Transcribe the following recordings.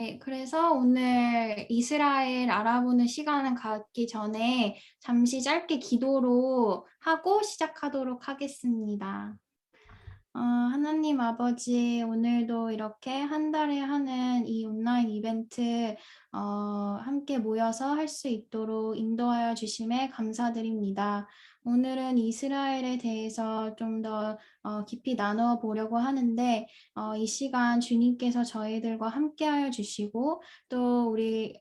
네, 그래서 오늘 이스라엘 알아보는 시간을 갖기 전에 잠시 짧게 기도로 하고 시작하도록 하겠습니다. 하나님 아버지, 오늘도 이렇게 한 달에 하는 이 온라인 이벤트 함께 모여서 할 수 있도록 인도하여 주심에 감사드립니다. 오늘은 이스라엘에 대해서 좀 더 깊이 나누어 보려고 하는데 이 시간 주님께서 저희들과 함께하여 주시고 또 우리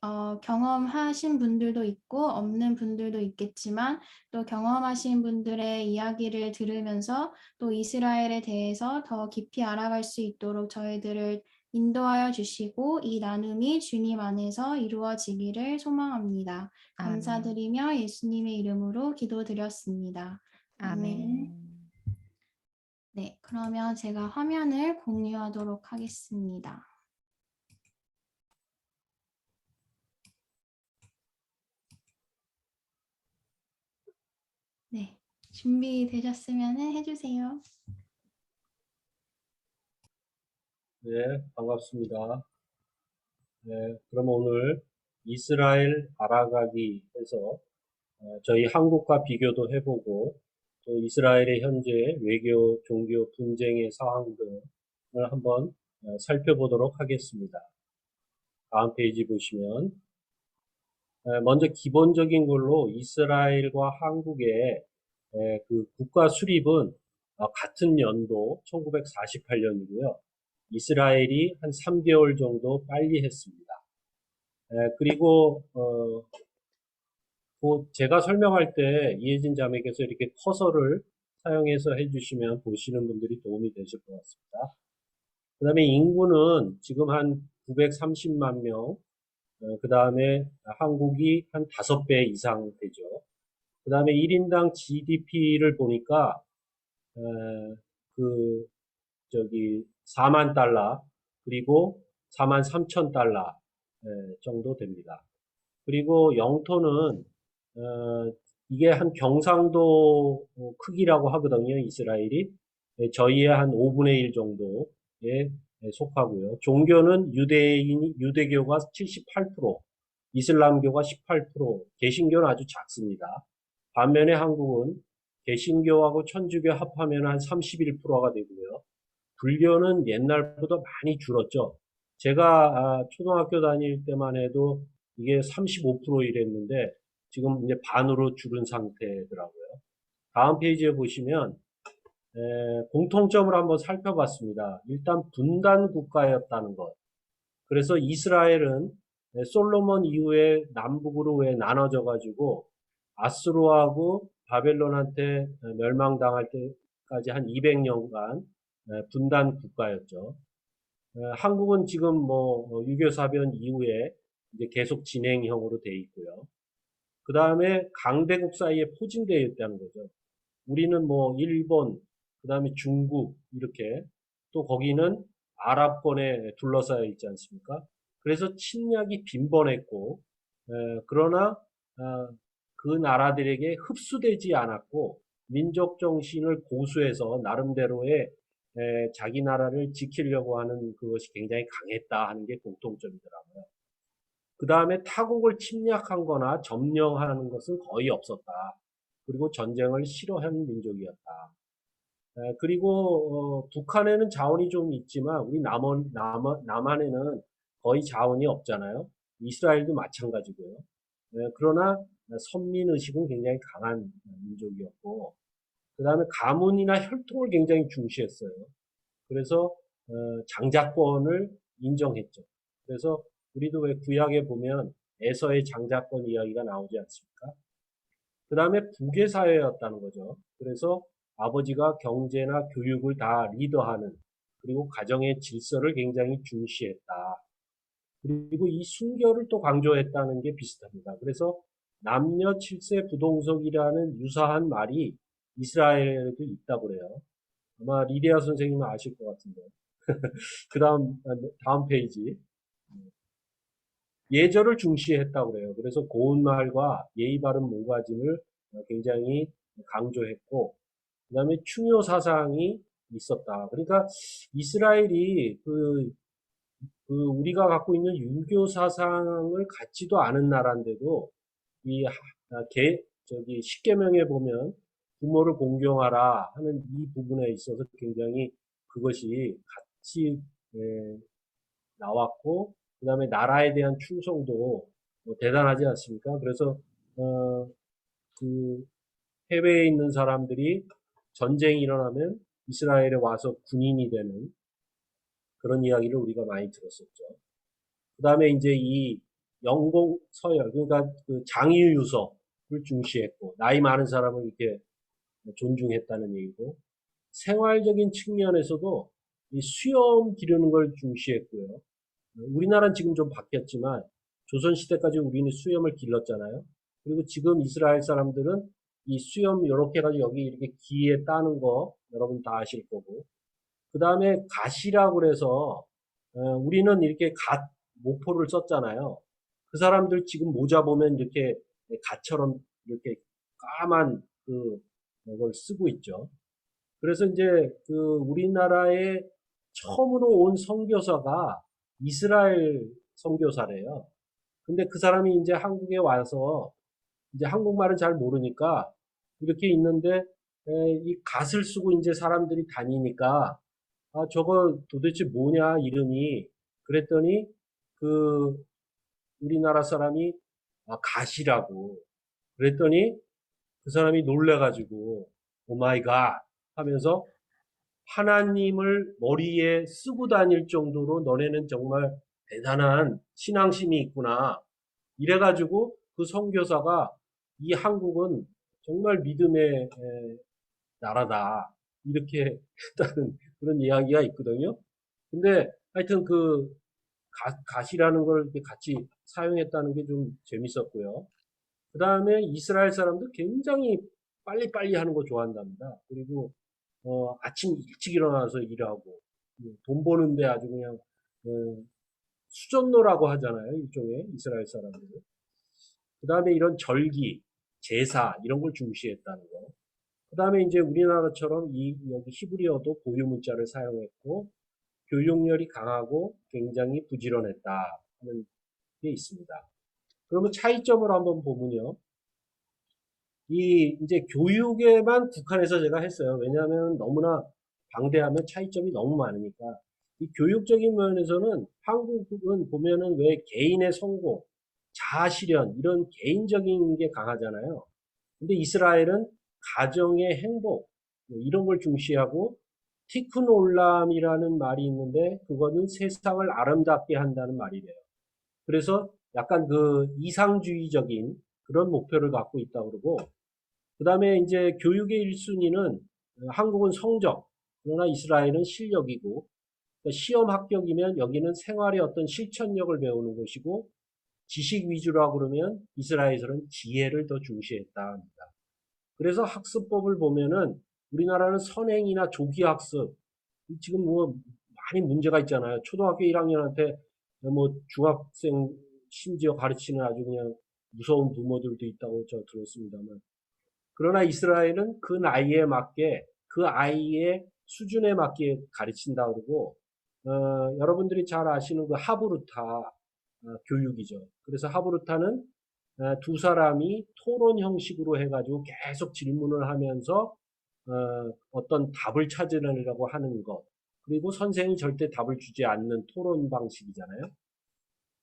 경험하신 분들도 있고 없는 분들도 있겠지만 또 경험하신 분들의 이야기를 들으면서 또 이스라엘에 대해서 더 깊이 알아갈 수 있도록 저희들을 인도하여 주시고 이 나눔이 주님 안에서 이루어지기를 소망합니다. 아멘. 감사드리며 예수님의 이름으로 기도드렸습니다. 아멘. 아멘. 네, 그러면 제가 화면을 공유하도록 하겠습니다. 네, 준비되셨으면 해주세요. 네, 반갑습니다. 네, 그럼 오늘 이스라엘 알아가기 해서 저희 한국과 비교도 해보고 또 이스라엘의 현재 외교, 종교 분쟁의 상황 등을 한번 살펴보도록 하겠습니다. 다음 페이지 보시면 먼저 기본적인 걸로 이스라엘과 한국의 그 국가 수립은 같은 연도 1948년이고요. 이스라엘이 한 3개월 정도 빨리 했습니다. 그리고 제가 설명할 때 이혜진 자매께서 이렇게 커서를 사용해서 해주시면 보시는 분들이 도움이 되실 것 같습니다. 그 다음에 인구는 지금 한 930만 명, 그 다음에 한국이 한 5배 이상 되죠. 그 다음에 1인당 GDP를 보니까 그 4만 달러 그리고 4만 3천 달러 정도 됩니다. 그리고 영토는 이게 한 경상도 크기라고 하거든요. 이스라엘이 저희의 한 5분의 1 정도에 속하고요. 종교는 유대교가 78%, 이슬람교가 18%, 개신교는 아주 작습니다. 반면에 한국은 개신교하고 천주교 합하면 한 31%가 되고요. 불교는 옛날보다 많이 줄었죠. 제가 초등학교 다닐 때만 해도 이게 35% 이랬는데 지금 이제 반으로 줄은 상태더라고요. 다음 페이지에 보시면 공통점을 한번 살펴봤습니다. 일단 분단 국가였다는 것. 그래서 이스라엘은 솔로몬 이후에 남북으로 왜 나눠져 가지고 아수르하고 바벨론한테 멸망당할 때까지 한 200년간 분단 국가였죠. 한국은 지금 뭐 유교 사변 이후에 이제 계속 진행형으로 돼 있고요. 그 다음에 강대국 사이에 포진되어 있다는 거죠. 우리는 뭐 일본, 그 다음에 중국 이렇게 또 거기는 아랍권에 둘러싸여 있지 않습니까? 그래서 침략이 빈번했고 그러나 그 나라들에게 흡수되지 않았고 민족 정신을 고수해서 나름대로의 자기 나라를 지키려고 하는 그것이 굉장히 강했다 하는 게 공통점이더라고요. 그 다음에 타국을 침략한 거나 점령하는 것은 거의 없었다. 그리고 전쟁을 싫어하는 민족이었다. 그리고 북한에는 자원이 좀 있지만 우리 남한에는 거의 자원이 없잖아요. 이스라엘도 마찬가지고요. 그러나 선민의식은 굉장히 강한 민족이었고 그 다음에 가문이나 혈통을 굉장히 중시했어요. 그래서 장자권을 인정했죠. 그래서 우리도 왜 구약에 보면 에서의 장자권 이야기가 나오지 않습니까? 그 다음에 부계 사회였다는 거죠. 그래서 아버지가 경제나 교육을 다 리더하는 그리고 가정의 질서를 굉장히 중시했다. 그리고 이 순결을 또 강조했다는 게 비슷합니다. 그래서 남녀 칠세 부동석이라는 유사한 말이 이스라엘에도 있다고 그래요. 아마 리디아 선생님은 아실 것 같은데. 그 다음 페이지. 예절을 중시했다고 그래요. 그래서 고운 말과 예의 바른 몸가짐을 굉장히 강조했고, 그 다음에 충효 사상이 있었다. 그러니까 이스라엘이 그 우리가 갖고 있는 유교 사상을 갖지도 않은 나라인데도 이 저기 십계명에 보면 부모를 공경하라 하는 이 부분에 있어서 굉장히 그것이 같이 예, 나왔고, 그 다음에 나라에 대한 충성도 뭐 대단하지 않습니까? 그래서 어, 그 해외에 있는 사람들이 전쟁이 일어나면 이스라엘에 와서 군인이 되는 그런 이야기를 우리가 많이 들었었죠. 그 다음에 이제 이 영공 서열, 그러니까 그 장유유서를 중시했고, 나이 많은 사람을 이렇게 존중했다는 얘기고, 생활적인 측면에서도 이 수염 기르는 걸 중시했고요. 우리나라는 지금 좀 바뀌었지만, 조선시대까지 우리는 수염을 길렀잖아요. 그리고 지금 이스라엘 사람들은 이 수염 이렇게 해가지고 여기 이렇게 귀에 따는 거 여러분 다 아실 거고, 그 다음에 갓이라고 그래서 우리는 이렇게 갓 모포를 썼잖아요. 그 사람들 지금 모자 보면 이렇게 갓처럼 이렇게 까만 그걸 쓰고 있죠. 그래서 이제 그 우리나라에 처음으로 온 선교사가 이스라엘 선교사래요. 근데 그 사람이 이제 한국에 와서 이제 한국말은 잘 모르니까 이렇게 있는데 이 갓을 쓰고 이제 사람들이 다니니까 저거 도대체 뭐냐, 이름이. 그랬더니, 그, 우리나라 사람이, 갓이라고. 그랬더니, 그 사람이 놀래가지고, 오 마이 갓 하면서 하나님을 머리에 쓰고 다닐 정도로 너네는 정말 대단한 신앙심이 있구나. 이래가지고 그 선교사가 이 한국은 정말 믿음의 나라다. 이렇게 했다는 그런 이야기가 있거든요. 근데 하여튼 갓이라는 걸 이렇게 같이 사용했다는 게 좀 재밌었고요. 그 다음에 이스라엘 사람도 굉장히 빨리빨리 하는 거 좋아한답니다. 그리고, 아침 일찍 일어나서 일하고, 돈 버는데 아주 그냥, 수전노라고 하잖아요. 일종의 이스라엘 사람들은. 그 다음에 이런 절기, 제사, 이런 걸 중시했다는 거. 그 다음에 이제 우리나라처럼 여기 히브리어도 고유 문자를 사용했고, 교육열이 강하고 굉장히 부지런했다 하는 게 있습니다. 그러면 차이점을 한번 보면요. 이제 교육에만 국한해서 제가 했어요. 왜냐하면 너무나 방대하면 차이점이 너무 많으니까. 이 교육적인 면에서는 한국은 보면은 왜 개인의 성공, 자아실현, 이런 개인적인 게 강하잖아요. 근데 이스라엘은 가정의 행복, 뭐 이런 걸 중시하고 티쿤 올람이라는 말이 있는데 그거는 세상을 아름답게 한다는 말이래요. 그래서 약간 그 이상주의적인 그런 목표를 갖고 있다고 그러고, 그 다음에 이제 교육의 1순위는 한국은 성적, 그러나 이스라엘은 실력이고, 그러니까 시험 합격이면 여기는 생활의 어떤 실천력을 배우는 곳이고, 지식 위주라고 그러면 이스라엘에서는 지혜를 더 중시했다 합니다. 그래서 학습법을 보면은 우리나라는 선행이나 조기 학습, 지금 뭐 많이 문제가 있잖아요. 초등학교 1학년한테 뭐 중학생 심지어 가르치는 아주 그냥 무서운 부모들도 있다고 저 들었습니다만. 그러나 이스라엘은 그 나이에 맞게 그 아이의 수준에 맞게 가르친다 그러고, 여러분들이 잘 아시는 그 하브루타 교육이죠. 그래서 하브루타는 두 사람이 토론 형식으로 해가지고 계속 질문을 하면서 어떤 답을 찾으려고 하는 것. 그리고 선생이 절대 답을 주지 않는 토론 방식이잖아요.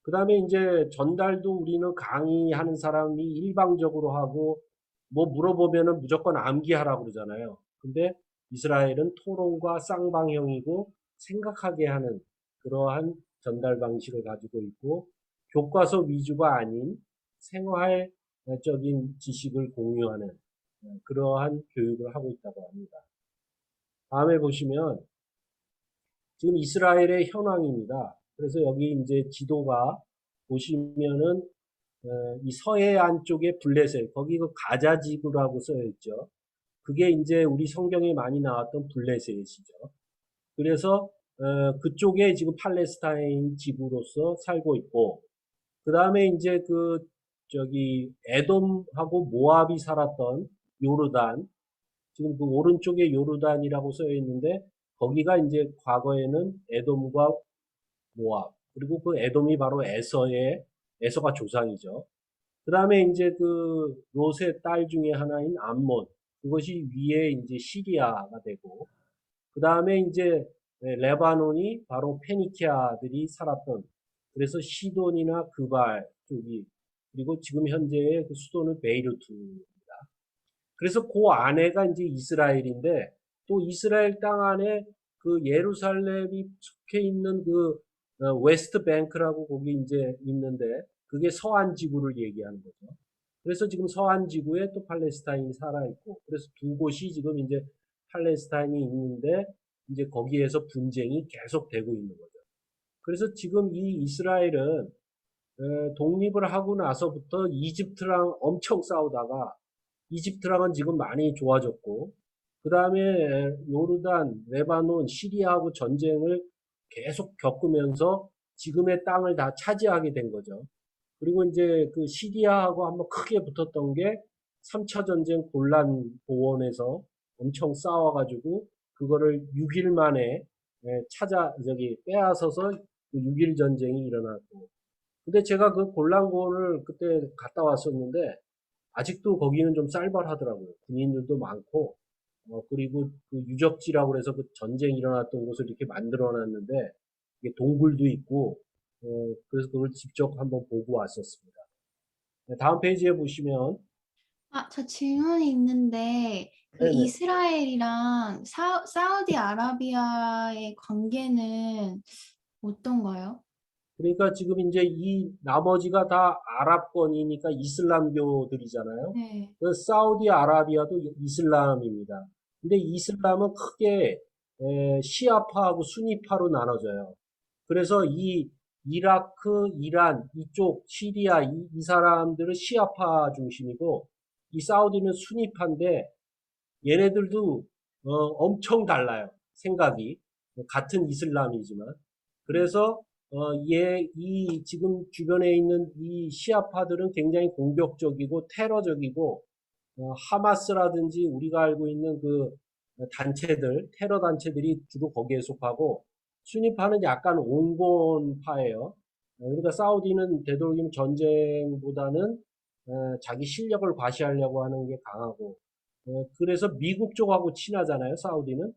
그 다음에 이제 전달도 우리는 강의하는 사람이 일방적으로 하고 뭐 물어보면은 무조건 암기하라고 그러잖아요. 근데 이스라엘은 토론과 쌍방형이고 생각하게 하는 그러한 전달 방식을 가지고 있고 교과서 위주가 아닌 생활적인 지식을 공유하는 그러한 교육을 하고 있다고 합니다. 다음에 보시면 지금 이스라엘의 현황입니다. 그래서 여기 이제 지도가 보시면은 이 서해안 쪽에 블레셋, 거기 그 가자 지구라고 써 있죠. 그게 이제 우리 성경에 많이 나왔던 블레셋이죠. 그래서 그쪽에 지금 팔레스타인 지구로서 살고 있고, 그 다음에 이제 저기 에돔하고 모압이 살았던 요르단, 지금 그 오른쪽에 요르단이라고 써 있는데 거기가 이제 과거에는 에돔과 모압. 그리고 그 에돔이 바로 에서가 조상이죠. 그 다음에 이제 그 롯의 딸 중에 하나인 암몬. 그것이 위에 이제 시리아가 되고, 그 다음에 이제 레바논이 바로 페니키아들이 살았던, 그래서 시돈이나 그발 쪽이, 그리고 지금 현재의 그 수도는 베이루트입니다. 그래서 그 안에가 이제 이스라엘인데, 또 이스라엘 땅 안에 그 예루살렘이 속해 있는 그 웨스트 뱅크라고 거기 이제 있는데, 그게 서안 지구를 얘기하는 거죠. 그래서 지금 서안 지구에 또 팔레스타인이 살아 있고, 그래서 두 곳이 지금 이제 팔레스타인이 있는데, 이제 거기에서 분쟁이 계속되고 있는 거죠. 그래서 지금 이 이스라엘은 독립을 하고 나서부터 이집트랑 엄청 싸우다가 이집트랑은 지금 많이 좋아졌고, 그 다음에 요르단, 레바논, 시리아하고 전쟁을 계속 겪으면서 지금의 땅을 다 차지하게 된 거죠. 그리고 이제 그 시리아하고 한번 크게 붙었던 게 3차 전쟁 골란 고원에서 엄청 싸워가지고 그거를 6일 만에 빼앗아서 그 6일 전쟁이 일어났고. 근데 제가 그 골란 고원을 그때 갔다 왔었는데 아직도 거기는 좀 쌀벌하더라고요. 군인들도 많고, 그리고 그 유적지라고 해서 그 전쟁 일어났던 곳을 이렇게 만들어 놨는데, 이게 동굴도 있고, 그래서 그걸 직접 한번 보고 왔었습니다. 네, 다음 페이지에 보시면, 아, 저 질문이 있는데, 그 네네. 이스라엘이랑 사우디아라비아의 관계는 어떤가요? 그러니까 지금 이제 이 나머지가 다 아랍권이니까 이슬람교들이잖아요. 네. 그 사우디아라비아도 이슬람입니다. 근데 이슬람은 크게 시아파하고 수니파로 나눠져요. 그래서 이 이라크, 이란, 이쪽 시리아 이 사람들은 시아파 중심이고 이 사우디는 수니파인데 얘네들도 엄청 달라요. 생각이 같은 이슬람이지만 그래서 이 지금 주변에 있는 이 시아파들은 굉장히 공격적이고 테러적이고 하마스라든지 우리가 알고 있는 그 단체들, 테러 단체들이 주로 거기에 속하고 수니파는 약간 온건파예요. 그러니까 사우디는 되도록이면 전쟁보다는 자기 실력을 과시하려고 하는 게 강하고 그래서 미국 쪽하고 친하잖아요, 사우디는.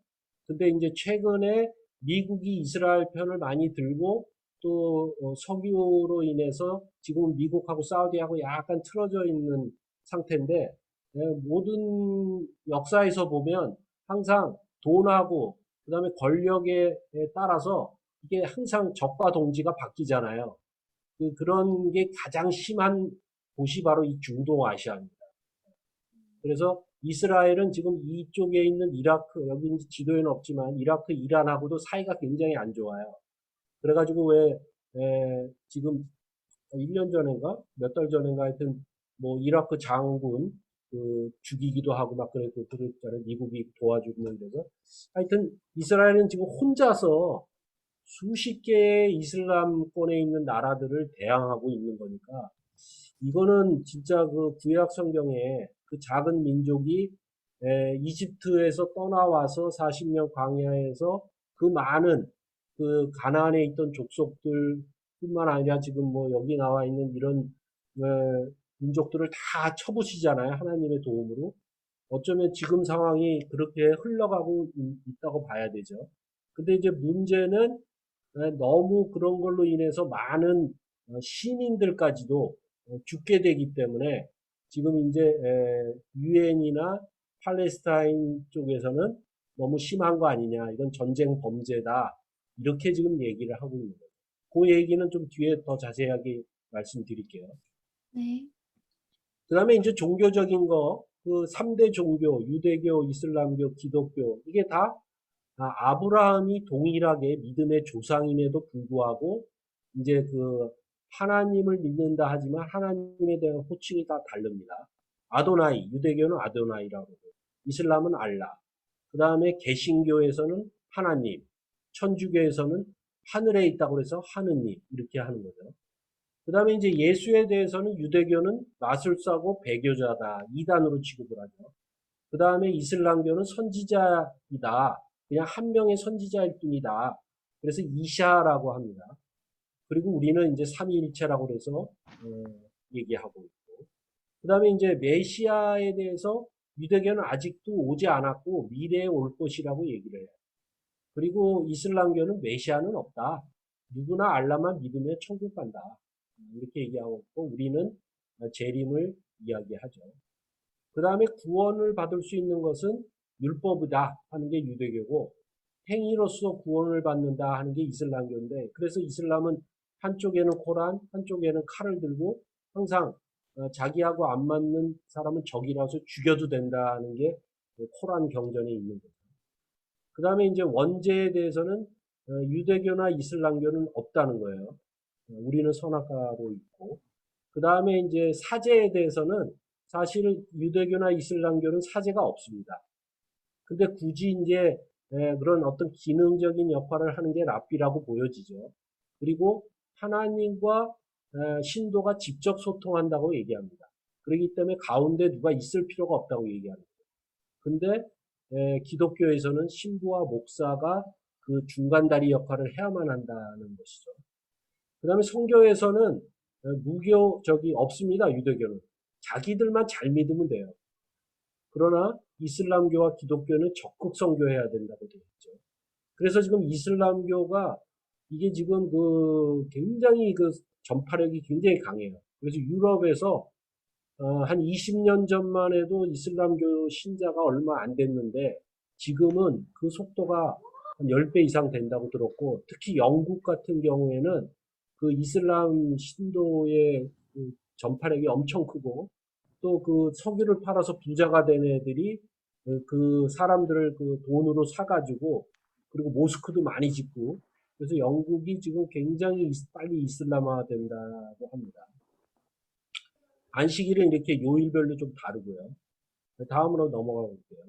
근데 이제 최근에 미국이 이스라엘 편을 많이 들고 또 석유로 인해서 지금 미국하고 사우디하고 약간 틀어져 있는 상태인데 모든 역사에서 보면 항상 돈하고 그다음에 권력에 따라서 이게 항상 적과 동지가 바뀌잖아요. 그런 게 가장 심한 곳이 바로 이 중동아시아입니다. 그래서 이스라엘은 지금 이쪽에 있는 이라크, 여기 지도에는 없지만 이라크, 이란하고도 사이가 굉장히 안 좋아요. 그래가지고 지금 1년 전인가? 몇 달 전인가 하여튼 뭐 이라크 장군 죽이기도 하고 막 그랬잖아요. 미국이 도와주고 그래서. 하여튼 이스라엘은 지금 혼자서 수십 개의 이슬람권에 있는 나라들을 대항하고 있는 거니까 이거는 진짜 그 구약 성경에 그 작은 민족이 이집트에서 떠나와서 40년 광야에서 그 많은 그 가나안에 있던 족속들 뿐만 아니라 지금 뭐 여기 나와 있는 이런 민족들을 다 쳐부시잖아요. 하나님의 도움으로. 어쩌면 지금 상황이 그렇게 흘러가고 있다고 봐야 되죠. 근데 이제 문제는 너무 그런 걸로 인해서 많은 시민들까지도 죽게 되기 때문에 지금 이제 유엔이나 팔레스타인 쪽에서는 너무 심한 거 아니냐, 이건 전쟁 범죄다, 이렇게 지금 얘기를 하고 있는 거예요. 그 얘기는 좀 뒤에 더 자세하게 말씀드릴게요. 네. 그 다음에 이제 종교적인 거, 그 3대 종교, 유대교, 이슬람교, 기독교, 이게 다 아브라함이 동일하게 믿음의 조상임에도 불구하고 이제 그 하나님을 믿는다 하지만 하나님에 대한 호칭이 다 다릅니다. 아도나이, 유대교는 아도나이라고 그러고 이슬람은 알라. 그 다음에 개신교에서는 하나님, 천주교에서는 하늘에 있다고 해서 하느님 이렇게 하는 거죠. 그 다음에 이제 예수에 대해서는 유대교는 마술사고 배교자다 이단으로 취급을 하죠. 그 다음에 이슬람교는 선지자이다. 그냥 한 명의 선지자일 뿐이다. 그래서 이샤라고 합니다. 그리고 우리는 이제 삼위일체라고 그래서 얘기하고 있고. 그 다음에 이제 메시아에 대해서 유대교는 아직도 오지 않았고 미래에 올 것이라고 얘기를 해요. 그리고 이슬람교는 메시아는 없다. 누구나 알라만 믿으면 천국 간다. 이렇게 얘기하고 있고 우리는 재림을 이야기하죠. 그 다음에 구원을 받을 수 있는 것은 율법이다 하는 게 유대교고 행위로서 구원을 받는다 하는 게 이슬람교인데 그래서 이슬람은 한쪽에는 코란, 한쪽에는 칼을 들고 항상 자기하고 안 맞는 사람은 적이라서 죽여도 된다는 게 코란 경전에 있는 거죠. 그 다음에 이제 원죄에 대해서는 유대교나 이슬람교는 없다는 거예요. 우리는 선악과로 있고. 그 다음에 이제 사제에 대해서는 사실 유대교나 이슬람교는 사제가 없습니다. 근데 굳이 이제 그런 어떤 기능적인 역할을 하는 게 랍비라고 보여지죠. 그리고 하나님과 신도가 직접 소통한다고 얘기합니다. 그렇기 때문에 가운데 누가 있을 필요가 없다고 얘기합니다. 근데 기독교에서는 신부와 목사가 그 중간다리 역할을 해야만 한다는 것이죠. 그 다음에 성교에서는 무교 저기 없습니다. 유대교는 자기들만 잘 믿으면 돼요. 그러나 이슬람교와 기독교는 적극 선교해야 된다고 되어 있죠. 그래서 지금 이슬람교가 이게 지금 그 굉장히 그 전파력이 굉장히 강해요. 그래서 유럽에서 한 20년 전만 해도 이슬람교 신자가 얼마 안 됐는데 지금은 그 속도가 한 10배 이상 된다고 들었고 특히 영국 같은 경우에는 그 이슬람 신도의 그 전파력이 엄청 크고 또 그 석유를 팔아서 부자가 된 애들이 그 사람들을 그 돈으로 사가지고 그리고 모스크도 많이 짓고 그래서 영국이 지금 굉장히 빨리 이슬람화 된다고 합니다. 안식일은 이렇게 요일별로 좀 다르고요. 다음으로 넘어가 볼게요.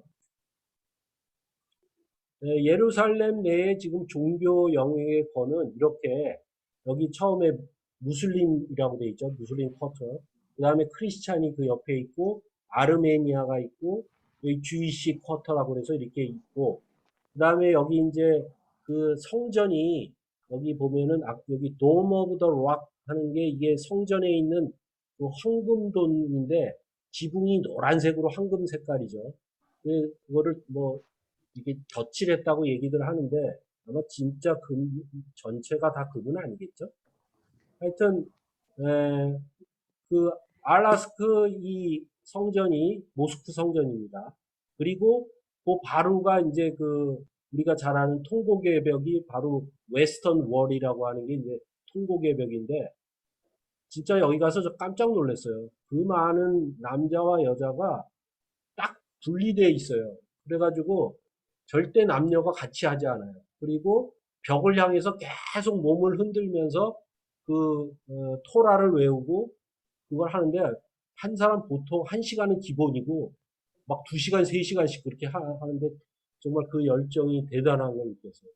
예루살렘 내에 지금 종교 영역의 권은 이렇게 여기 처음에 무슬림이라고 돼 있죠. 무슬림 쿼터. 그 다음에 크리스찬이 그 옆에 있고 아르메니아가 있고 여기 주이시 쿼터라고 해서 이렇게 있고 그 다음에 여기 이제 그 성전이 여기 보면은 여기 Dome of the Rock 하는 게 이게 성전에 있는 그 황금돈인데 지붕이 노란색으로 황금 색깔이죠. 그거를 뭐 이게 덧칠했다고 얘기들 하는데 아마 진짜 전체가 다 그분 아니겠죠? 하여튼 그 알라스크 이 성전이 모스크 성전입니다. 그리고 그 바로가 이제 그 우리가 잘 아는 통곡의 벽이 바로 웨스턴 월이라고 하는 게 이제 통곡의 벽인데 진짜 여기 가서 저 깜짝 놀랐어요. 그 많은 남자와 여자가 딱 분리되어 있어요. 그래가지고 절대 남녀가 같이 하지 않아요. 그리고 벽을 향해서 계속 몸을 흔들면서 그 토라를 외우고 그걸 하는데 한 사람 보통 한 시간은 기본이고 막 2시간, 3시간씩 그렇게 하는데 정말 그 열정이 대단한 걸 느꼈어요.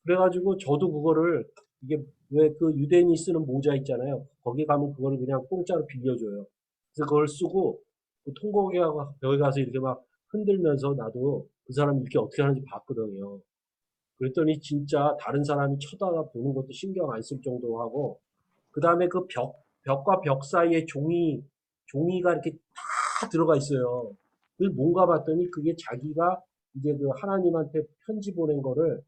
그래가지고 저도 그거를 이게 왜 그 유대인이 쓰는 모자 있잖아요. 거기 가면 그거를 그냥 공짜로 빌려줘요. 그래서 그걸 쓰고 그 통곡에 벽에 가서 이렇게 막 흔들면서 나도 그 사람이 이렇게 어떻게 하는지 봤거든요. 그랬더니 진짜 다른 사람이 쳐다보는 것도 신경 안 쓸 정도로 하고 그 다음에 그 벽과 벽 사이에 종이가 이렇게 다 들어가 있어요. 그걸 뭔가 봤더니 그게 자기가 이제 그 하나님한테 편지 보낸 거를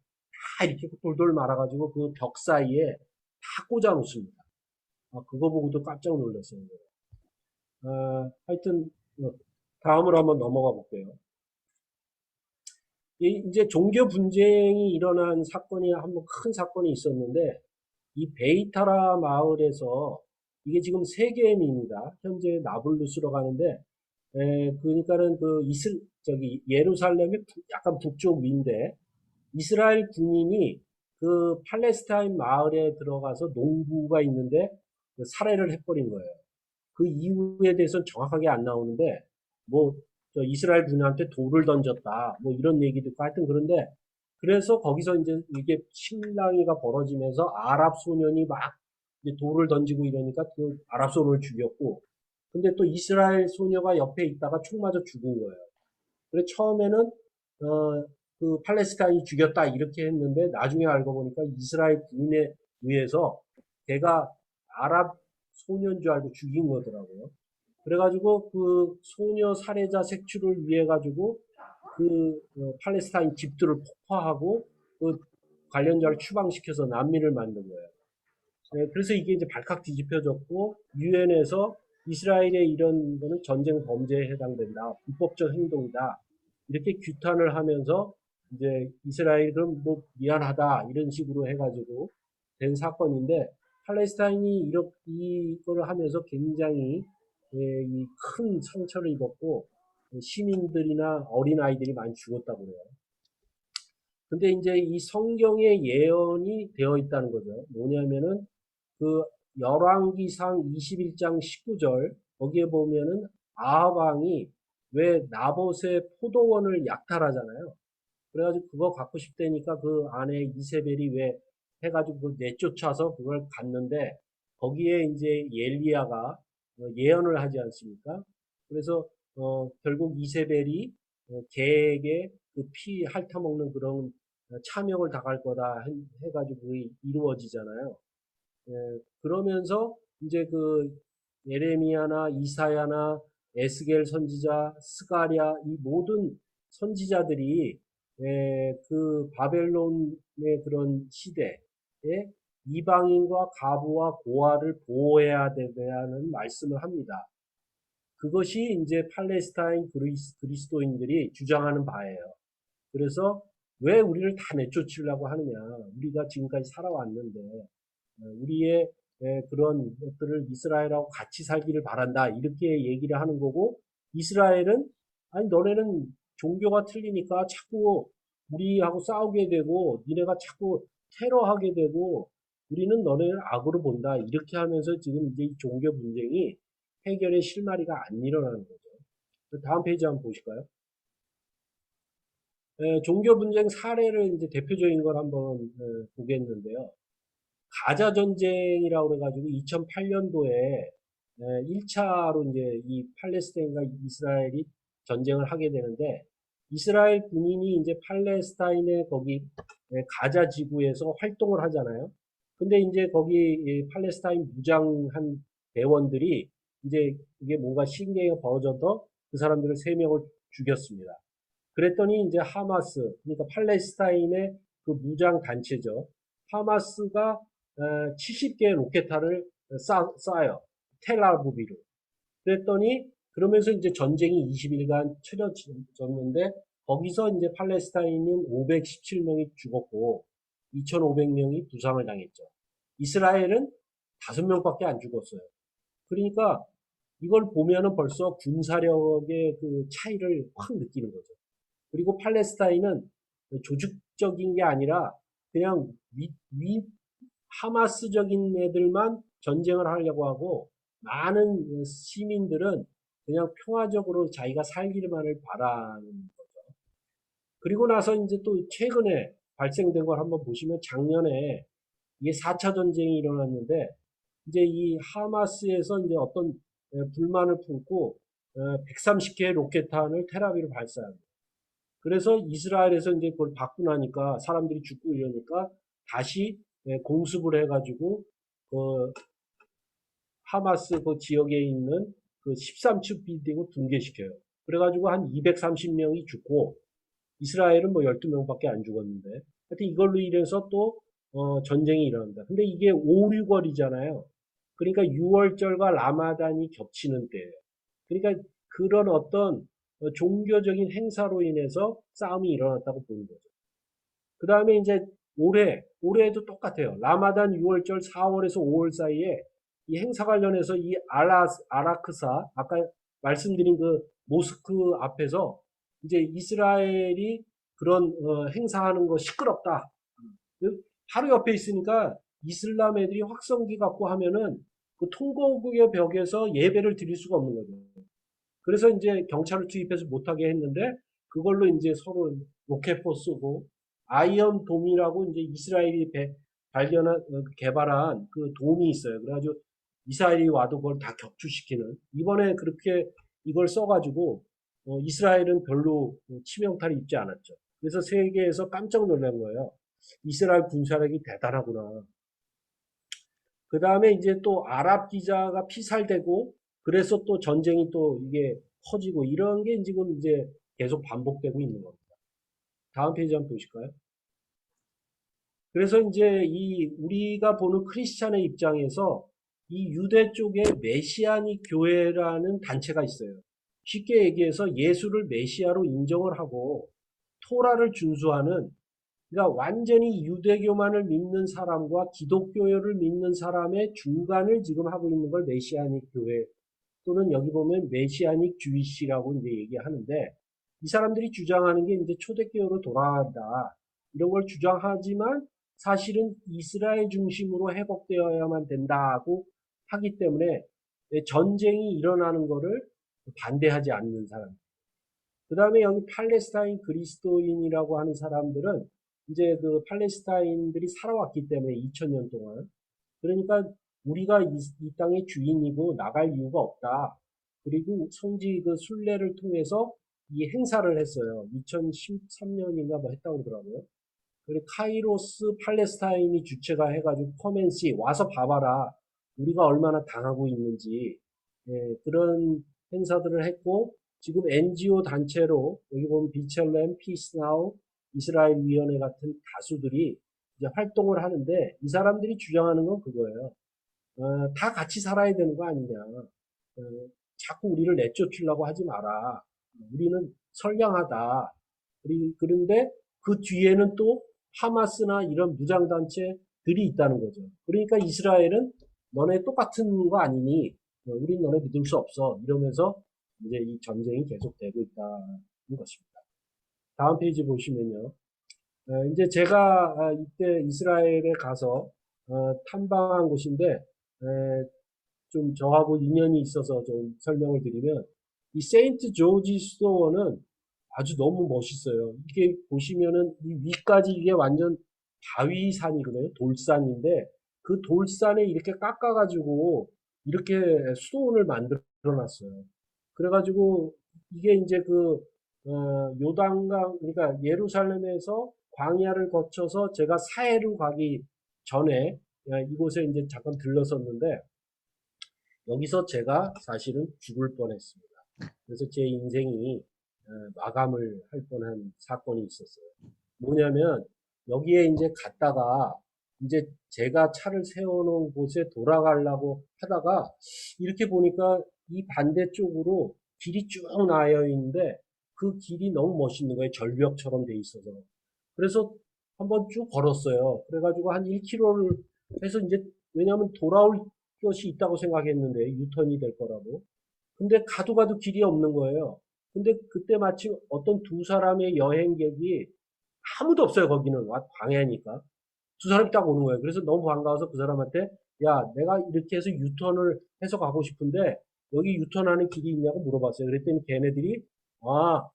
다 이렇게 돌돌 말아가지고 그 벽 사이에 다 꽂아 놓습니다. 그거 보고도 깜짝 놀랐어요. 하여튼, 다음으로 한번 넘어가 볼게요. 이제 종교 분쟁이 일어난 사건이 한번 큰 사건이 있었는데, 이 베이타라 마을에서 이게 지금 세겜입니다. 현재 나블루스로 가는데, 그러니까는 그 저기 예루살렘의 약간 북쪽 위인데, 이스라엘 군인이 그 팔레스타인 마을에 들어가서 농부가 있는데 그 살해를 해버린 거예요. 그 이유에 대해서는 정확하게 안 나오는데 뭐 이스라엘 군인한테 돌을 던졌다 뭐 이런 얘기도 있고 하여튼 그런데 그래서 거기서 이제 이게 실랑이가 벌어지면서 아랍 소년이 막 이제 돌을 던지고 이러니까 그 아랍 소년을 죽였고 근데 또 이스라엘 소녀가 옆에 있다가 총 맞아 죽은 거예요. 그래 처음에는 그 팔레스타인이 죽였다 이렇게 했는데 나중에 알고 보니까 이스라엘 군인에 의해서 걔가 아랍 소녀인 줄 알고 죽인 거더라고요. 그래가지고 그 소녀 살해자 색출을 위해 가지고 그 팔레스타인 집들을 폭파하고 그 관련자를 추방시켜서 난민을 만든 거예요. 네, 그래서 이게 이제 발칵 뒤집혀졌고 유엔에서 이스라엘의 이런 거는 전쟁 범죄에 해당된다, 불법적 행동이다 이렇게 규탄을 하면서 이제 이스라엘 그럼 뭐 미안하다 이런 식으로 해가지고 된 사건인데 팔레스타인이 이렇게 이걸 하면서 굉장히 이 큰 상처를 입었고 시민들이나 어린 아이들이 많이 죽었다고 그래요. 근데 이제 이 성경에 예언이 되어 있다는 거죠. 뭐냐면은 그 열왕기상 21장 19절 거기에 보면은 아합 왕이 왜 나봇의 포도원을 약탈하잖아요. 그래가지고 그거 갖고 싶다니까 그 안에 이세벨이 왜 해가지고 그 내쫓아서 그걸 갔는데 거기에 이제 엘리야가 예언을 하지 않습니까? 그래서 결국 이세벨이 개에게 그 피 핥아먹는 그런 참역을 당할 거다 해가지고 그게 이루어지잖아요. 예, 그러면서 이제 그 예레미야나 이사야나 에스겔 선지자, 스가랴 이 모든 선지자들이 그 바벨론의 그런 시대에 이방인과 과부와 고아를 보호해야 된다는 말씀을 합니다. 그것이 이제 팔레스타인 그리스도인들이 주장하는 바예요. 그래서 왜 우리를 다 내쫓으려고 하느냐? 우리가 지금까지 살아왔는데 우리의 그런 것들을 이스라엘하고 같이 살기를 바란다. 이렇게 얘기를 하는 거고, 이스라엘은, 아니, 너네는 종교가 틀리니까 자꾸 우리하고 싸우게 되고, 니네가 자꾸 테러하게 되고, 우리는 너네를 악으로 본다. 이렇게 하면서 지금 이제 이 종교 분쟁이 해결의 실마리가 안 일어나는 거죠. 다음 페이지 한번 보실까요? 종교 분쟁 사례를 이제 대표적인 걸 한번 보겠는데요. 가자 전쟁이라고 그래가지고 2008년도에 1차로 이제 이 팔레스타인과 이스라엘이 전쟁을 하게 되는데 이스라엘 군인이 이제 팔레스타인의 거기 가자 지구에서 활동을 하잖아요. 근데 이제 거기 팔레스타인 무장한 대원들이 이제 이게 뭔가 신경이 벌어져서 그 사람들을 3명을 죽였습니다. 그랬더니 이제 하마스, 그러니까 팔레스타인의 그 무장 단체죠. 하마스가 70개의 로켓탄을 쏴요. 텔아비브로. 그랬더니 그러면서 이제 전쟁이 20일간 치러졌는데 거기서 이제 팔레스타인은 517명이 죽었고 2,500명이 부상을 당했죠. 이스라엘은 5명밖에 안 죽었어요. 그러니까 이걸 보면은 벌써 군사력의 그 차이를 확 느끼는 거죠. 그리고 팔레스타인은 조직적인 게 아니라 그냥 하마스적인 애들만 전쟁을 하려고 하고 많은 시민들은 그냥 평화적으로 자기가 살기만을 바라는 거죠. 그리고 나서 이제 또 최근에 발생된 걸 한번 보시면 작년에 이게 4차 전쟁이 일어났는데 이제 이 하마스에서 이제 어떤 불만을 품고 130개의 로켓탄을 테라비로 발사합니다. 그래서 이스라엘에서 이제 그걸 받고 나니까 사람들이 죽고 이러니까 다시 공습을 해가지고 그 하마스 그 지역에 있는 그 13층 빌딩을 붕괴시켜요. 그래가지고 한 230명이 죽고 이스라엘은 뭐 12명밖에 안 죽었는데 하여튼 이걸로 인해서 또 전쟁이 일어납니다. 근데 이게 5, 6월이잖아요. 그러니까 6월절과 라마단이 겹치는 때예요. 그러니까 그런 어떤 종교적인 행사로 인해서 싸움이 일어났다고 보는 거죠. 그 다음에 이제 올해도 똑같아요. 라마단 6월절 4월에서 5월 사이에 이 행사 관련해서 이 아라크사, 아까 말씀드린 그 모스크 앞에서 이제 이스라엘이 그런 행사하는 거 시끄럽다. 바로 옆에 있으니까 이슬람 애들이 확성기 갖고 하면은 그 통곡의 벽에서 예배를 드릴 수가 없는 거죠. 그래서 이제 경찰을 투입해서 못하게 했는데 그걸로 이제 서로 로켓포 쏘고 아이언 돔이라고 이제 이스라엘이 개발한 그 돔이 있어요. 그래가지고 이스라엘이 와도 그걸 다 격추시키는 이번에 그렇게 이걸 써가지고 이스라엘은 별로 치명타를 입지 않았죠. 그래서 세계에서 깜짝 놀란 거예요. 이스라엘 군사력이 대단하구나. 그 다음에 이제 또 아랍 기자가 피살되고 그래서 또 전쟁이 또 이게 커지고 이런 게 지금 이제 계속 반복되고 있는 겁니다. 다음 페이지 한번 보실까요? 그래서 이제 이 우리가 보는 크리스찬의 입장에서 이 유대 쪽에 메시아닉 교회라는 단체가 있어요. 쉽게 얘기해서 예수를 메시아로 인정을 하고 토라를 준수하는, 그러니까 완전히 유대교만을 믿는 사람과 기독교를 믿는 사람의 중간을 지금 하고 있는 걸 메시아닉 교회 또는 여기 보면 메시아닉 주이시라고 이제 얘기하는데, 이 사람들이 주장하는 게 이제 초대교회로 돌아간다 이런 걸 주장하지만 사실은 이스라엘 중심으로 회복되어야만 된다고 하기 때문에 전쟁이 일어나는 것을 반대하지 않는 사람. 그 다음에 여기 팔레스타인 그리스도인이라고 하는 사람들은 이제 그 팔레스타인들이 살아왔기 때문에 2000년 동안, 그러니까 우리가 이 땅의 주인이고 나갈 이유가 없다. 그리고 성지 그 순례를 통해서 이 행사를 했어요. 2013년인가 뭐 했다고 그러더라고요. 그리고 카이로스 팔레스타인이 주체가 해가지고 커맨시 와서 봐봐라. 우리가 얼마나 당하고 있는지, 그런 행사들을 했고, 지금 NGO 단체로 여기 보면 비첼렘, 피스나우, 이스라엘 위원회 같은 다수들이 이제 활동을 하는데, 이 사람들이 주장하는 건 그거예요. 다 같이 살아야 되는 거 아니냐. 자꾸 우리를 내쫓으려고 하지 마라. 우리는 선량하다. 그런데 그 뒤에는 또 하마스나 이런 무장단체들이 있다는 거죠. 그러니까 이스라엘은 너네 똑같은 거 아니니 우린 너네 믿을 수 없어. 이러면서 이제 이 전쟁이 계속되고 있다는 것입니다. 다음 페이지 보시면요. 이제 제가 이때 이스라엘에 가서 탐방한 곳인데 좀 저하고 인연이 있어서 좀 설명을 드리면, 이 세인트 조지 수도원은 아주 너무 멋있어요. 이게 보시면은 이 위까지 이게 완전 바위산이거든요. 돌산인데 그 돌산에 이렇게 깎아가지고 이렇게 수도원을 만들어 놨어요. 그래가지고 이게 이제 그 요단강, 그러니까 예루살렘에서 광야를 거쳐서 제가 사해로 가기 전에 이곳에 이제 잠깐 들렀었는데, 여기서 제가 사실은 죽을 뻔했습니다. 그래서 제 인생이 마감을 할 뻔한 사건이 있었어요. 뭐냐면 여기에 이제 갔다가 이제 제가 차를 세워놓은 곳에 돌아가려고 하다가 이렇게 보니까 이 반대쪽으로 길이 쭉 나여 있는데 그 길이 너무 멋있는 거예요. 절벽처럼 돼 있어서. 그래서 한번 쭉 걸었어요. 그래가지고 한 1km를 해서 이제, 왜냐하면 돌아올 것이 있다고 생각했는데 유턴이 될 거라고. 근데 가도 가도 길이 없는 거예요. 근데 그때 마침 어떤 두 사람의 여행객이, 아무도 없어요. 거기는 광야니까 두 사람이 딱 오는 거예요. 그래서 너무 반가워서 그 사람한테, 야, 내가 이렇게 해서 유턴을 해서 가고 싶은데 여기 유턴하는 길이 있냐고 물어봤어요. 그랬더니 걔네들이, 아,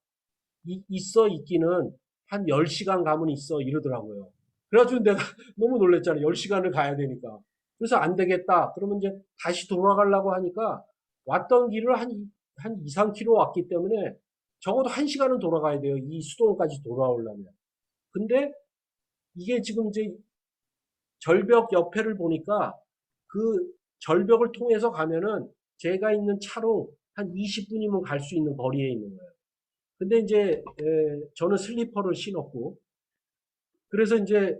있어, 있기는 한 10시간 가면 있어 이러더라고요. 그래가지고 내가 너무 놀랬잖아요. 10시간을 가야 되니까. 그래서 안 되겠다. 그러면 이제 다시 돌아가려고 하니까 왔던 길을 한 2, 3km 왔기 때문에 적어도 1시간은 돌아가야 돼요. 이 수도원까지 돌아오려면. 근데 이게 지금 이제 절벽 옆에를 보니까 그 절벽을 통해서 가면은 제가 있는 차로 한 20분이면 갈 수 있는 거리에 있는 거예요. 근데 이제 저는 슬리퍼를 신었고, 그래서 이제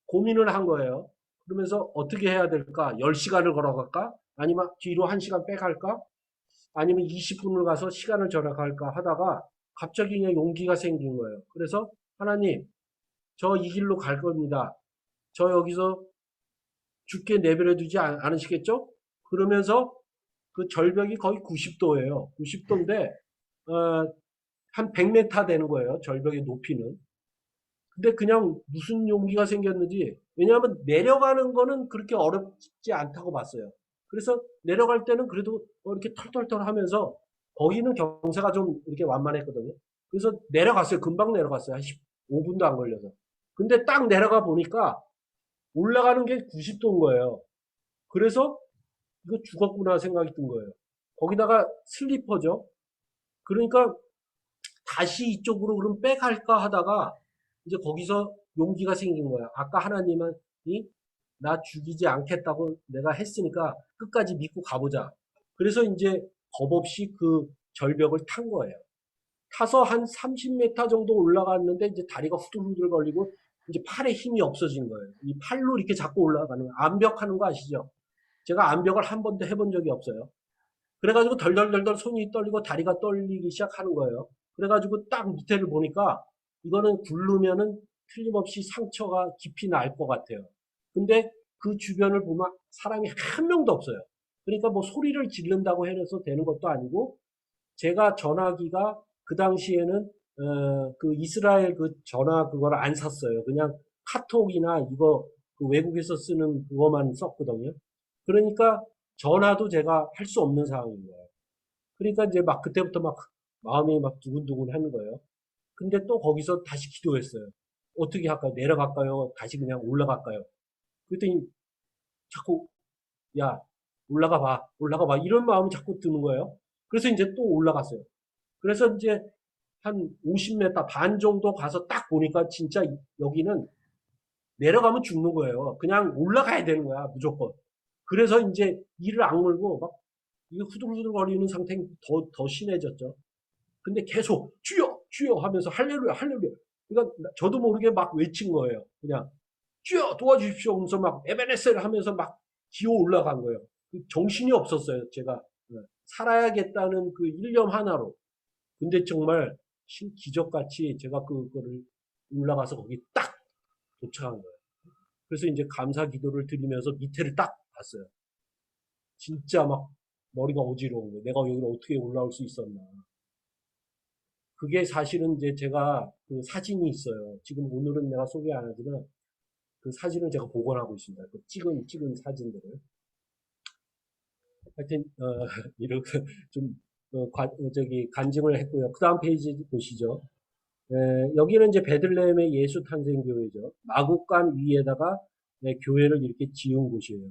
고민을 한 거예요. 그러면서 어떻게 해야 될까? 10시간을 걸어갈까? 아니면 뒤로 1시간 빼갈까? 아니면 20분을 가서 시간을 절약할까 하다가 갑자기 그냥 용기가 생긴 거예요. 그래서 하나님, 저 이 길로 갈 겁니다. 저 여기서 죽게 내버려 두지 않으시겠죠? 그러면서 그 절벽이 거의 90도예요. 90도인데 한 100m 되는 거예요. 절벽의 높이는. 근데 그냥 무슨 용기가 생겼는지, 왜냐하면 내려가는 거는 그렇게 어렵지 않다고 봤어요. 그래서 내려갈 때는 그래도 이렇게 털털털 하면서, 거기는 경사가 좀 이렇게 완만했거든요. 그래서 내려갔어요. 금방 내려갔어요. 한 15분도 안 걸려서. 근데 딱 내려가 보니까 올라가는 게 90도인 거예요. 그래서 이거 죽었구나 생각이 든 거예요. 거기다가 슬리퍼죠. 그러니까 다시 이쪽으로 그럼 빼갈까 하다가 이제 거기서 용기가 생긴 거야. 아까 하나님이 나 죽이지 않겠다고 내가 했으니까 끝까지 믿고 가보자. 그래서 이제 겁 없이 그 절벽을 탄 거예요. 타서 한 30m 정도 올라갔는데 이제 다리가 후들후들 걸리고 이제 팔에 힘이 없어진 거예요. 이 팔로 이렇게 잡고 올라가는 거. 암벽하는 거 아시죠? 제가 암벽을 한 번도 해본 적이 없어요. 그래가지고 덜덜덜덜 손이 떨리고 다리가 떨리기 시작하는 거예요. 그래가지고 딱 밑에를 보니까 이거는 굴르면은 틀림없이 상처가 깊이 날 것 같아요. 근데 그 주변을 보면 사람이 한 명도 없어요. 그러니까 뭐 소리를 지른다고 해서 되는 것도 아니고 제가 전화기가 그 당시에는 그 이스라엘 그 전화 그걸 안 샀어요. 그냥 카톡이나 이거 그 외국에서 쓰는 그거만 썼거든요. 그러니까 전화도 제가 할 수 없는 상황인 거예요. 그러니까 이제 막 그때부터 막 마음이 막 두근두근 하는 거예요. 근데 또 거기서 다시 기도했어요. 어떻게 할까요? 내려갈까요? 다시 그냥 올라갈까요? 그랬더니 자꾸 야 올라가 봐 이런 마음이 자꾸 드는 거예요. 그래서 이제 또 올라갔어요. 그래서 이제 한 50m 반 정도 가서 딱 보니까 진짜 여기는 내려가면 죽는 거예요. 그냥 올라가야 되는 거야 무조건. 그래서 이제 이를 악물고 막 이게 후들후들 거리는 상태가 더 심해졌죠. 근데 계속 주여 주여 하면서 할렐루야 할렐루야. 그러니까 저도 모르게 막 외친 거예요. 그냥 주여 도와주십시오 하면서 막 에베네셀 하면서 막 기어 올라간 거예요. 정신이 없었어요. 제가 살아야겠다는 그 일념 하나로. 근데 정말 기적같이 제가 그거를 올라가서 거기 딱 도착한 거예요. 그래서 이제 감사 기도를 드리면서 밑에를 딱 봤어요. 진짜 막 머리가 어지러운 거예요. 내가 여기를 어떻게 올라올 수 있었나. 그게 사실은 이제 제가 그 사진이 있어요. 지금 오늘은 내가 소개 안 하지만 그 사진을 제가 복원하고 있습니다. 그 찍은 사진들을. 하여튼, 이렇게 좀, 간증을 했고요. 그 다음 페이지 보시죠. 여기는 이제 베들레헴의 예수 탄생교회죠. 마국간 위에다가 교회를 이렇게 지은 곳이에요.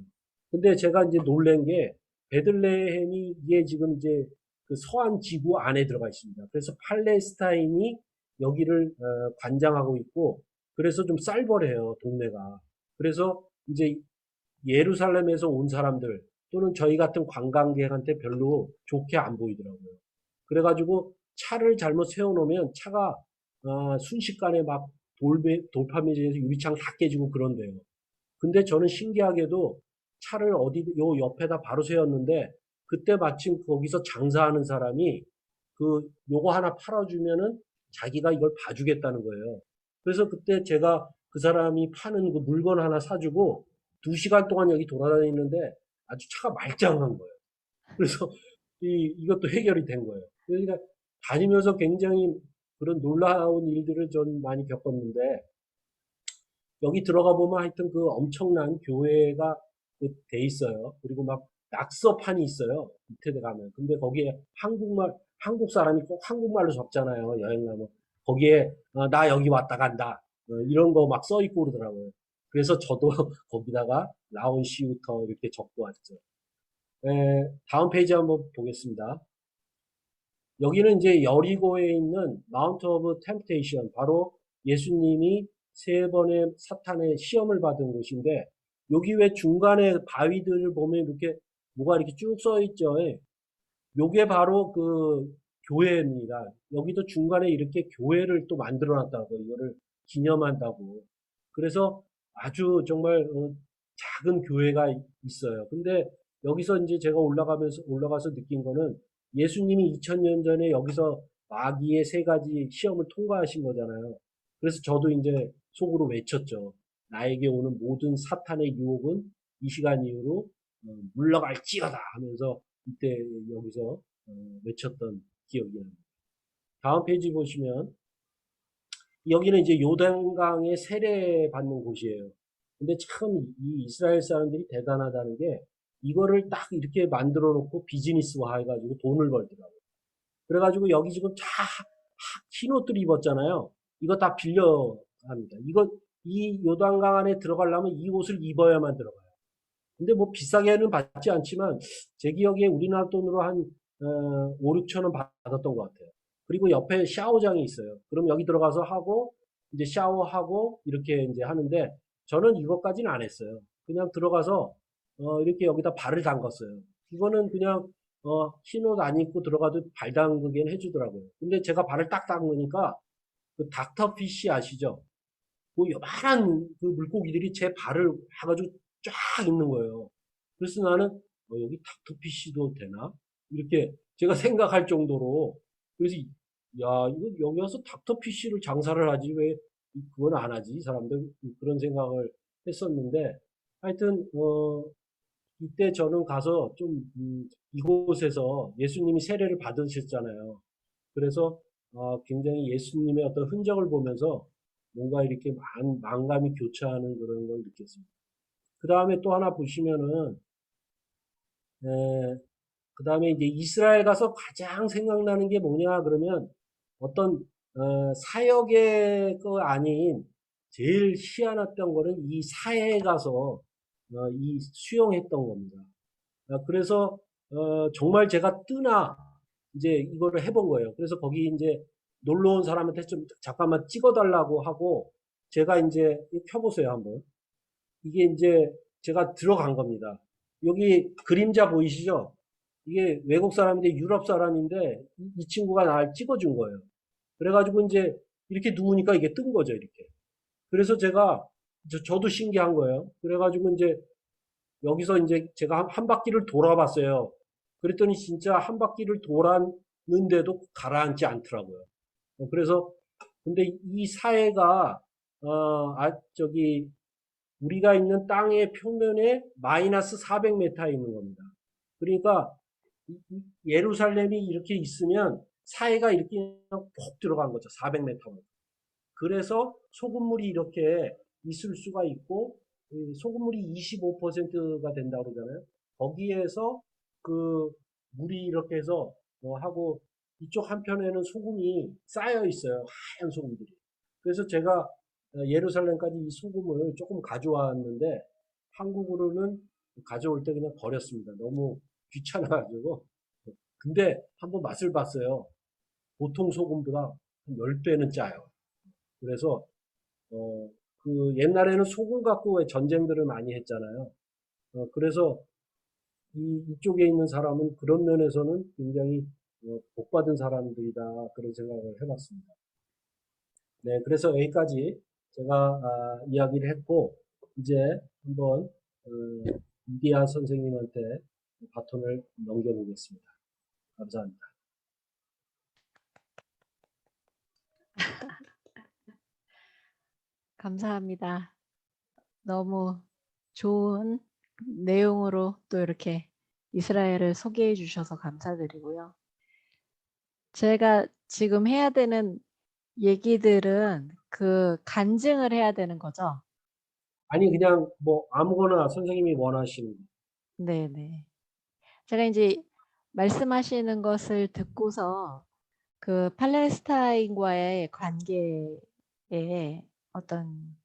근데 제가 이제 놀란 게 베들레헴이 이게 지금 이제 그 서한 지구 안에 들어가 있습니다. 그래서 팔레스타인이 여기를 관장하고 있고 그래서 좀 쌀벌해요 동네가. 그래서 이제 예루살렘에서 온 사람들 또는 저희 같은 관광객한테 별로 좋게 안 보이더라고요. 그래가지고 차를 잘못 세워놓으면 차가 순식간에 막 돌파매질해서 유리창 다 깨지고 그런대요. 근데 저는 신기하게도 차를 어디 요 옆에다 바로 세웠는데 그때 마침 거기서 장사하는 사람이 그 요거 하나 팔아주면은 자기가 이걸 봐주겠다는 거예요. 그래서 그때 제가 그 사람이 파는 그 물건 하나 사주고 2시간 동안 여기 돌아다니는데 아주 차가 말짱한 거예요. 그래서 이것도 해결이 된 거예요. 그러니까 다니면서 굉장히 그런 놀라운 일들을 전 많이 겪었는데 여기 들어가 보면 하여튼 그 엄청난 교회가 돼 있어요. 그리고 막 낙서판이 있어요. 밑에 가면. 근데 거기에 한국 사람이 꼭 한국말로 적잖아요. 여행 가면. 거기에 나 여기 왔다 간다. 이런 거 막 써 있고 그러더라고요. 그래서 저도 거기다가 라온 시우터 이렇게 적고 왔죠. 다음 페이지 한번 보겠습니다. 여기는 이제 여리고에 있는 마운트 오브 템프테이션, 바로 예수님이 3번의 사탄의 시험을 받은 곳인데, 여기 왜 중간에 바위들을 보면 이렇게 뭐가 이렇게 쭉 써 있죠. 요게 바로 그 교회입니다. 여기도 중간에 이렇게 교회를 또 만들어 놨다고, 이거를 기념한다고. 그래서 아주 정말 작은 교회가 있어요. 근데 여기서 이제 제가 올라가서 느낀 거는 예수님이 2000년 전에 여기서 마귀의 3가지 시험을 통과하신 거잖아요. 그래서 저도 이제 속으로 외쳤죠. 나에게 오는 모든 사탄의 유혹은 이 시간 이후로 물러갈지어다 하면서 이때 여기서 외쳤던 기억이 납니다. 다음 페이지 보시면 여기는 이제 요단강에 세례받는 곳이에요. 근데 참 이 이스라엘 사람들이 대단하다는 게 이거를 딱 이렇게 만들어 놓고 비즈니스화 해가지고 돈을 벌더라고요. 그래가지고 여기 지금 흰 옷들 입었잖아요. 이거 다 빌려 합니다. 이 요단강 안에 들어가려면 이 옷을 입어야만 들어가요. 근데 뭐 비싸게는 받지 않지만 제 기억에 우리나라 돈으로 한 5, 6천 원 받았던 것 같아요. 그리고 옆에 샤워장이 있어요. 그럼 여기 들어가서 하고 이제 샤워하고 이렇게 이제 하는데 저는 이것까지는 안 했어요. 그냥 들어가서 이렇게 여기다 발을 담갔어요. 이거는 그냥 흰 옷 안 입고 들어가도 발 담그기는 해주더라고요. 근데 제가 발을 딱 담그니까 그 닥터피쉬 아시죠? 그 요만한 그 물고기들이 제 발을 와가지고 쫙 있는 거예요. 그래서 나는 여기 닥터피쉬도 되나? 이렇게 제가 생각할 정도로 그래서 야 이거 여기 와서 닥터피쉬를 장사를 하지 왜 그건 안 하지 이 사람들 그런 생각을 했었는데 하여튼 이때 저는 가서 좀 이곳에서 예수님이 세례를 받으셨잖아요. 그래서 굉장히 예수님의 어떤 흔적을 보면서 뭔가 이렇게 만감이 교차하는 그런 걸 느꼈습니다. 그 다음에 또 하나 보시면은 그 다음에 이제 이스라엘 가서 가장 생각나는 게 뭐냐 그러면 어떤 사역의 거 아닌 제일 희한했던 거는 이 사회에 가서 이 수용했던 겁니다. 그래서 정말 제가 뜨나 이제 이거를 해본 거예요. 그래서 거기 이제 놀러 온 사람한테 좀 잠깐만 찍어달라고 하고 제가 이제 켜보세요 한번. 이게 이제 제가 들어간 겁니다. 여기 그림자 보이시죠? 이게 외국 사람인데 유럽 사람인데 이 친구가 날 찍어준 거예요. 그래가지고 이제 이렇게 누우니까 이게 뜬 거죠 이렇게. 그래서 제가 저도 신기한 거예요. 그래가지고 이제 여기서 이제 제가 한 바퀴를 돌아봤어요. 그랬더니 진짜 한 바퀴를 돌았는데도 가라앉지 않더라고요. 그래서 근데 이 사회가 저기 우리가 있는 땅의 표면에 마이너스 400m에 있는 겁니다. 그러니까 예루살렘이 이렇게 있으면 사회가 이렇게 폭 들어간 거죠. 400m. 그래서 소금물이 이렇게 있을 수가 있고 소금물이 25%가 된다고 그러잖아요. 거기에서 그 물이 이렇게 해서 하고 이쪽 한편에는 소금이 쌓여 있어요. 하얀 소금들이. 그래서 제가 예루살렘까지 이 소금을 조금 가져왔는데 한국으로는 가져올 때 그냥 버렸습니다. 너무 귀찮아가지고. 근데 한번 맛을 봤어요. 보통 소금보다 한 10배는 짜요. 그래서 어, 그 옛날에는 소금 갖고 왜 전쟁들을 많이 했잖아요. 그래서 이쪽에 있는 사람은 그런 면에서는 굉장히 복받은 사람들이다 그런 생각을 해봤습니다. 네, 그래서 여기까지 제가 이야기를 했고 이제 한번 이디아 선생님한테 바톤을 넘겨보겠습니다. 감사합니다. 감사합니다. 너무 좋은 내용으로 또 이렇게 이스라엘을 소개해 주셔서 감사드리고요. 제가 지금 해야 되는 얘기들은 그 간증을 해야 되는 거죠? 아니 그냥 뭐 아무거나 선생님이 원하시는 네네. 제가 이제 말씀하시는 것을 듣고서 그 팔레스타인과의 관계에 어떤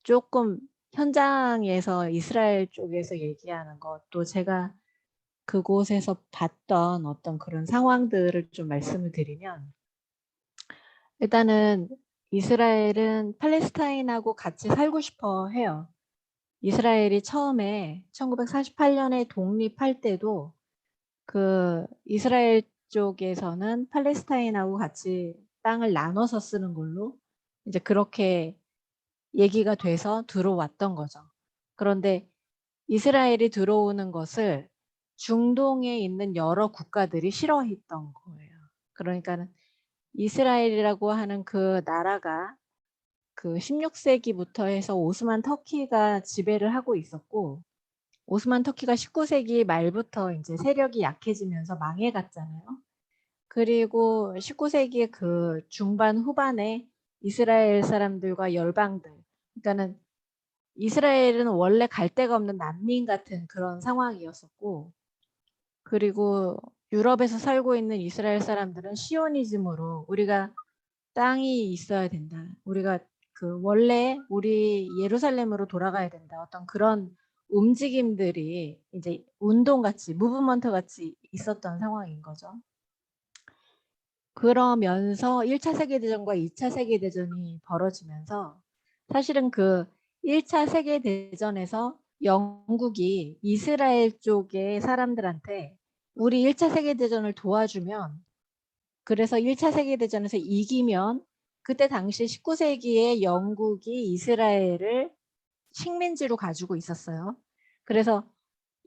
조금 현장에서 이스라엘 쪽에서 얘기하는 것, 또 제가 그곳에서 봤던 어떤 그런 상황들을 좀 말씀을 드리면, 일단은 이스라엘은 팔레스타인하고 같이 살고 싶어 해요. 이스라엘이 처음에 1948년에 독립할 때도 그 이스라엘 쪽에서는 팔레스타인하고 같이 땅을 나눠서 쓰는 걸로 이제 그렇게 얘기가 돼서 들어왔던 거죠. 그런데 이스라엘이 들어오는 것을 중동에 있는 여러 국가들이 싫어했던 거예요. 그러니까는 이스라엘이라고 하는 그 나라가 그 16세기부터 해서 오스만 터키가 지배를 하고 있었고, 오스만 터키가 19세기 말부터 이제 세력이 약해지면서 망해갔잖아요. 그리고 19세기 그 중반 후반에 이스라엘 사람들과 열방들, 그러니까는 이스라엘은 원래 갈 데가 없는 난민 같은 그런 상황이었었고, 그리고 유럽에서 살고 있는 이스라엘 사람들은 시오니즘으로 우리가 땅이 있어야 된다. 우리가 그 원래 우리 예루살렘으로 돌아가야 된다. 어떤 그런 움직임들이 이제 운동같이, 무브먼트 같이 있었던 상황인 거죠. 그러면서 1차 세계대전과 2차 세계대전이 벌어지면서 사실은 그 1차 세계대전에서 영국이 이스라엘 쪽의 사람들한테 우리 1차 세계대전을 도와주면, 그래서 1차 세계대전에서 이기면, 그때 당시 19세기에 영국이 이스라엘을 식민지로 가지고 있었어요. 그래서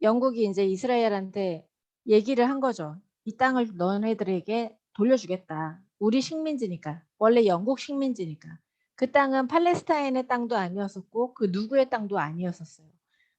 영국이 이제 이스라엘한테 얘기를 한 거죠. 이 땅을 너네들에게 돌려주겠다. 우리 식민지니까. 원래 영국 식민지니까. 그 땅은 팔레스타인의 땅도 아니었었고 그 누구의 땅도 아니었었어요.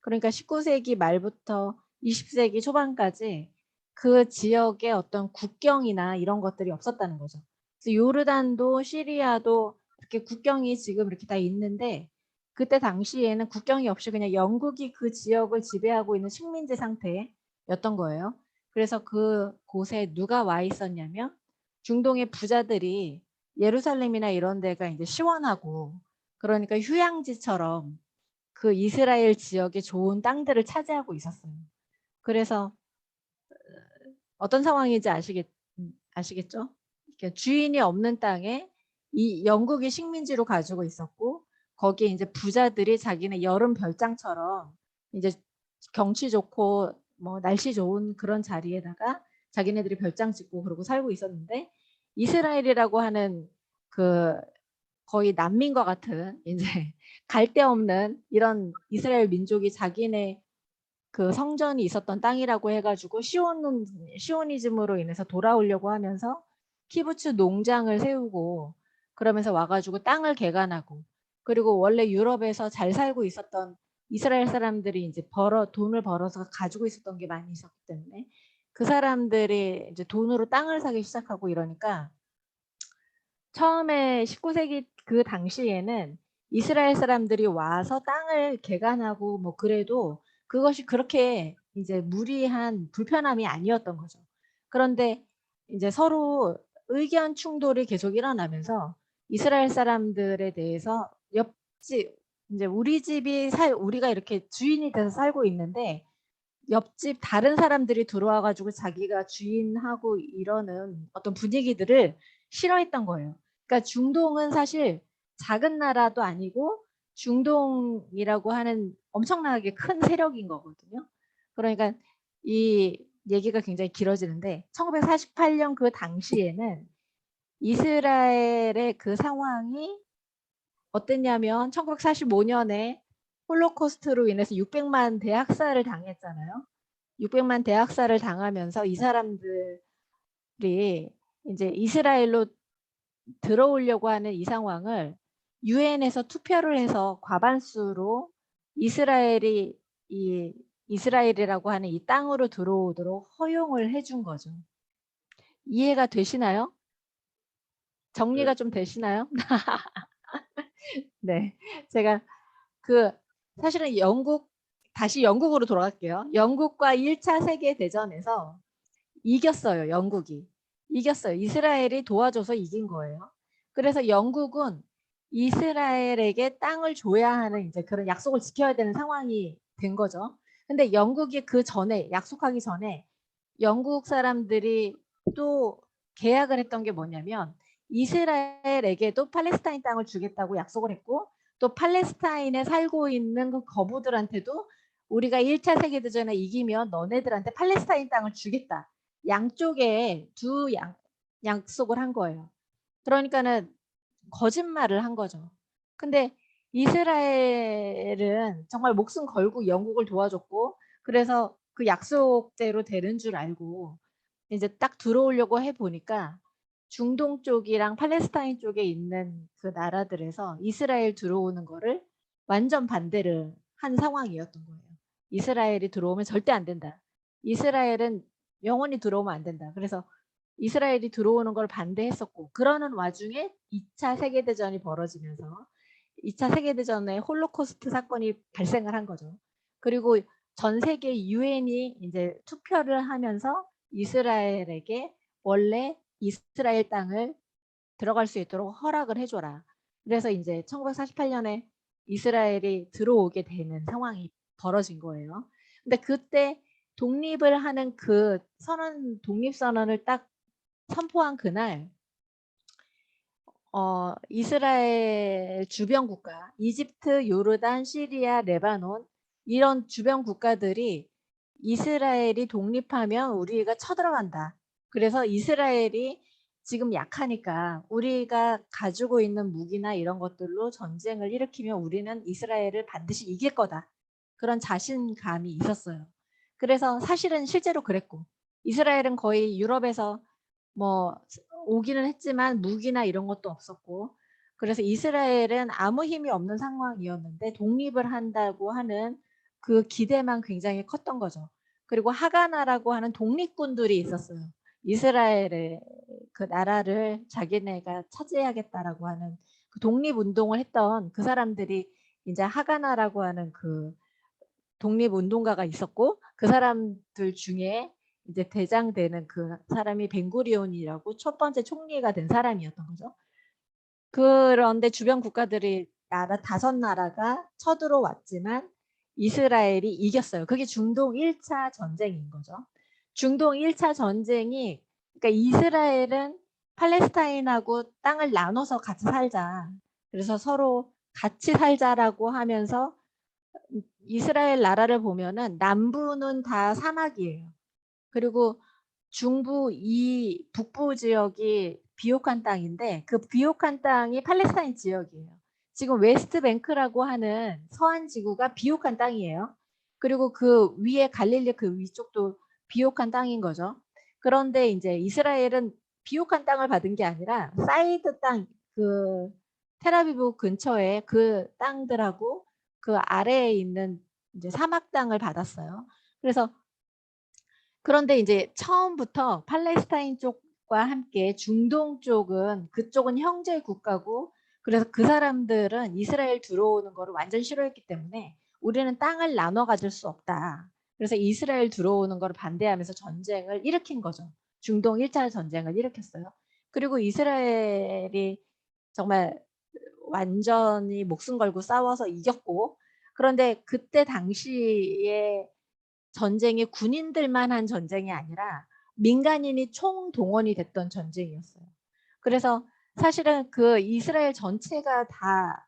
그러니까 19세기 말부터 20세기 초반까지 그 지역에 어떤 국경이나 이런 것들이 없었다는 거죠. 그래서 요르단도 시리아도 이렇게 국경이 지금 이렇게 다 있는데, 그때 당시에는 국경이 없이 그냥 영국이 그 지역을 지배하고 있는 식민지 상태였던 거예요. 그래서 그 곳에 누가 와 있었냐면 중동의 부자들이, 예루살렘이나 이런 데가 이제 시원하고 그러니까 휴양지처럼 그 이스라엘 지역의 좋은 땅들을 차지하고 있었어요. 그래서 어떤 상황인지 아시겠죠? 그러니까 주인이 없는 땅에 이 영국이 식민지로 가지고 있었고, 거기에 이제 부자들이 자기네 여름 별장처럼 이제 경치 좋고 뭐 날씨 좋은 그런 자리에다가 자기네들이 별장 짓고 그러고 살고 있었는데, 이스라엘이라고 하는 그 거의 난민과 같은 이제 갈 데 없는 이런 이스라엘 민족이 자기네 그 성전이 있었던 땅이라고 해가지고 시오니즘으로 인해서 돌아오려고 하면서 키부츠 농장을 세우고 그러면서 와가지고 땅을 개간하고, 그리고 원래 유럽에서 잘 살고 있었던 이스라엘 사람들이 이제 돈을 벌어서 가지고 있었던 게 많이 있었기 때문에 그 사람들이 이제 돈으로 땅을 사기 시작하고 이러니까, 처음에 19세기 그 당시에는 이스라엘 사람들이 와서 땅을 개간하고 뭐 그래도 그것이 그렇게 이제 무리한 불편함이 아니었던 거죠. 그런데 이제 서로 의견 충돌이 계속 일어나면서 이스라엘 사람들에 대해서 옆집, 이제 우리가 이렇게 주인이 돼서 살고 있는데 옆집 다른 사람들이 들어와 가지고 자기가 주인하고 이러는 어떤 분위기들을 싫어했던 거예요. 그러니까 중동은 사실 작은 나라도 아니고 중동이라고 하는 엄청나게 큰 세력인 거거든요. 그러니까 이 얘기가 굉장히 길어지는데, 1948년 그 당시에는 이스라엘의 그 상황이 어땠냐면 1945년에 홀로코스트로 인해서 600만 대학살을 당했잖아요. 600만 대학살을 당하면서 이 사람들이 이제 이스라엘로 들어오려고 하는 이 상황을 유엔에서 투표를 해서 과반수로 이스라엘이라고 하는 이 땅으로 들어오도록 허용을 해준 거죠. 이해가 되시나요? 정리가 좀 되시나요? 네, 제가 사실은 다시 영국으로 돌아갈게요. 영국과 1차 세계대전에서 이겼어요. 영국이. 이겼어요. 이스라엘이 도와줘서 이긴 거예요. 그래서 영국은 이스라엘에게 땅을 줘야 하는 이제 그런 약속을 지켜야 되는 상황이 된 거죠. 근데 영국이 그 전에, 약속하기 전에 영국 사람들이 또 계약을 했던 게 뭐냐면 이스라엘에게도 팔레스타인 땅을 주겠다고 약속을 했고, 또 팔레스타인에 살고 있는 그 거부들한테도 우리가 1차 세계대전에 이기면 너네들한테 팔레스타인 땅을 주겠다. 양쪽에 약속을 한 거예요. 그러니까는 거짓말을 한 거죠. 근데 이스라엘은 정말 목숨 걸고 영국을 도와줬고, 그래서 그 약속대로 되는 줄 알고 이제 딱 들어오려고 해보니까 중동 쪽이랑 팔레스타인 쪽에 있는 그 나라들에서 이스라엘 들어오는 거를 완전 반대를 한 상황이었던 거예요. 이스라엘이 들어오면 절대 안 된다. 이스라엘은 영원히 들어오면 안 된다. 그래서 이스라엘이 들어오는 걸 반대했었고, 그러는 와중에 2차 세계대전이 벌어지면서 2차 세계대전에 홀로코스트 사건이 발생을 한 거죠. 그리고 전 세계 유엔이 이제 투표를 하면서 이스라엘에게 원래 이스라엘 땅을 들어갈 수 있도록 허락을 해줘라. 그래서 이제 1948년에 이스라엘이 들어오게 되는 상황이 벌어진 거예요. 근데 그때 독립을 하는 그 독립선언을 딱 선포한 그날 이스라엘 주변 국가, 이집트, 요르단, 시리아, 레바논 이런 주변 국가들이 이스라엘이 독립하면 우리가 쳐들어간다. 그래서 이스라엘이 지금 약하니까 우리가 가지고 있는 무기나 이런 것들로 전쟁을 일으키면 우리는 이스라엘을 반드시 이길 거다. 그런 자신감이 있었어요. 그래서 사실은 실제로 그랬고 이스라엘은 거의 유럽에서 뭐 오기는 했지만 무기나 이런 것도 없었고 그래서 이스라엘은 아무 힘이 없는 상황이었는데 독립을 한다고 하는 그 기대만 굉장히 컸던 거죠. 그리고 하가나라고 하는 독립군들이 있었어요. 이스라엘의 그 나라를 자기네가 차지하겠다라고 하는 그 독립운동을 했던 그 사람들이 이제 하가나라고 하는 그 독립운동가가 있었고 그 사람들 중에 이제 대장 되는 그 사람이 벤구리온이라고 첫 번째 총리가 된 사람이었던 거죠. 그런데 주변 국가들이 다섯 나라가 쳐들어왔지만 이스라엘이 이겼어요. 그게 중동 1차 전쟁인 거죠. 중동 1차 전쟁이 그러니까 이스라엘은 팔레스타인하고 땅을 나눠서 같이 살자. 그래서 서로 같이 살자라고 하면서 이스라엘 나라를 보면은 남부는 다 사막이에요. 그리고 중부 이 북부 지역이 비옥한 땅인데 그 비옥한 땅이 팔레스타인 지역이에요. 지금 웨스트뱅크라고 하는 서한 지구가 비옥한 땅이에요. 그리고 그 위에 갈릴리 그 위쪽도 비옥한 땅인 거죠. 그런데 이제 이스라엘은 비옥한 땅을 받은 게 아니라 사이드 땅, 그 텔아비브 근처에 그 땅들하고 그 아래에 있는 이제 사막 땅을 받았어요. 그래서 그런데 이제 처음부터 팔레스타인 쪽과 함께 중동 쪽은 그쪽은 형제 국가고 그래서 그 사람들은 이스라엘 들어오는 거를 완전 싫어했기 때문에 우리는 땅을 나눠 가질 수 없다. 그래서 이스라엘 들어오는 거를 반대하면서 전쟁을 일으킨 거죠. 중동 1차 전쟁을 일으켰어요. 그리고 이스라엘이 정말 완전히 목숨 걸고 싸워서 이겼고 그런데 그때 당시에 전쟁이 군인들만 한 전쟁이 아니라 민간인이 총동원이 됐던 전쟁이었어요. 그래서 사실은 그 이스라엘 전체가 다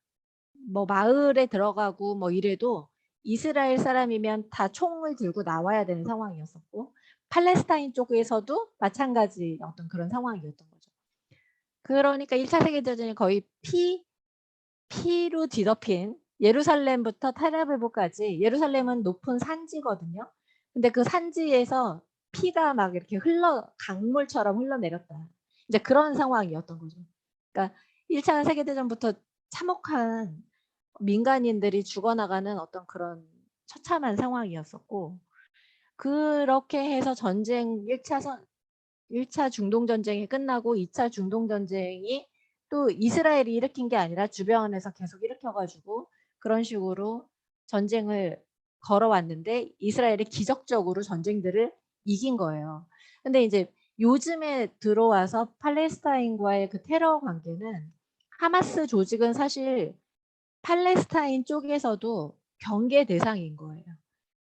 뭐 마을에 들어가고 뭐 이래도 이스라엘 사람이면 다 총을 들고 나와야 되는 상황이었었고 팔레스타인 쪽에서도 마찬가지 어떤 그런 상황이었던 거죠. 그러니까 1차 세계대전이 거의 피로 뒤덮인 예루살렘부터 텔아비브까지 예루살렘은 높은 산지거든요. 근데 그 산지에서 피가 막 이렇게 강물처럼 흘러내렸다. 이제 그런 상황이었던 거죠. 그러니까 1차 세계대전부터 참혹한 민간인들이 죽어나가는 어떤 그런 처참한 상황이었었고 그렇게 해서 전쟁 1차 중동전쟁이 끝나고 2차 중동전쟁이 또 이스라엘이 일으킨 게 아니라 주변에서 계속 일으켜가지고 그런 식으로 전쟁을 걸어왔는데 이스라엘이 기적적으로 전쟁들을 이긴 거예요. 근데 이제 요즘에 들어와서 팔레스타인과의 그 테러 관계는 하마스 조직은 사실 팔레스타인 쪽에서도 경계 대상인 거예요.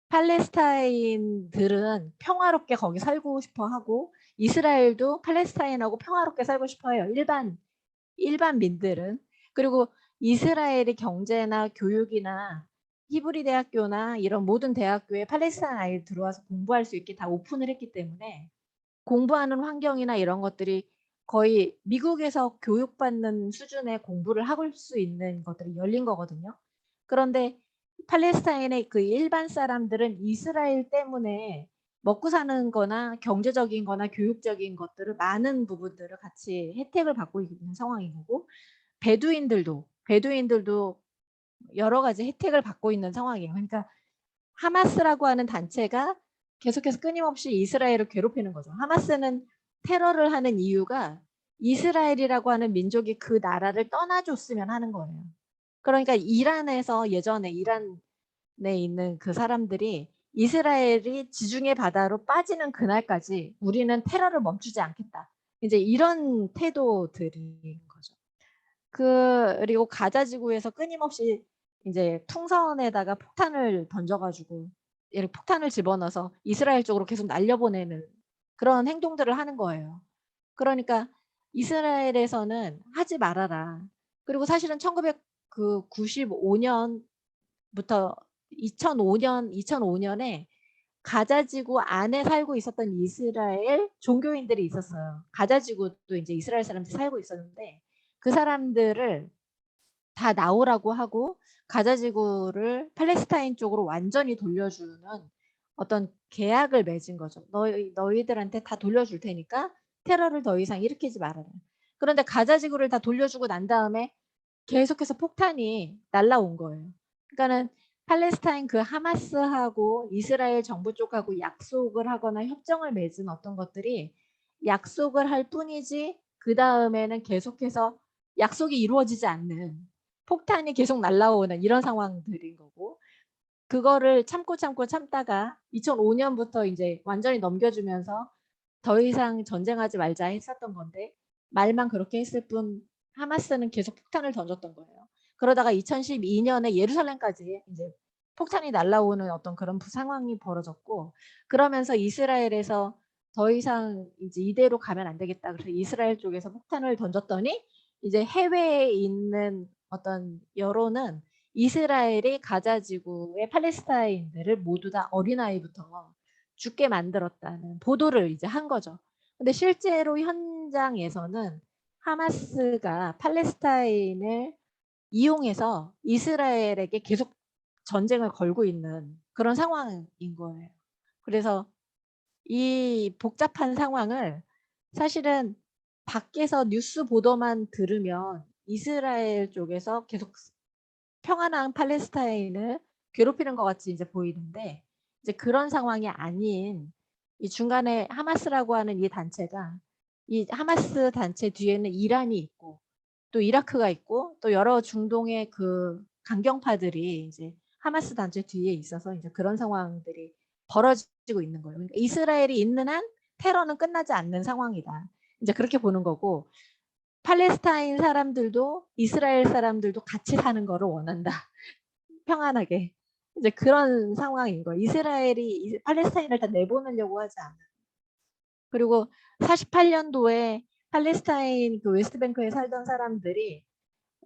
팔레스타인들은 평화롭게 거기 살고 싶어 하고 이스라엘도 팔레스타인하고 평화롭게 살고 싶어 해요. 일반민들은. 그리고 이스라엘의 경제나 교육이나 히브리 대학교나 이런 모든 대학교에 팔레스타인 아이들 들어와서 공부할 수 있게 다 오픈을 했기 때문에 공부하는 환경이나 이런 것들이 거의 미국에서 교육받는 수준의 공부를 할 수 있는 것들이 열린 거거든요. 그런데 팔레스타인의 그 일반 사람들은 이스라엘 때문에 먹고 사는 거나 경제적인 거나 교육적인 것들을 많은 부분들을 같이 혜택을 받고 있는 상황인 거고 베두인들도 여러 가지 혜택을 받고 있는 상황이에요. 그러니까 하마스라고 하는 단체가 계속해서 끊임없이 이스라엘을 괴롭히는 거죠. 하마스는 테러를 하는 이유가 이스라엘이라고 하는 민족이 그 나라를 떠나줬으면 하는 거예요. 그러니까 이란에서 예전에 이란에 있는 그 사람들이 이스라엘이 지중해 바다로 빠지는 그날까지 우리는 테러를 멈추지 않겠다. 이제 이런 태도들인 거죠. 그리고 가자 지구에서 끊임없이 이제 풍선에다가 폭탄을 던져가지고 이렇게 폭탄을 집어넣어서 이스라엘 쪽으로 계속 날려보내는 그런 행동들을 하는 거예요. 그러니까 이스라엘에서는 하지 말아라. 그리고 사실은 1995년부터 2005년에 가자지구 안에 살고 있었던 이스라엘 종교인들이 있었어요. 가자지구도 이제 이스라엘 사람들이 살고 있었는데 그 사람들을 다 나오라고 하고 가자지구를 팔레스타인 쪽으로 완전히 돌려주는 어떤 계약을 맺은 거죠. 너희들한테 다 돌려줄 테니까 테러를 더 이상 일으키지 말아라. 그런데 가자지구를 다 돌려주고 난 다음에 계속해서 폭탄이 날라온 거예요. 그러니까는 팔레스타인 그 하마스하고 이스라엘 정부 쪽하고 약속을 하거나 협정을 맺은 어떤 것들이 약속을 할 뿐이지 그 다음에는 계속해서 약속이 이루어지지 않는 폭탄이 계속 날라오는 이런 상황들인 거고 그거를 참다가 2005년부터 이제 완전히 넘겨주면서 더 이상 전쟁하지 말자 했었던 건데 말만 그렇게 했을 뿐 하마스는 계속 폭탄을 던졌던 거예요. 그러다가 2012년에 예루살렘까지 이제 폭탄이 날라오는 어떤 그런 상황이 벌어졌고 그러면서 이스라엘에서 더 이상 이제 이대로 가면 안 되겠다. 그래서 이스라엘 쪽에서 폭탄을 던졌더니 이제 해외에 있는 어떤 여론은 이스라엘이 가자지구의 팔레스타인들을 모두 다 어린아이부터 죽게 만들었다는 보도를 이제 한 거죠. 근데 실제로 현장에서는 하마스가 팔레스타인을 이용해서 이스라엘에게 계속 전쟁을 걸고 있는 그런 상황인 거예요. 그래서 이 복잡한 상황을 사실은 밖에서 뉴스 보도만 들으면 이스라엘 쪽에서 계속 평안한 팔레스타인을 괴롭히는 것 같이 이제 보이는데 이제 그런 상황이 아닌 이 중간에 하마스라고 하는 이 단체가 이 하마스 단체 뒤에는 이란이 있고 또 이라크가 있고 또 여러 중동의 그 강경파들이 이제 하마스 단체 뒤에 있어서 이제 그런 상황들이 벌어지고 있는 거예요. 그러니까 이스라엘이 있는 한 테러는 끝나지 않는 상황이다. 이제 그렇게 보는 거고 팔레스타인 사람들도 이스라엘 사람들도 같이 사는 거를 원한다. 평안하게. 이제 그런 상황인 거예요. 이스라엘이 팔레스타인을 다 내보내려고 하지 않아요. 그리고 48년도에 팔레스타인 그 웨스트뱅크에 살던 사람들이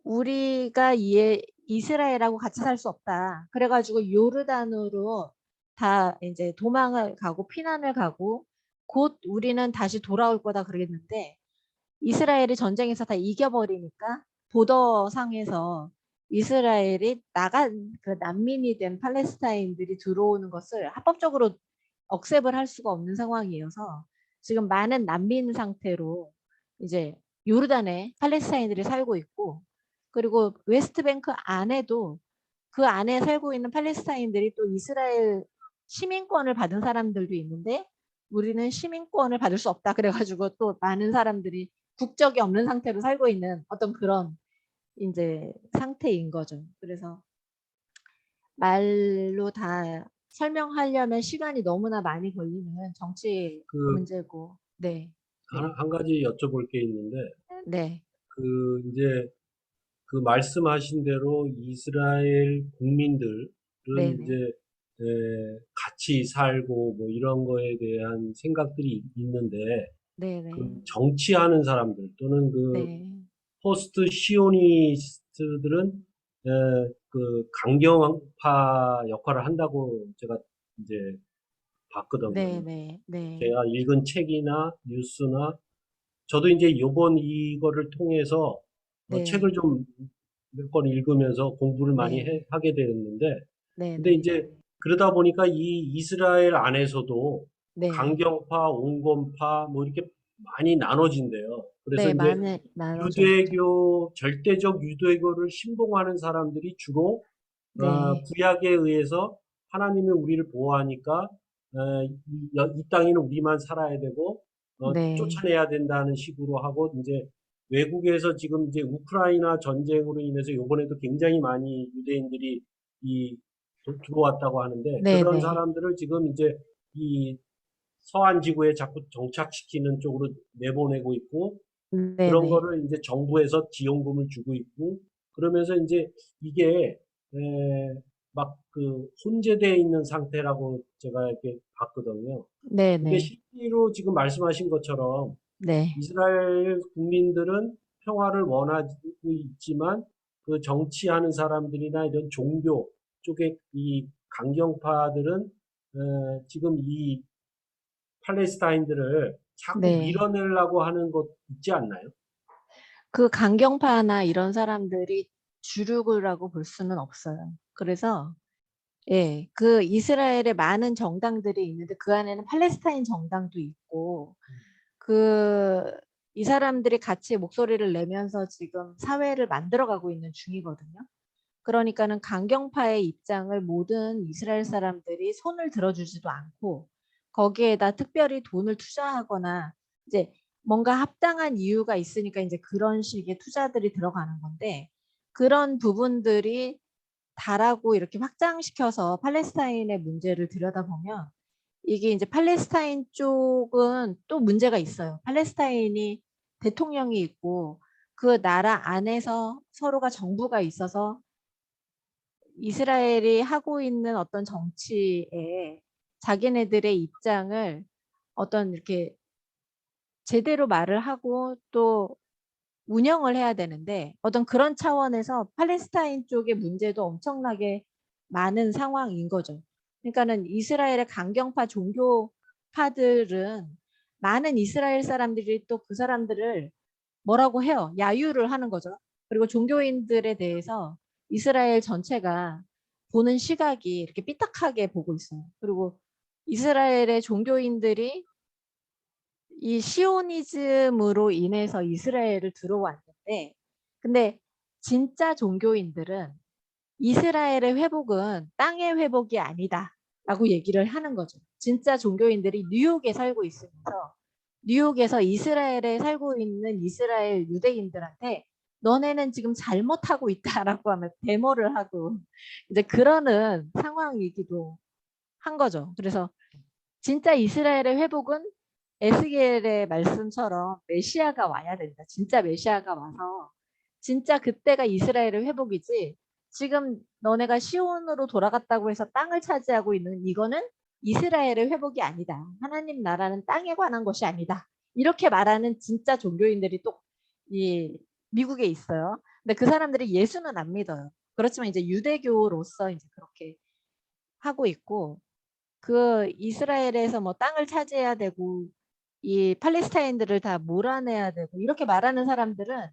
우리가 이스라엘하고 같이 살 수 없다. 그래가지고 요르단으로 다 이제 도망을 가고 피난을 가고 곧 우리는 다시 돌아올 거다 그러겠는데 이스라엘이 전쟁에서 다 이겨버리니까 보더상에서 이스라엘이 나간 그 난민이 된 팔레스타인들이 들어오는 것을 합법적으로 억셉을 할 수가 없는 상황이어서 지금 많은 난민 상태로 이제 요르단에 팔레스타인들이 살고 있고 그리고 웨스트뱅크 안에도 그 안에 살고 있는 팔레스타인들이 또 이스라엘 시민권을 받은 사람들도 있는데 우리는 시민권을 받을 수 없다 그래가지고 또 많은 사람들이 국적이 없는 상태로 살고 있는 어떤 그런 이제 상태인 거죠. 그래서 말로 다 설명하려면 시간이 너무나 많이 걸리는 정치 그, 문제고, 네, 네, 한 가지 여쭤볼 게 있는데, 네, 이제, 그 말씀하신 대로 이스라엘 국민들은 네, 이제, 네, 같이 살고 뭐 이런 거에 대한 생각들이 있는데, 네, 그 네, 정치하는 사람들 또는 그 네, 포스트 시오니스트들은 그 강경파 역할을 한다고 제가 이제 네, 봤거든요. 네, 네, 제가 읽은 책이나 뉴스나 저도 이제 요번 이거를 통해서 책을 네, 좀 몇 권 읽으면서 공부를 많이 네, 하게 되었는데 네, 근데 네, 이제 그러다 보니까 이 이스라엘 안에서도 네, 강경파, 온건파 뭐 이렇게 많이 나눠진대요. 그래서 네, 이제 많이 나눠져 있죠. 유대교, 절대적 유대교를 신봉하는 사람들이 주로 네, 구약에 의해서 하나님이 우리를 보호하니까 이 땅에는 우리만 살아야 되고 네, 쫓아내야 된다는 식으로 하고 이제 외국에서 지금 이제 우크라이나 전쟁으로 인해서 이번에도 굉장히 많이 유대인들이 들어왔다고 하는데 네, 그런 네, 사람들을 지금 이제 이 서한 지구에 자꾸 정착시키는 쪽으로 내보내고 있고 네, 그런 네, 거를 이제 정부에서 지원금을 주고 있고 그러면서 이제 이게 막 그 혼재되어 있는 상태라고 제가 이렇게 봤거든요. 네, 그게 네, 실제로 지금 말씀하신 것처럼 네. 이스라엘 국민들은 평화를 원하고 있지만 그 정치하는 사람들이나 이런 종교 쪽의 이 강경파들은 지금 이 팔레스타인들을 자꾸 네. 밀어내려고 하는 것 있지 않나요? 그 강경파나 이런 사람들이 주류라고 볼 수는 없어요. 그래서 예, 그 이스라엘에 많은 정당들이 있는데 그 안에는 팔레스타인 정당도 있고 그 이 사람들이 같이 목소리를 내면서 지금 사회를 만들어가고 있는 중이거든요. 그러니까는 강경파의 입장을 모든 이스라엘 사람들이 손을 들어주지도 않고 거기에다 특별히 돈을 투자하거나 이제 뭔가 합당한 이유가 있으니까 이제 그런 식의 투자들이 들어가는 건데 그런 부분들이 다라고 이렇게 확장시켜서 팔레스타인의 문제를 들여다보면 이게 이제 팔레스타인 쪽은 또 문제가 있어요. 팔레스타인이 대통령이 있고 그 나라 안에서 서로가 정부가 있어서 이스라엘이 하고 있는 어떤 정치에 자기네들의 입장을 어떤 이렇게 제대로 말을 하고 또 운영을 해야 되는데 어떤 그런 차원에서 팔레스타인 쪽의 문제도 엄청나게 많은 상황인 거죠. 그러니까는 이스라엘의 강경파 종교파들은 많은 이스라엘 사람들이 또 그 사람들을 뭐라고 해요? 야유를 하는 거죠. 그리고 종교인들에 대해서 이스라엘 전체가 보는 시각이 이렇게 삐딱하게 보고 있어요. 그리고 이스라엘의 종교인들이 이 시오니즘으로 인해서 이스라엘을 들어왔는데 근데 진짜 종교인들은 이스라엘의 회복은 땅의 회복이 아니다 라고 얘기를 하는 거죠. 진짜 종교인들이 뉴욕에 살고 있으면서 뉴욕에서 이스라엘에 살고 있는 이스라엘 유대인들한테 너네는 지금 잘못하고 있다라고 하면 데모를 하고 이제 그러는 상황이기도 한 거죠. 그래서 진짜 이스라엘의 회복은 에스겔의 말씀처럼 메시아가 와야 된다. 진짜 메시아가 와서 진짜 그때가 이스라엘의 회복이지 지금 너네가 시온으로 돌아갔다고 해서 땅을 차지하고 있는 이거는 이스라엘의 회복이 아니다. 하나님 나라는 땅에 관한 것이 아니다. 이렇게 말하는 진짜 종교인들이 또 이 미국에 있어요. 근데 그 사람들이 예수는 안 믿어요. 그렇지만 이제 유대교로서 이제 그렇게 하고 있고 그 이스라엘에서 뭐 땅을 차지해야 되고 이 팔레스타인들을 다 몰아내야 되고 이렇게 말하는 사람들은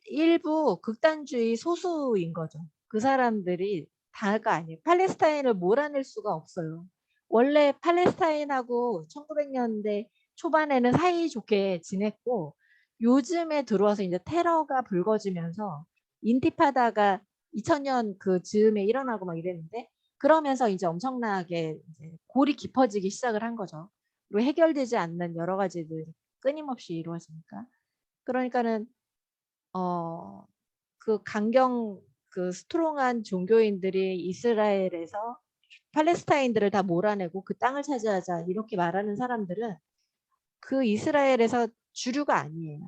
일부 극단주의 소수인 거죠. 그 사람들이 다가 아니에요. 팔레스타인을 몰아낼 수가 없어요. 원래 팔레스타인하고 1900년대 초반에는 사이좋게 지냈고 요즘에 들어와서 이제 테러가 불거지면서 인티파다가 2000년 그 즈음에 일어나고 막 이랬는데 그러면서 이제 엄청나게 이제 골이 깊어지기 시작을 한 거죠. 그리고 해결되지 않는 여러 가지들 끊임없이 이루어지니까. 그러니까는 그 강경 그 스트롱한 종교인들이 이스라엘에서 팔레스타인들을 다 몰아내고 그 땅을 차지하자 이렇게 말하는 사람들은 그 이스라엘에서 주류가 아니에요.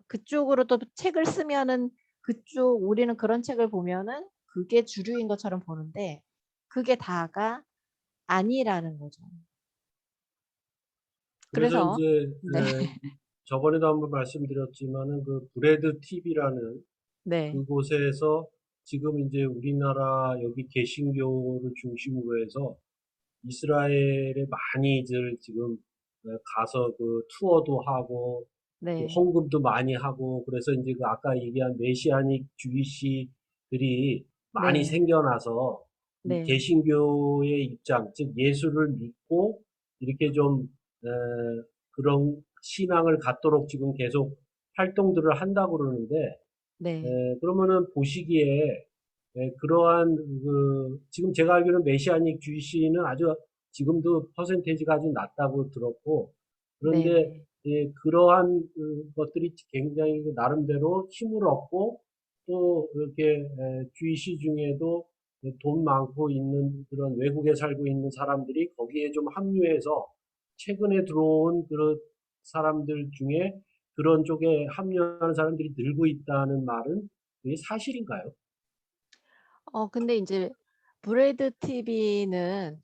그쪽으로 또 책을 쓰면은 그쪽 우리는 그런 책을 보면은 그게 주류인 것처럼 보는데 그게 다가 아니라는 거죠. 그래서 그래서 이제 네, 저번에도 한번 말씀드렸지만은 그 브레드 TV라는 네, 그곳에서 지금 이제 우리나라 여기 개신교를 중심으로 해서 이스라엘에 많이들 지금 가서 그 투어도 하고 또 네, 헌금도 많이 하고 그래서 이제 그 아까 얘기한 메시아닉 주이시들이 많이 네, 생겨나서 이 네, 개신교의 입장, 즉 예수를 믿고 이렇게 좀 그런 신앙을 갖도록 지금 계속 활동들을 한다고 그러는데 네, 그러면은 보시기에 그러한 지금 제가 알기로는 메시아닉 주의시는 아주 지금도 퍼센테이지가 아주 낮다고 들었고 네, 그런데 네, 그러한 것들이 굉장히 나름대로 힘을 얻고 또 이렇게 주의시 중에도 돈 많고 있는 그런 외국에 살고 있는 사람들이 거기에 좀 합류해서 최근에 들어온 그런 사람들 중에 그런 쪽에 합류하는 사람들이 늘고 있다는 말은 그게 사실인가요? 근데 이제 브레드 TV는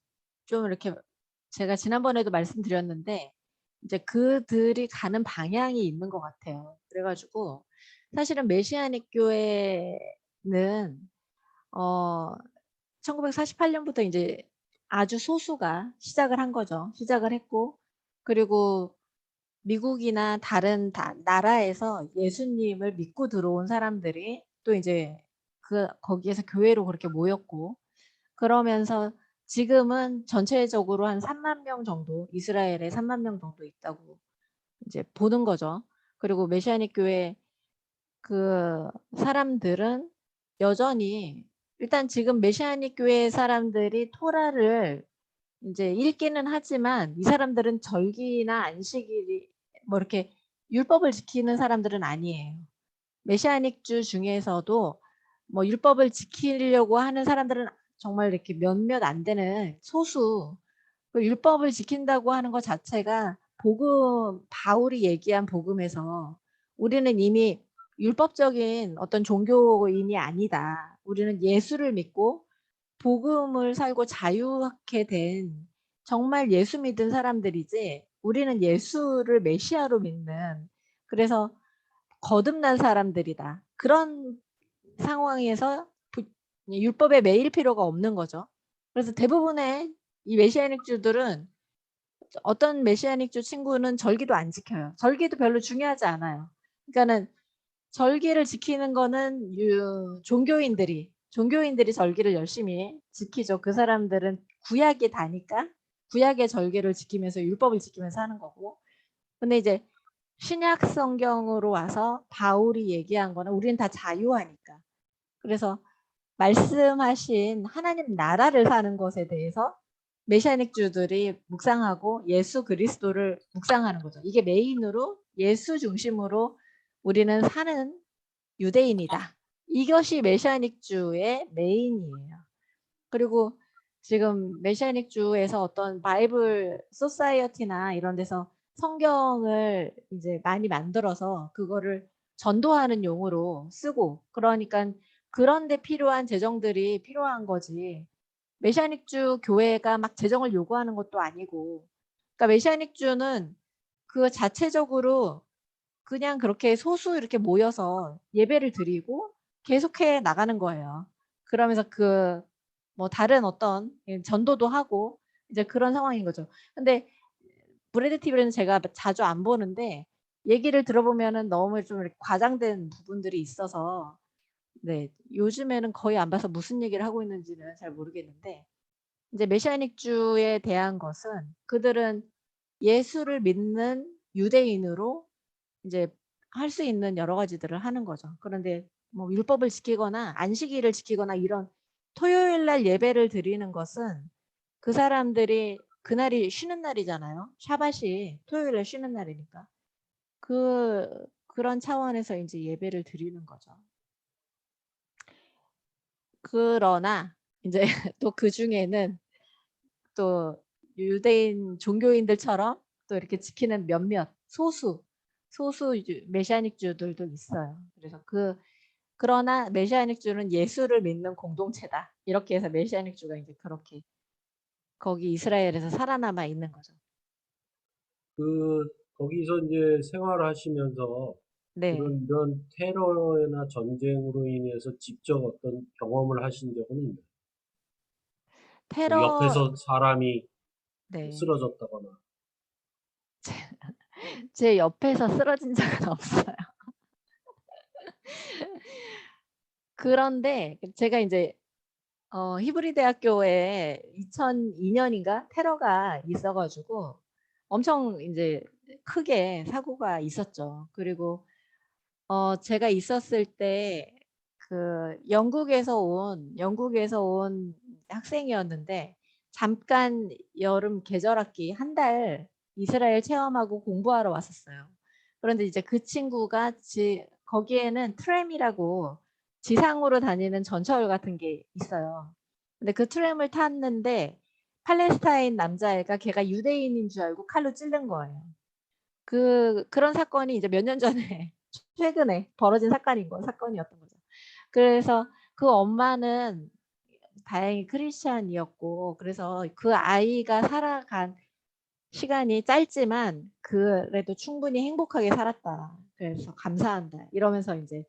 좀 이렇게 제가 지난번에도 말씀드렸는데 이제 그들이 가는 방향이 있는 것 같아요. 그래가지고 사실은 메시아닉 교회는 1948년부터 이제 아주 소수가 시작을 한 거죠. 시작을 했고, 그리고 미국이나 다른 나라에서 예수님을 믿고 들어온 사람들이 또 이제 거기에서 교회로 그렇게 모였고, 그러면서 지금은 전체적으로 한 3만 명 정도, 이스라엘에 3만 명 정도 있다고 이제 보는 거죠. 그리고 메시아닉 교회 그 사람들은 여전히 일단 지금 메시아닉 교회 사람들이 토라를 이제 읽기는 하지만 이 사람들은 절기나 안식일이 뭐 이렇게 율법을 지키는 사람들은 아니에요. 메시아닉주 중에서도 뭐 율법을 지키려고 하는 사람들은 정말 이렇게 몇몇 안 되는 소수, 그 율법을 지킨다고 하는 것 자체가 복음, 바울이 얘기한 복음에서 우리는 이미 율법적인 어떤 종교인이 아니다. 우리는 예수를 믿고 복음을 살고 자유하게 된 정말 예수 믿은 사람들이지, 우리는 예수를 메시아로 믿는, 그래서 거듭난 사람들이다. 그런 상황에서 율법에 매일 필요가 없는 거죠. 그래서 대부분의 이 메시아닉주들은, 어떤 메시아닉주 친구는 절기도 안 지켜요. 절기도 별로 중요하지 않아요. 그러니까는 절기를 지키는 거는 종교인들이 절기를 열심히 지키죠. 그 사람들은 구약에 다니까 구약의 절기를 지키면서 율법을 지키면서 하는 거고. 근데 이제 신약 성경으로 와서 바울이 얘기한 거는 우리는 다 자유하니까. 그래서 말씀하신 하나님 나라를 사는 것에 대해서 메시아닉주들이 묵상하고 예수 그리스도를 묵상하는 거죠. 이게 메인으로 예수 중심으로 우리는 사는 유대인이다. 이것이 메시아닉주의 메인이에요. 그리고 지금 메시아닉주에서 어떤 바이블 소사이어티나 이런 데서 성경을 이제 많이 만들어서 그거를 전도하는 용으로 쓰고, 그러니까 그런 데 필요한 재정들이 필요한 거지. 메시아닉주 교회가 막 재정을 요구하는 것도 아니고, 그러니까 메시아닉주는 그 자체적으로 그냥 그렇게 소수 이렇게 모여서 예배를 드리고 계속해 나가는 거예요. 그러면서 뭐 다른 어떤 전도도 하고 이제 그런 상황인 거죠. 근데 브레드 TV는 제가 자주 안 보는데 얘기를 들어보면은 너무 좀 이렇게 과장된 부분들이 있어서, 네, 요즘에는 거의 안 봐서 무슨 얘기를 하고 있는지는 잘 모르겠는데, 이제 메시아닉주에 대한 것은 그들은 예수를 믿는 유대인으로 이제 할 수 있는 여러 가지들을 하는 거죠. 그런데 뭐 율법을 지키거나 안식일을 지키거나 이런 토요일 날 예배를 드리는 것은 그 사람들이 그날이 쉬는 날이잖아요. 샤밧이 토요일에 쉬는 날이니까. 그런 차원에서 이제 예배를 드리는 거죠. 그러나 이제 또 그 중에는 또 유대인 종교인들처럼 또 이렇게 지키는 몇몇 소수 메시아닉주들도 있어요. 그래서 그러나 메시아닉주는 예수를 믿는 공동체다. 이렇게 해서 메시아닉주가 이제 그렇게 거기 이스라엘에서 살아남아 있는 거죠. 거기서 이제 생활하시면서 네. 이런 테러나 전쟁으로 인해서 직접 어떤 경험을 하신 적은 있나요? 뭐 테러, 옆에서 사람이 네. 쓰러졌다거나. 제 옆에서 쓰러진 적은 없어요. 그런데 제가 이제 히브리 대학교에 2002년인가 테러가 있어가지고 엄청 이제 크게 사고가 있었죠. 그리고 제가 있었을 때 영국에서 온 학생이었는데 잠깐 여름 계절학기 한 달 이스라엘 체험하고 공부하러 왔었어요. 그런데 이제 그 친구가 거기에는 트램이라고 지상으로 다니는 전철 같은 게 있어요. 근데 그 트램을 탔는데 팔레스타인 남자애가 걔가 유대인인 줄 알고 칼로 찔른 거예요. 그런 사건이 이제 몇 년 전에 최근에 벌어진 사건이었던 거죠. 그래서 그 엄마는 다행히 크리스찬이었고, 그래서 그 아이가 살아간 시간이 짧지만 그래도 충분히 행복하게 살았다. 그래서 감사한다. 이러면서 이제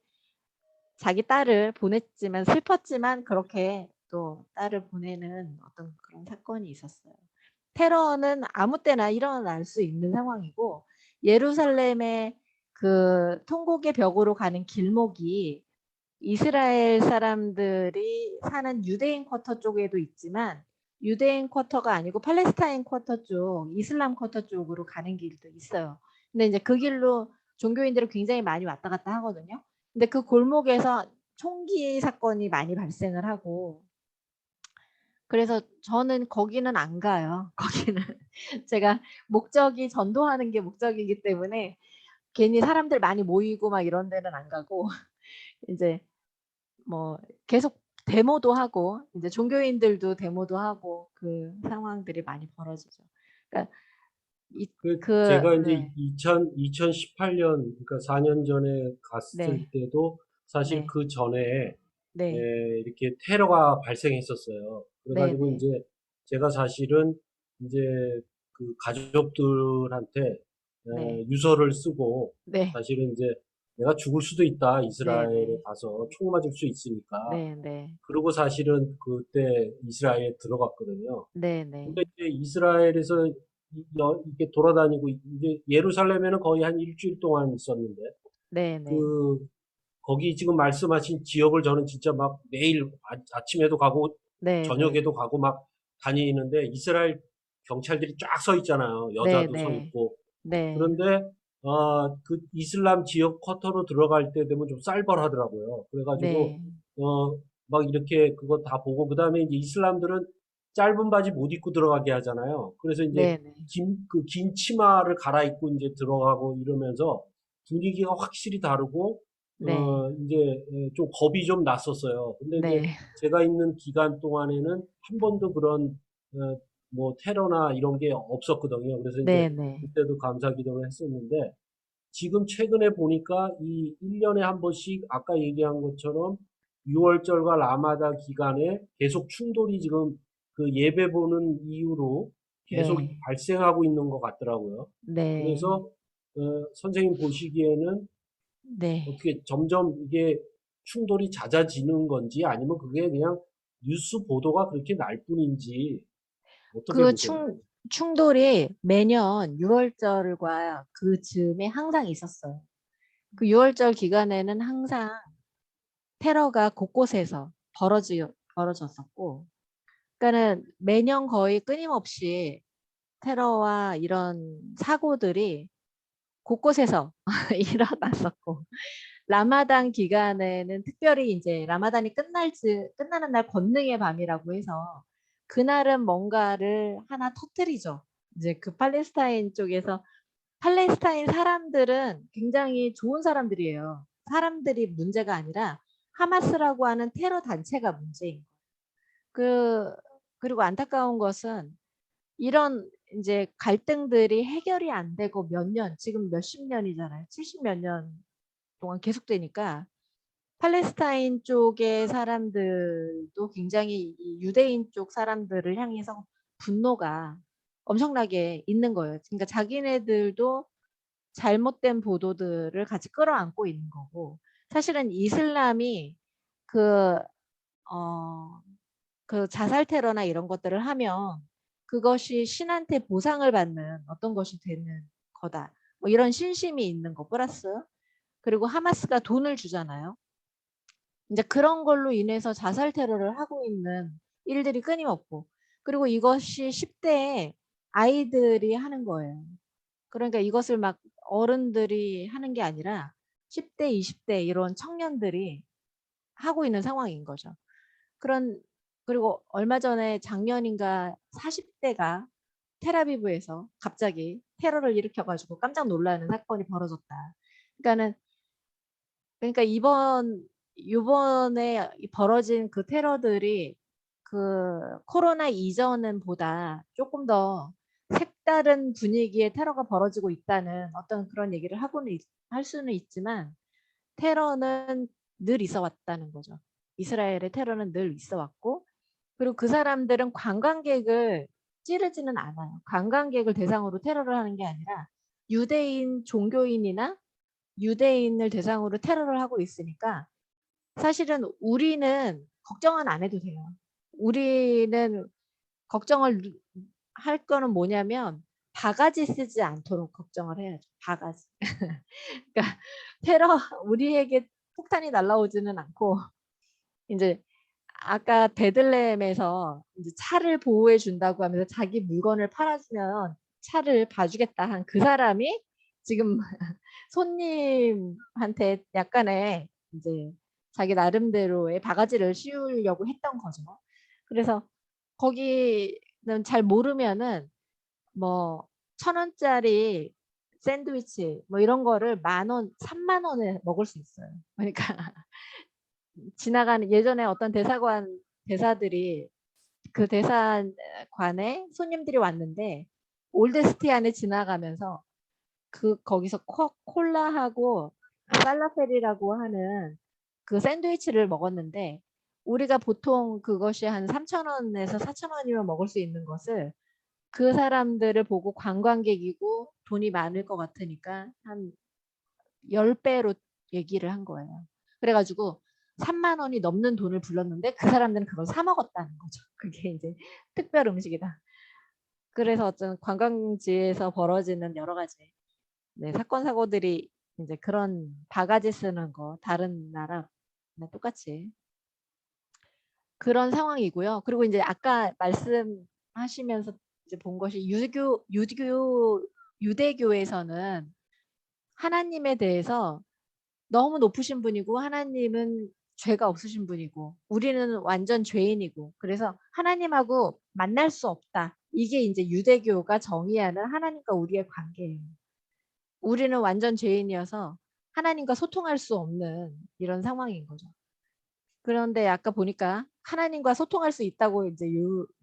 자기 딸을 보냈지만 슬펐지만 그렇게 또 딸을 보내는 어떤 그런 사건이 있었어요. 테러는 아무 때나 일어날 수 있는 상황이고 예루살렘의 그 통곡의 벽으로 가는 길목이 이스라엘 사람들이 사는 유대인 쿼터 쪽에도 있지만 유대인 쿼터가 아니고 팔레스타인 쿼터 쪽, 이슬람 쿼터 쪽으로 가는 길도 있어요. 근데 이제 그 길로 종교인들이 굉장히 많이 왔다 갔다 하거든요. 근데 그 골목에서 총기 사건이 많이 발생을 하고 그래서 저는 거기는 안 가요. 거기는 제가 목적이 전도하는 게 목적이기 때문에 괜히 사람들 많이 모이고 막 이런 데는 안 가고 이제 뭐 계속 데모도 하고 이제 종교인들도 데모도 하고 그 상황들이 많이 벌어지죠. 그러니까 제가 이제 네, 2018년, 그러니까 4년 전에 갔을 네, 때도 사실 네, 그 전에 네, 이렇게 테러가 발생했었어요. 네, 그래가지고 네, 이제 제가 사실은 이제 그 가족들한테 네, 유서를 쓰고 네, 사실은 이제 내가 죽을 수도 있다. 네, 이스라엘에 네, 가서 총 맞을 수 있으니까. 네, 네, 그리고 사실은 그때 이스라엘에 들어갔거든요. 네, 네, 근데 이제 이스라엘에서 이렇게 돌아다니고 이제 예루살렘에는 거의 한 일주일 동안 있었는데 네, 네, 그 거기 지금 말씀하신 지역을 저는 진짜 막 매일 아침에도 가고 네, 네, 저녁에도 가고 막 다니는데 이스라엘 경찰들이 쫙 서 있잖아요. 네, 여자도 서 네, 있고. 네, 그런데 그 이슬람 지역 쿼터로 들어갈 때 되면 좀 쌀벌하더라고요. 그래가지고 네, 어, 막 이렇게 그거 다 보고 그다음에 이제 이슬람들은 짧은 바지 못 입고 들어가게 하잖아요. 그래서 이제 네, 네, 긴 치마를 갈아입고 이제 들어가고 이러면서 분위기가 확실히 다르고 네, 이제 좀 겁이 좀 났었어요. 근데 이제 네, 제가 있는 기간 동안에는 한 번도 그런 뭐 테러나 이런 게 없었거든요. 그래서 이제 네, 네, 그때도 감사 기도를 했었는데 지금 최근에 보니까 이 1년에 한 번씩 아까 얘기한 것처럼 6월절과 라마다 기간에 계속 충돌이 지금 그 예배 보는 이유로 계속 네, 발생하고 있는 것 같더라고요. 네, 그래서 선생님 보시기에는 네. 어떻게 점점 이게 충돌이 잦아지는 건지 아니면 그게 그냥 뉴스 보도가 그렇게 날 뿐인지 어떻게 그 보세요? 충돌이 매년 6월절과 그 즈음에 항상 있었어요. 그 6월절 기간에는 항상 테러가 곳곳에서 벌어졌었고, 그러니까는 매년 거의 끊임없이 테러와 이런 사고들이 곳곳에서 일어났었고, 라마단 기간에는 특별히 이제 라마단이 끝나는 날 권능의 밤이라고 해서 그날은 뭔가를 하나 터뜨리죠. 이제 그 팔레스타인 쪽에서 팔레스타인 사람들은 굉장히 좋은 사람들이에요. 사람들이 문제가 아니라 하마스라고 하는 테러 단체가 문제인 거예요. 그리고 안타까운 것은 이런 이제 갈등들이 해결이 안 되고 몇 년, 지금 몇십 년이잖아요. 70 몇 년 동안 계속되니까 팔레스타인 쪽의 사람들도 굉장히 이 유대인 쪽 사람들을 향해서 분노가 엄청나게 있는 거예요. 그러니까 자기네들도 잘못된 보도들을 같이 끌어안고 있는 거고 사실은 이슬람이 그, 어, 그 자살 테러나 이런 것들을 하면 그것이 신한테 보상을 받는 어떤 것이 되는 거다. 뭐 이런 신심이 있는 거 플러스 그리고 하마스가 돈을 주잖아요. 이제 그런 걸로 인해서 자살 테러를 하고 있는 일들이 끊임없고 그리고 이것이 10대에 아이들이 하는 거예요. 그러니까 이것을 막 어른들이 하는 게 아니라 10대, 20대 이런 청년들이 하고 있는 상황인 거죠. 그런 그리고 얼마 전에 작년인가 40대가 텔아비브에서 갑자기 테러를 일으켜가지고 깜짝 놀라는 사건이 벌어졌다. 그러니까는 그러니까 이번에 벌어진 그 테러들이 그 코로나 이전은 보다 조금 더 색다른 분위기의 테러가 벌어지고 있다는 어떤 그런 얘기를 할 수는 있지만 테러는 늘 있어 왔다는 거죠. 이스라엘의 테러는 늘 있어 왔고 그리고 그 사람들은 관광객을 찌르지는 않아요. 관광객을 대상으로 테러를 하는 게 아니라 유대인 종교인이나 유대인을 대상으로 테러를 하고 있으니까 사실은 우리는 걱정은 안 해도 돼요. 우리는 걱정을 할 거는 뭐냐면 바가지 쓰지 않도록 걱정을 해야죠. 바가지. 그러니까 테러 우리에게 폭탄이 날라오지는 않고 이제 아까 베들레헴에서 이제 차를 보호해 준다고 하면서 자기 물건을 팔아주면 차를 봐주겠다 한 그 사람이 지금 손님한테 약간의 이제 자기 나름대로의 바가지를 씌우려고 했던 거죠. 그래서 거기는 잘 모르면은 뭐 1,000원짜리 샌드위치 뭐 이런 거를 10,000원, 30,000원에 먹을 수 있어요. 그러니까 지나가는 예전에 어떤 대사들이 그 대사관에 손님들이 왔는데 올드시티 안에 지나가면서 거기서 콜라하고 팔라펠이라고 하는 그 샌드위치를 먹었는데 우리가 보통 그것이 한 3,000원에서 4,000원이면 먹을 수 있는 것을 그 사람들을 보고 관광객이고 돈이 많을 것 같으니까 한 10배로 얘기를 한 거예요. 그래가지고 30,000원이 넘는 돈을 불렀는데 그 사람들은 그걸 사 먹었다는 거죠. 그게 이제 특별 음식이다. 그래서 어떤 관광지에서 벌어지는 여러 가지 네, 사건 사고들이 이제 그런 바가지 쓰는 거 다른 나라 똑같이 그런 상황이고요. 그리고 이제 아까 말씀하시면서 이제 본 것이 유대교에서는 하나님에 대해서 너무 높으신 분이고 하나님은 죄가 없으신 분이고 우리는 완전 죄인이고 그래서 하나님하고 만날 수 없다. 이게 이제 유대교가 정의하는 하나님과 우리의 관계예요. 우리는 완전 죄인이어서 하나님과 소통할 수 없는 이런 상황인 거죠. 그런데 아까 보니까 하나님과 소통할 수 있다고 이제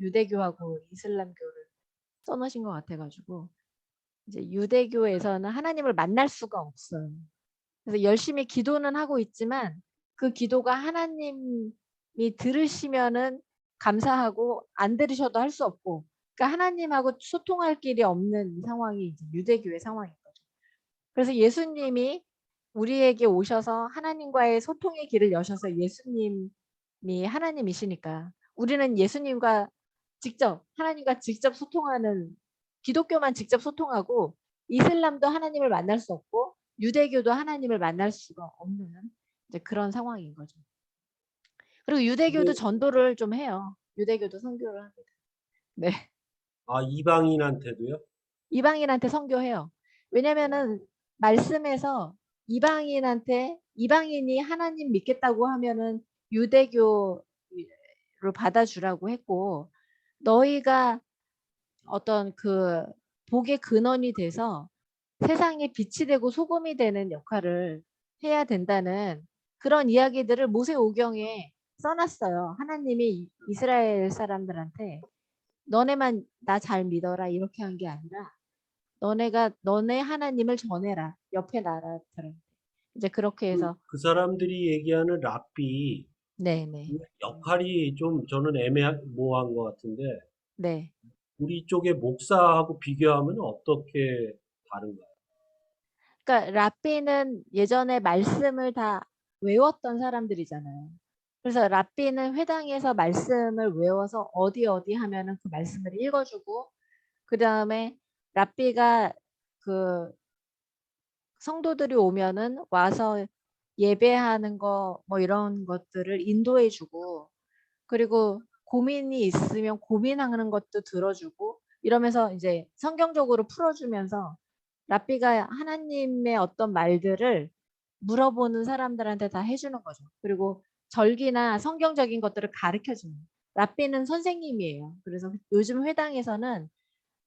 유대교하고 이슬람교를 써놓으신 것 같아가지고 이제 유대교에서는 하나님을 만날 수가 없어요. 그래서 열심히 기도는 하고 있지만 그 기도가 하나님이 들으시면은 감사하고 안 들으셔도 할 수 없고 그러니까 하나님하고 소통할 길이 없는 상황이 이제 유대교의 상황인 거죠. 그래서 예수님이 우리에게 오셔서 하나님과의 소통의 길을 여셔서 예수님이 하나님이시니까 우리는 예수님과 직접 하나님과 직접 소통하는 기독교만 직접 소통하고 이슬람도 하나님을 만날 수 없고 유대교도 하나님을 만날 수가 없는 이제 그런 상황인 거죠. 그리고 유대교도 근데 전도를 좀 해요. 유대교도 선교를 합니다. 네. 이방인한테도요? 이방인한테 선교해요. 왜냐면은 말씀에서 이방인이 하나님 믿겠다고 하면은 유대교로 받아주라고 했고 너희가 어떤 그 복의 근원이 돼서 세상에 빛이 되고 소금이 되는 역할을 해야 된다는 그런 이야기들을 모세오경에 써놨어요. 하나님이 이스라엘 사람들한테 너네만 나 잘 믿어라 이렇게 한 게 아니라 너네 하나님을 전해라 옆에 나라들은 이제 그렇게 해서 그 사람들이 얘기하는 랍비 네네 역할이 좀 저는 애매모호한 것 같은데 네. 우리 쪽의 목사하고 비교하면 어떻게 다른가요? 그러니까 랍비는 예전에 말씀을 다 외웠던 사람들이잖아요. 그래서 랍비는 회당에서 말씀을 외워서 어디 하면은 그 말씀을 읽어주고 그 다음에 랍비가 그 성도들이 오면은 와서 예배하는 거 뭐 이런 것들을 인도해 주고 그리고 고민이 있으면 고민하는 것도 들어주고 이러면서 이제 성경적으로 풀어주면서 랍비가 하나님의 어떤 말들을 물어보는 사람들한테 다 해주는 거죠. 그리고 절기나 성경적인 것들을 가르쳐 주는. 랍비는 선생님이에요. 그래서 요즘 회당에서는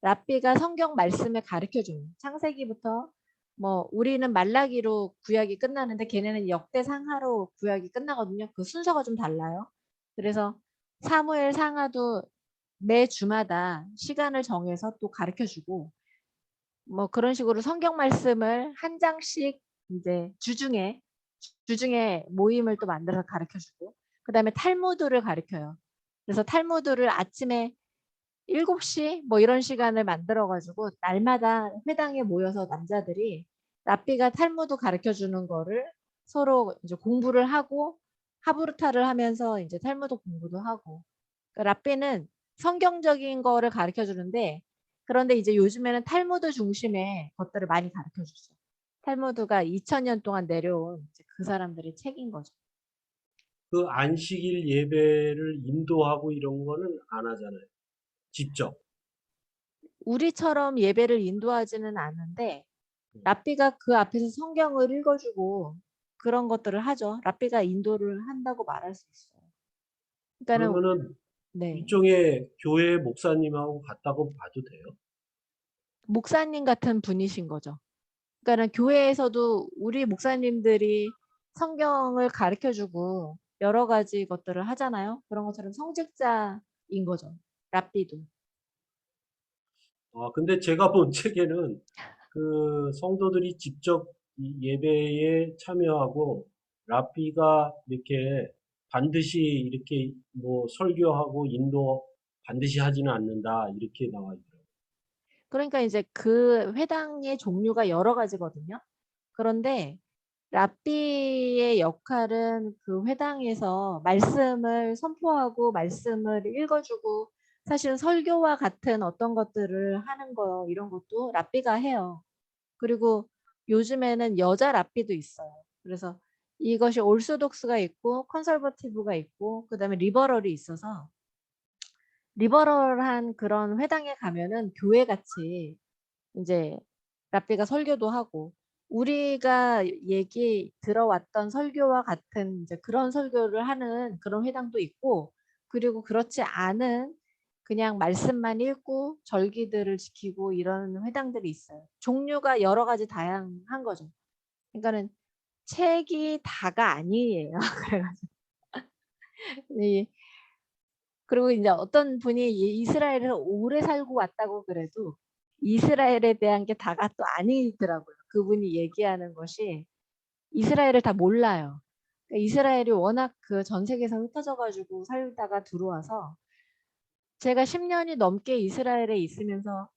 랍비가 성경 말씀을 가르쳐 주는. 창세기부터 뭐 우리는 말라기로 구약이 끝나는데 걔네는 역대상하로 구약이 끝나거든요. 그 순서가 좀 달라요. 그래서 사무엘 상하도 매 주마다 시간을 정해서 또 가르쳐 주고 뭐 그런 식으로 성경 말씀을 한 장씩 이제 주중에 모임을 또 만들어서 가르쳐 주고 그다음에 탈무드를 가르쳐요. 그래서 탈무드를 아침에 7시 뭐 이런 시간을 만들어 가지고 날마다 회당에 모여서 남자들이 랍비가 탈무드 가르쳐 주는 거를 서로 이제 공부를 하고 하브루타를 하면서 이제 탈무드 공부도 하고. 그러니까 랍비는 성경적인 거를 가르쳐 주는데, 그런데 이제 요즘에는 탈무드 중심의 것들을 많이 가르쳐 주죠. 탈무드가 2000년 동안 내려온 이제 그 사람들의 책인 거죠. 그 안식일 예배를 인도하고 이런 거는 안 하잖아요. 직접. 우리처럼 예배를 인도하지는 않는데 랍비가 그 앞에서 성경을 읽어주고 그런 것들을 하죠. 랍비가 인도를 한다고 말할 수 있어요. 그러니까는 그러면은 네, 일종의 교회 목사님하고 같다고 봐도 돼요. 목사님 같은 분이신 거죠. 그러니까는 교회에서도 우리 목사님들이 성경을 가르쳐주고 여러 가지 것들을 하잖아요. 그런 것처럼 성직자인 거죠. 랍비도. 근데 제가 본 책에는 그 성도들이 직접 이 예배에 참여하고 랍비가 이렇게 반드시 이렇게 뭐 설교하고 인도 반드시 하지는 않는다 이렇게 나와 있더라고요. 그러니까 이제 그 회당의 종류가 여러 가지거든요. 그런데 랍비의 역할은 그 회당에서 말씀을 선포하고 말씀을 읽어주고 사실 설교와 같은 어떤 것들을 하는 거 이런 것도 랍비가 해요. 그리고 요즘에는 여자 랍비도 있어요. 그래서 이것이 올소독스가 있고 컨설버티브가 있고 그다음에 리버럴이 있어서 리버럴한 그런 회당에 가면은 교회 같이 이제 랍비가 설교도 하고 우리가 얘기 들어왔던 설교와 같은 이제 그런 설교를 하는 그런 회당도 있고 그리고 그렇지 않은 그냥 말씀만 읽고 절기들을 지키고 이런 회당들이 있어요. 종류가 여러 가지 다양한 거죠. 그러니까는 책이 다가 아니에요. 그래가지고 이 그리고 이제 어떤 분이 이스라엘에서 오래 살고 왔다고 그래도 이스라엘에 대한 게 다가 또 아니더라고요. 그분이 얘기하는 것이 이스라엘을 다 몰라요. 그러니까 이스라엘이 워낙 그 전 세계에서 흩어져 가지고 살다가 들어와서 제가 10년이 넘게 이스라엘에 있으면서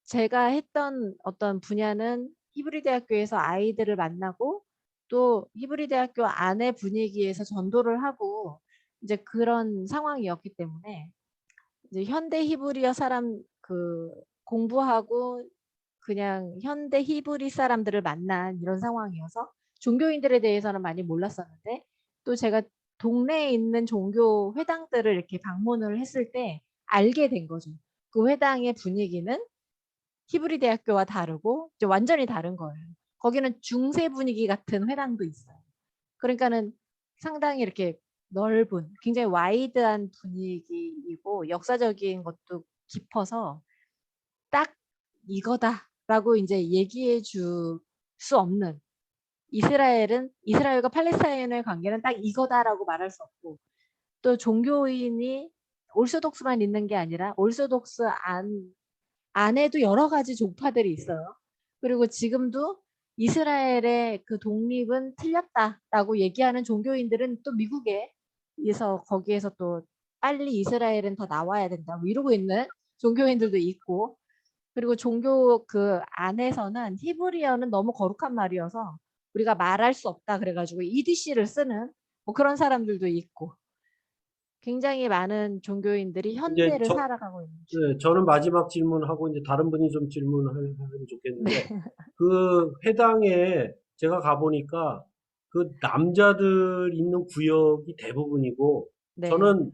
제가 했던 어떤 분야는 히브리 대학교에서 아이들을 만나고 또 히브리 대학교 안의 분위기에서 전도를 하고 이제 그런 상황이었기 때문에 이제 현대 히브리어 사람 그 공부하고 그냥 현대 히브리 사람들을 만난 이런 상황이어서 종교인들에 대해서는 많이 몰랐었는데 또 제가 동네에 있는 종교 회당들을 이렇게 방문을 했을 때 알게 된 거죠. 그 회당의 분위기는 히브리 대학교와 다르고 이제 완전히 다른 거예요. 거기는 중세 분위기 같은 회당도 있어요. 그러니까는 상당히 이렇게 넓은 굉장히 와이드한 분위기이고 역사적인 것도 깊어서 딱 이거다라고 이제 얘기해 줄 수 없는 이스라엘과 팔레스타인의 관계는 딱 이거다라고 말할 수 없고 또 종교인이 올소독스만 있는 게 아니라 올소독스 안에도 여러 가지 종파들이 있어요. 그리고 지금도 이스라엘의 그 독립은 틀렸다라고 얘기하는 종교인들은 또 미국에서 거기에서 또 빨리 이스라엘은 더 나와야 된다 뭐 이러고 있는 종교인들도 있고 그리고 종교 그 안에서는 히브리어는 너무 거룩한 말이어서 우리가 말할 수 없다 그래가지고 이디시를 쓰는 뭐 그런 사람들도 있고 굉장히 많은 종교인들이 이제 현대를 살아가고 있는 중. 네, 저는 마지막 질문하고 이제 다른 분이 좀 질문하면 좋겠는데 네. 그 회당에 제가 가보니까 그 남자들 있는 구역이 대부분이고 네. 저는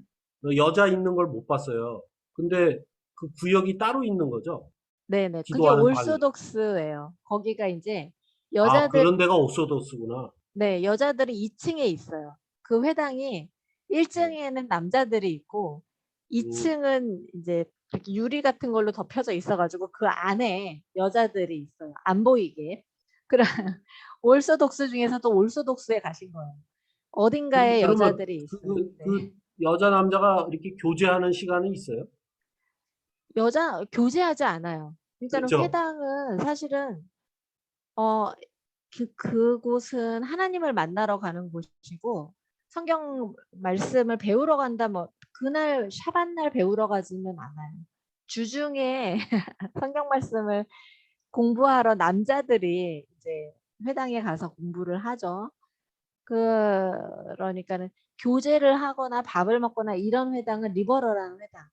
여자 있는 걸 못 봤어요. 근데 그 구역이 따로 있는 거죠? 네네. 그게 기도하는 방이. 올소독스예요. 거기가 이제 아, 여자들 그런 데가 옥소더스구나. 네, 여자들이 2층에 있어요. 그 회당이 네. 1층에는 남자들이 있고 음, 2층은 이제 이렇게 유리 같은 걸로 덮여져 있어가지고 그 안에 여자들이 있어요. 안 보이게. 그런 올소독스 중에서도 올소독스에 가신 거예요. 어딘가에 그러면 여자들이 있어요. 그 네. 여자 남자가 이렇게 교제하는 시간은 있어요? 여자 교제하지 않아요. 그러니까는 그렇죠? 회당은 사실은 어 그곳은 하나님을 만나러 가는 곳이고 성경 말씀을 배우러 간다 뭐 그날 샤bat 날 배우러 가지는 않아요. 주중에 성경 말씀을 공부하러 남자들이 이제 회당에 가서 공부를 하죠. 그러니까는 교제를 하거나 밥을 먹거나 이런 회당은 리버럴한 회당.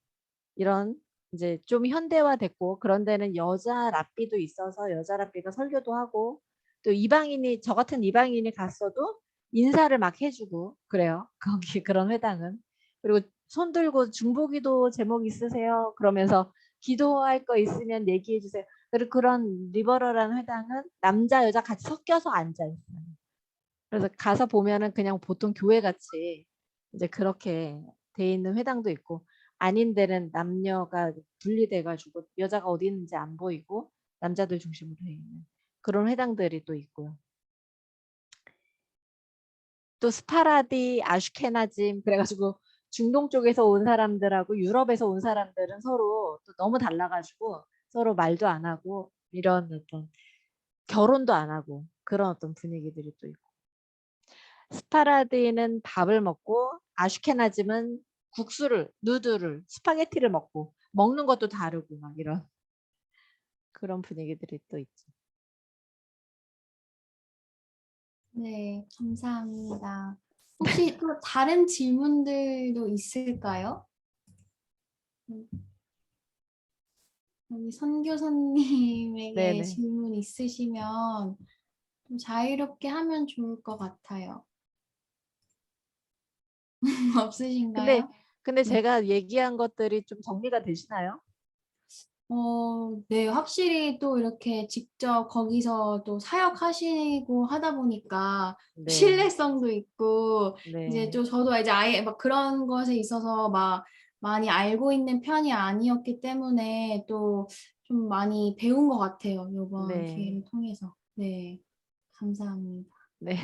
이런 이제 좀 현대화됐고 그런 데는 여자 랍비도 있어서 여자 랍비가 설교도 하고 또 이방인이 저 같은 이방인이 갔어도 인사를 막 해주고 그래요. 거기 그런 회당은. 그리고 손 들고 중보기도 제목 있으세요? 그러면서 기도할 거 있으면 얘기해 주세요. 그리고 그런 리버럴한 회당은 남자 여자 같이 섞여서 앉아 있어요. 그래서 가서 보면은 그냥 보통 교회 같이 이제 그렇게 돼 있는 회당도 있고 아닌 데는 남녀가 분리돼 가지고 여자가 어디 있는지 안 보이고 남자들 중심으로 돼 있는 그런 회당들이 또 있고요. 또 스파라디, 아슈케나짐 그래가지고 중동 쪽에서 온 사람들하고 유럽에서 온 사람들은 서로 또 너무 달라가지고 서로 말도 안 하고 이런 어떤 결혼도 안 하고 그런 어떤 분위기들이 또 있고 스파라디는 밥을 먹고 아슈케나즘은 국수를, 누드를, 스파게티를 먹고 먹는 것도 다르고 막 이런 그런 분위기들이 또 있죠. 네, 감사합니다. 혹시 또 다른 질문들도 있을까요? 여기 선교사님에게 네네. 질문 있으시면 좀 자유롭게 하면 좋을 것 같아요. 근데 없으신가요? 근데 네. 제가 얘기한 것들이 좀 정리가 되시나요? 네, 확실히 또 이렇게 직접 거기서 또 사역하시고 하다 보니까 네. 신뢰성도 있고, 이제 네. 또 저도 이제 아예 막 그런 것에 있어서 막 많이 알고 있는 편이 아니었기 때문에 또 좀 많이 배운 것 같아요. 이번 네. 기회를 통해서. 네, 감사합니다. 네.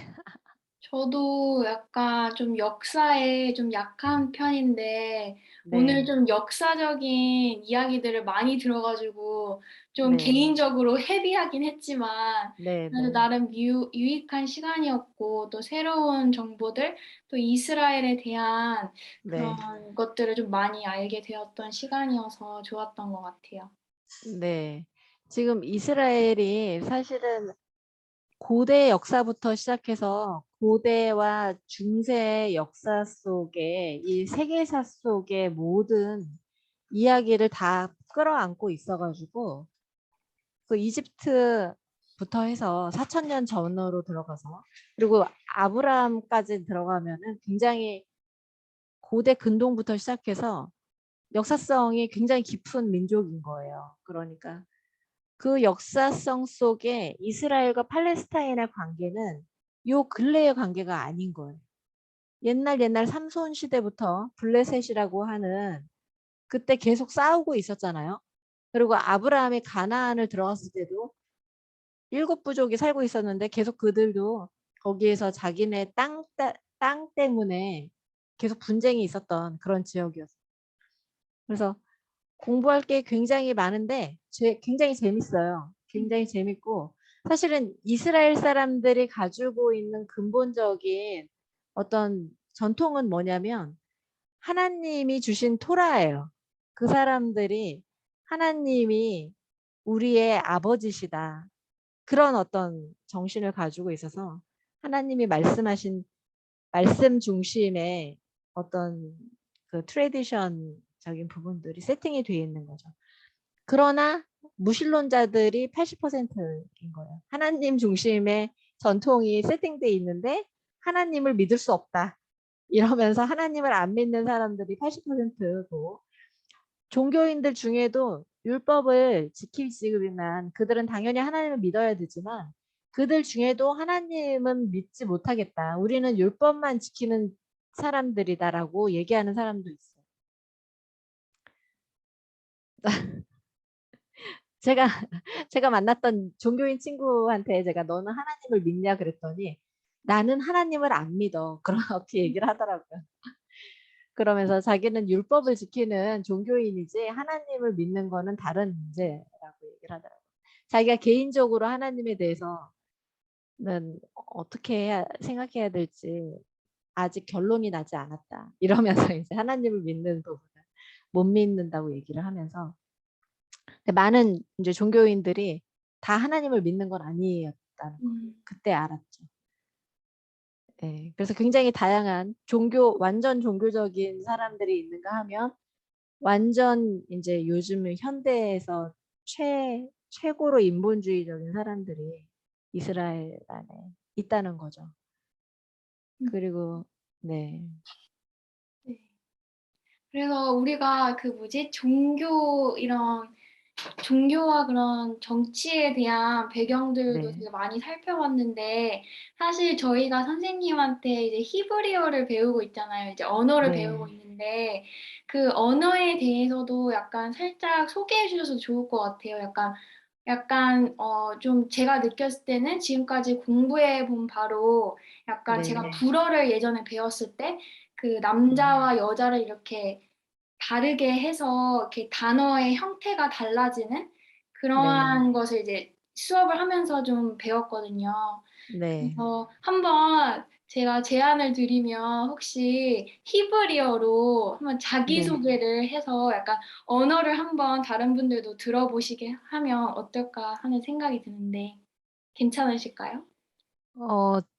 저도 약간 좀 역사에 좀 약한 편인데 오늘 네. 좀 역사적인 이야기들을 많이 들어가지고 좀 네. 개인적으로 헤비하긴 했지만 네. 그래도 네. 나름 유익한 시간이었고 또 새로운 정보들 또 이스라엘에 대한 네. 그런 것들을 좀 많이 알게 되었던 시간이어서 좋았던 것 같아요. 네. 지금 이스라엘이 사실은 고대 역사부터 시작해서 고대와 중세 역사 속에 이 세계사 속의 모든 이야기를 다 끌어안고 있어가지고 그 이집트부터 해서 4,000년 전으로 들어가서 그리고 아브라함까지 들어가면은 굉장히 고대 근동부터 시작해서 역사성이 굉장히 깊은 민족인 거예요. 그러니까 그 역사성 속에 이스라엘과 팔레스타인의 관계는 요 근래의 관계가 아닌 거예요. 옛날 삼손 시대부터 블레셋이라고 하는 그때 계속 싸우고 있었잖아요. 그리고 아브라함이 가나안을 들어갔을 때도 7부족이 살고 있었는데 계속 그들도 거기에서 자기네 땅 때문에 계속 분쟁이 있었던 그런 지역이었어요. 그래서 공부할 게 굉장히 많은데 굉장히 재밌어요. 굉장히 재밌고 사실은 이스라엘 사람들이 가지고 있는 근본적인 어떤 전통은 뭐냐면 하나님이 주신 토라예요. 그 사람들이 하나님이 우리의 아버지시다. 그런 어떤 정신을 가지고 있어서 하나님이 말씀하신 말씀 중심의 어떤 그 트레디션적인 부분들이 세팅이 되어 있는 거죠. 그러나 무신론자들이 80%인 거예요. 하나님 중심의 전통이 세팅되어 있는데 하나님을 믿을 수 없다. 이러면서 하나님을 안 믿는 사람들이 80%고 종교인들 중에도 율법을 지키지만 그들은 당연히 하나님을 믿어야 되지만 그들 중에도 하나님은 믿지 못하겠다. 우리는 율법만 지키는 사람들이다라고 얘기하는 사람도 있어요. 제가 제가 만났던 종교인 친구한테 제가 너는 하나님을 믿냐 그랬더니 나는 하나님을 안 믿어. 그렇게 얘기를 하더라고요. 그러면서 자기는 율법을 지키는 종교인이지 하나님을 믿는 거는 다른 문제라고 얘기를 하더라고요. 자기가 개인적으로 하나님에 대해서는 어떻게 생각해야 될지 아직 결론이 나지 않았다. 이러면서 이제 하나님을 믿는 부분을 못 믿는다고 얘기를 하면서 근데 많은 이제 종교인들이 다 하나님을 믿는 건 아니었다는 거 그때 알았죠. 네, 그래서 굉장히 다양한 완전 종교적인 사람들이 있는가 하면 완전 이제 요즘 현대에서 최고로 인본주의적인 사람들이 이스라엘 안에 있다는 거죠. 그리고 네, 네. 그래서 우리가 그 뭐지? 종교와 그런 정치에 대한 배경들도 네, 되게 많이 살펴봤는데, 사실 저희가 선생님한테 이제 히브리어를 배우고 있잖아요. 이제 언어를 배우고 네, 있는데, 그 언어에 대해서도 약간 살짝 소개해 주셔서 좋을 것 같아요. 좀 제가 느꼈을 때는 지금까지 공부해 본 바로 약간 제가 네, 불어를 예전에 배웠을 때 그 음, 남자와 여자를 이렇게 다르게 해서 이렇게 단어의 형태가 달라지는 네, 그러한 것을 이제 수업을 하면서 좀 배웠거든요. 네, 그래서 한번 제가 제안을 드리면 혹시 히브리어로 한번 네. 자기소개를 해서 약간 언어를 한번 다른 분들도 들어보시게 하면 어떨까 하는 생각이 드는데 괜찮으실까요?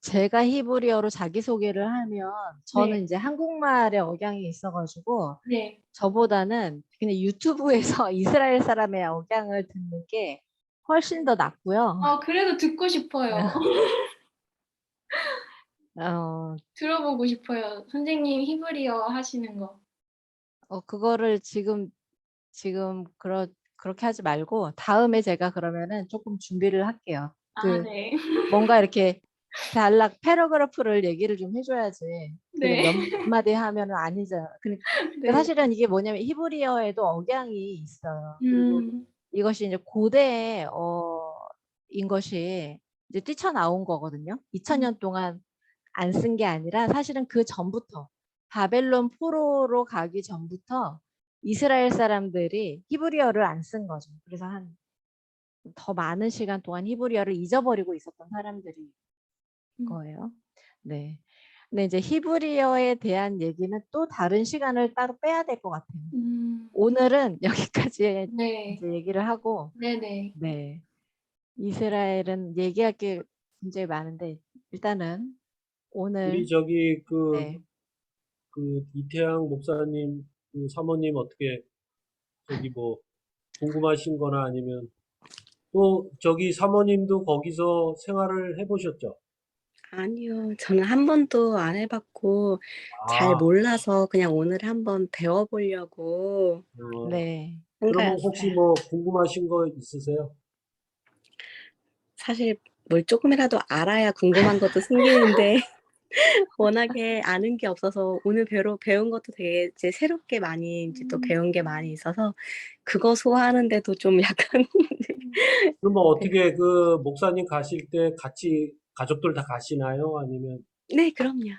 제가 히브리어로 자기소개를 하면 네, 저는 이제 한국말에 억양이 있어가지고 네. 저보다는 그냥 유튜브에서 이스라엘 사람의 억양을 듣는 게 훨씬 더 낫고요. 그래도 듣고 싶어요. 어, 들어보고 싶어요. 선생님 히브리어 하시는 거. 그거를 지금 그렇게 하지 말고 다음에 제가 그러면은 조금 준비를 할게요. 아, 네. 뭔가 이렇게 단락 패러그래프를 얘기를 좀 해줘야지. 그냥 네. 몇 마디 하면은 아니잖아. 그러니까 네. 사실은 이게 뭐냐면 히브리어에도 억양이 있어요. 그리고 음, 이것이 이제 고대의 인 것이 이제 뛰쳐나온 거거든요. 2000년 동안 안 쓴 게 아니라 사실은 그 전부터 바벨론 포로로 가기 전부터 이스라엘 사람들이 히브리어를 안 쓴 거죠. 그래서 한 더 많은 시간 동안 히브리어를 잊어버리고 있었던 사람들이 음, 거예요. 네. 근데 이제 히브리어에 대한 얘기는 또 다른 시간을 따로 빼야 될 것 같아요. 음, 오늘은 여기까지 네. 이제 얘기를 하고, 네네. 네. 이스라엘은 얘기할 게 굉장히 많은데, 일단은 우리 오늘, 저기 네. 그 이태양 목사님 그 사모님 어떻게 저기 뭐 궁금하신 거나 아니면 또 저기 사모님도 거기서 생활을 해보셨죠? 아니요. 저는 한 번도 안 해봤고, 잘 아, 몰라서 그냥 오늘 한번 배워보려고 어, 네. 한 그러면 혹시 거였어요. 뭐 궁금하신 거 있으세요? 사실 뭘 조금이라도 알아야 궁금한 것도 생기는데, 워낙에 아는 게 없어서 오늘 배운 것도 되게 이제 새롭게 많이 이제 또 배운 게 많이 있어서, 그거 소화하는데도 좀 약간, 그러면 네. 어떻게 그 목사님 가실 때 같이 가족들 다 가시나요? 아니면 네, 그럼요.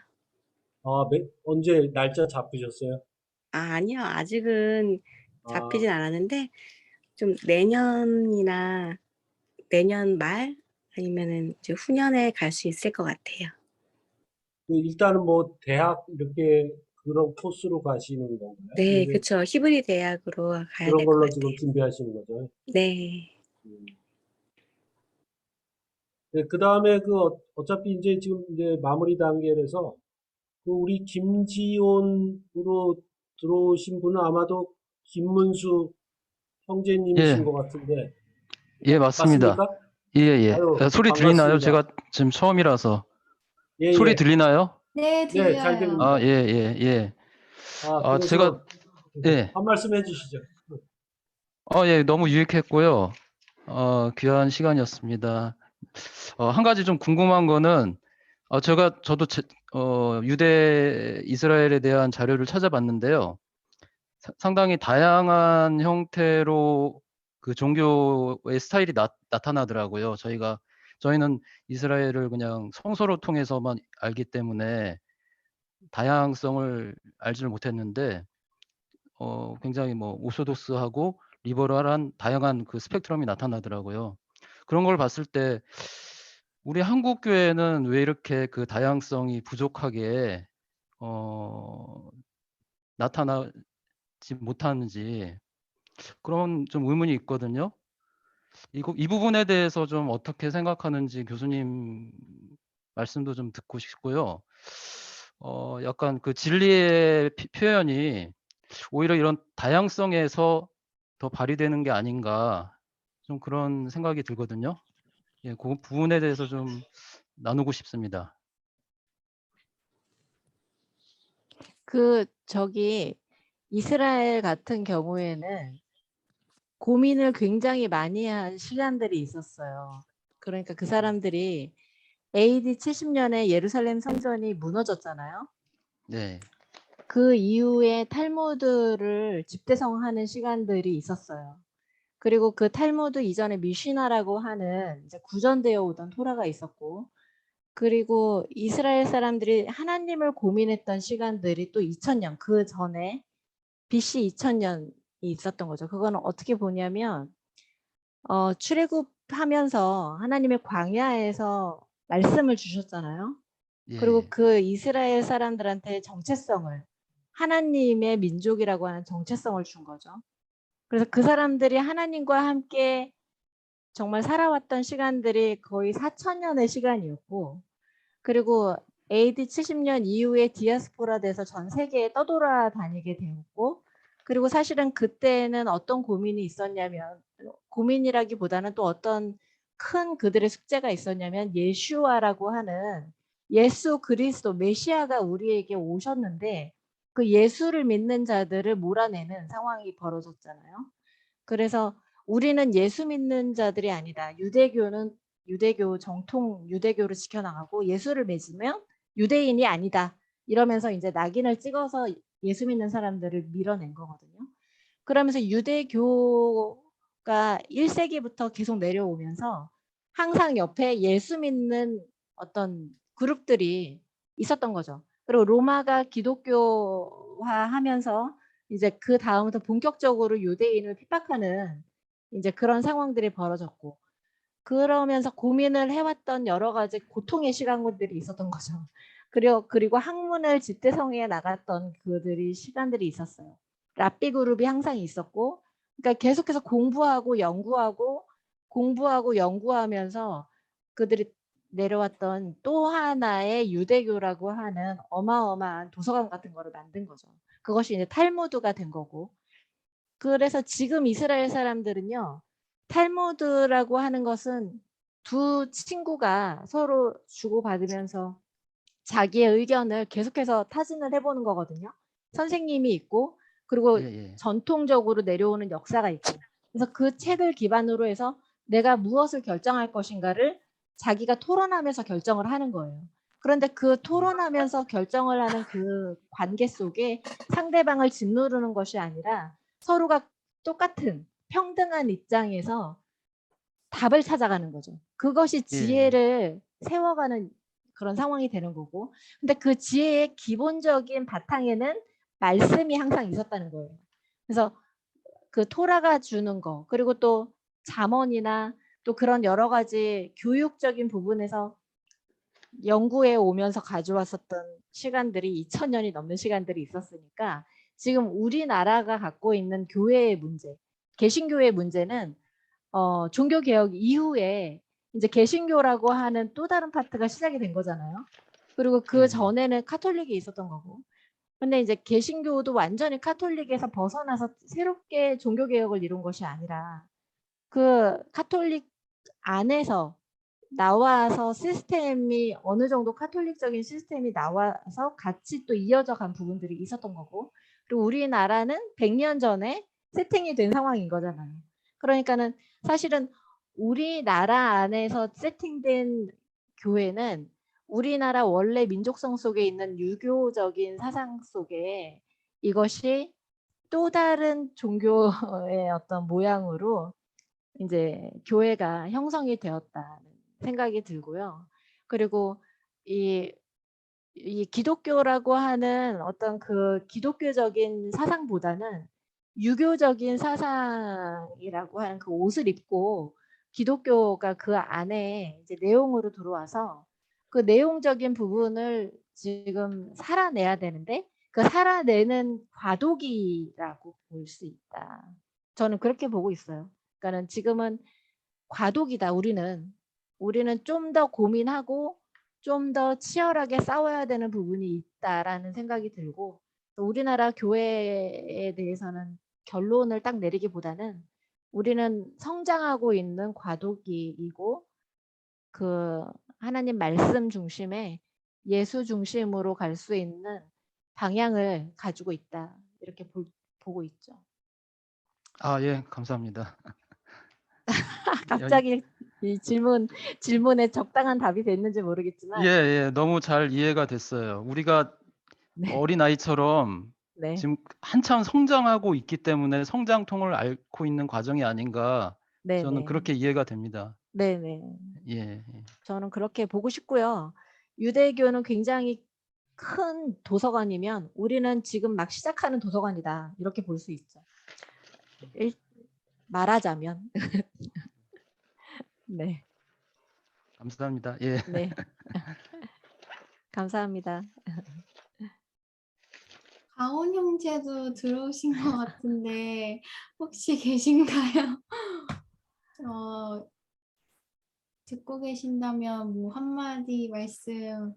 언제 날짜 잡으셨어요? 아니요. 아직은 아, 잡히진 않았는데, 좀 내년 말 아니면은 이제 후년에 갈 수 있을 것 같아요. 그 일단은 뭐 대학 이렇게 그런 코스로 가시는 건가요? 네, 아니면 그쵸. 히브리 대학으로 가야 그런 될 것 걸로 지금 같아요. 준비하시는 거죠? 네. 음. 네, 그 다음에 어차피 이제 지금 이제 마무리 단계라서 그 우리 김지온으로 들어오신 분은 아마도 김문수 형제님이신 예, 것 같은데 예, 맞습니다. 맞습니까? 예, 예. 아유, 소리 들리나요? 반갑습니다. 제가 지금 처음이라서. 예, 소리 예. 들리나요? 네, 네, 잘 들려요. 아, 들립니다. 예, 예, 예. 제가, 그래서 예. 한 말씀 해주시죠. 예, 너무 유익했고요. 귀한 시간이었습니다. 한 가지 좀 궁금한 거는, 저도 유대 이스라엘에 대한 자료를 찾아봤는데요. 상당히 다양한 형태로 그 종교의 스타일이 나타나더라고요. 저희는 이스라엘을 그냥 성서를 통해서만 알기 때문에 다양성을 알지를 못했는데, 굉장히 뭐 오소독스하고 리버럴한 다양한 그 스펙트럼이 나타나더라고요. 그런 걸 봤을 때 우리 한국 교회는 왜 이렇게 그 다양성이 부족하게 나타나지 못하는지 그런 좀 의문이 있거든요. 이 부분에 대해서 좀 어떻게 생각하는지 교수님 말씀도 좀 듣고 싶고요. 약간 그 진리의 표현이 오히려 이런 다양성에서 더 발휘되는 게 아닌가 좀 그런 생각이 들거든요. 예, 그 부분에 대해서 좀 나누고 싶습니다. 저기 이스라엘 같은 경우에는 고민을 굉장히 많이 한 시간들이 있었어요. 그러니까 그 사람들이 AD 70년에 예루살렘 성전이 무너졌잖아요. 네, 그 이후에 탈무드를 집대성하는 시간들이 있었어요. 그리고 그 탈무드 이전에 미시나라고 하는 이제 구전되어 오던 토라가 있었고, 그리고 이스라엘 사람들이 하나님을 고민했던 시간들이 또 2000년 그 전에 BC 2000년이 있었던 거죠. 그거는 어떻게 보냐면 출애굽하면서 하나님의 광야에서 말씀을 주셨잖아요. 그리고 예, 그 이스라엘 사람들한테 정체성을 하나님의 민족이라고 하는 정체성을 준 거죠. 그래서 그 사람들이 하나님과 함께 정말 살아왔던 시간들이 거의 4000년의 시간이었고, 그리고 AD 70년 이후에 디아스포라 돼서 전 세계에 떠돌아다니게 되었고, 그리고 사실은 그때는 어떤 고민이 있었냐면, 고민이라기보다는 또 어떤 큰 그들의 숙제가 있었냐면, 예슈아라고 하는 예수 그리스도 메시아가 우리에게 오셨는데 그 예수를 믿는 자들을 몰아내는 상황이 벌어졌잖아요. 그래서 우리는 예수 믿는 자들이 아니다. 유대교는 유대교 정통 유대교를 지켜나가고 예수를 믿으면 유대인이 아니다. 이러면서 이제 낙인을 찍어서 예수 믿는 사람들을 밀어낸 거거든요. 그러면서 유대교가 1세기부터 계속 내려오면서 항상 옆에 예수 믿는 어떤 그룹들이 있었던 거죠. 그리고 로마가 기독교화하면서 이제 그 다음부터 본격적으로 유대인을 핍박하는 이제 그런 상황들이 벌어졌고, 그러면서 고민을 해왔던 여러 가지 고통의 시간들이 있었던 거죠. 그리고 학문을 집대성해 나갔던 그들이 시간들이 있었어요. 랍비 그룹이 항상 있었고, 그러니까 계속해서 공부하고 연구하면서 그들이 내려왔던 또 하나의 유대교라고 하는 어마어마한 도서관 같은 거를 만든 거죠. 그것이 이제 탈무드가 된 거고. 그래서 지금 이스라엘 사람들은요, 탈무드라고 하는 것은 두 친구가 서로 주고받으면서 자기의 의견을 계속해서 타진을 해보는 거거든요. 선생님이 있고, 그리고 예, 예. 전통적으로 내려오는 역사가 있고. 그래서 그 책을 기반으로 해서 내가 무엇을 결정할 것인가를 자기가 토론하면서 결정을 하는 거예요. 그런데 그 토론하면서 결정을 하는 그 관계 속에 상대방을 짓누르는 것이 아니라 서로가 똑같은 평등한 입장에서 답을 찾아가는 거죠. 그것이 예, 지혜를 세워가는 그런 상황이 되는 거고, 근데 그 지혜의 기본적인 바탕에는 말씀이 항상 있었다는 거예요. 그래서 그 토라가 주는 거, 그리고 또 잠언이나 또 그런 여러 가지 교육적인 부분에서 연구해 오면서 가져왔었던 시간들이 2000년이 넘는 시간들이 있었으니까, 지금 우리나라가 갖고 있는 교회의 문제, 개신교의 문제는 종교개혁 이후에 이제 개신교라고 하는 또 다른 파트가 시작이 된 거잖아요. 그리고 그 예, 전에는 카톨릭이 있었던 거고. 근데 이제 개신교도 완전히 카톨릭에서 벗어나서 새롭게 종교개혁을 이룬 것이 아니라 그 카톨릭 안에서 나와서 시스템이 어느 정도 카톨릭적인 시스템이 나와서 같이 또 이어져 간 부분들이 있었던 거고, 그리고 우리나라는 100년 전에 세팅이 된 상황인 거잖아요. 그러니까는 사실은 우리나라 안에서 세팅된 교회는 우리나라 원래 민족성 속에 있는 유교적인 사상 속에 이것이 또 다른 종교의 어떤 모양으로 이제 교회가 형성이 되었다는 생각이 들고요. 그리고 이 기독교라고 하는 어떤 그 기독교적인 사상보다는 유교적인 사상이라고 하는 그 옷을 입고 기독교가 그 안에 이제 내용으로 들어와서 그 내용적인 부분을 지금 살아내야 되는데 그 살아내는 과도기라고 볼 수 있다. 저는 그렇게 보고 있어요. 그러니까는 지금은 과도기다. 우리는 좀 더 고민하고 좀 더 치열하게 싸워야 되는 부분이 있다라는 생각이 들고 또 우리나라 교회에 대해서는 결론을 딱 내리기보다는 우리는 성장하고 있는 과도기이고 그 하나님 말씀 중심에 예수 중심으로 갈 수 있는 방향을 가지고 있다. 이렇게 보고 있죠. 아, 예, 감사합니다. 갑자기 이 질문에 적당한 답이 됐는지 모르겠지만 예, 예, 너무 잘 이해가 됐어요. 우리가 네. 어린아이처럼 네. 지금 한참 성장하고 있기 때문에 성장통을 앓고 있는 과정이 아닌가 저는 네네. 그렇게 이해가 됩니다. 네네. 예, 예. 저는 그렇게 보고 싶고요. 유대교는 굉장히 큰 도서관이면 우리는 지금 막 시작하는 도서관이다. 이렇게 볼 수 있죠. 말하자면. 네. 감사합니다. 예. 네. 감사합니다. 가온 형제도 들어오신 것 같은데 혹시 계신가요? 듣고 계신다면 뭐 한마디 말씀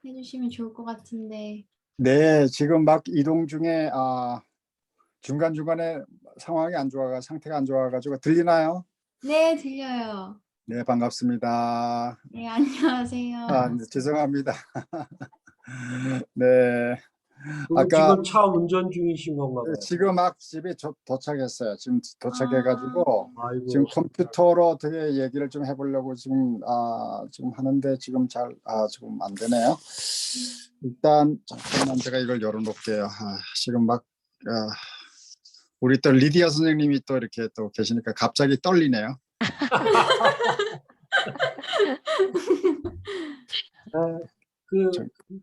해주시면 좋을 것 같은데. 네, 지금 막 이동 중에 중간중간에 상태가 안 좋아가지고 들리나요? 네, 들려요. 네, 반갑습니다. 네, 안녕하세요. 네, 죄송합니다. 네, 그럼 아까 지금 차 운전 중이신 건가 봐요. 지금 막 집에 도착했어요. 지금 도착해가지고 아이고. 지금 컴퓨터로 어떻게 얘기를 좀 해보려고 지금 하는데 지금 지금 안 되네요. 일단 잠깐만 제가 이걸 열어놓을게요. 지금 막 우리 또 리디아 선생님이 또 이렇게 또 계시니까 갑자기 떨리네요.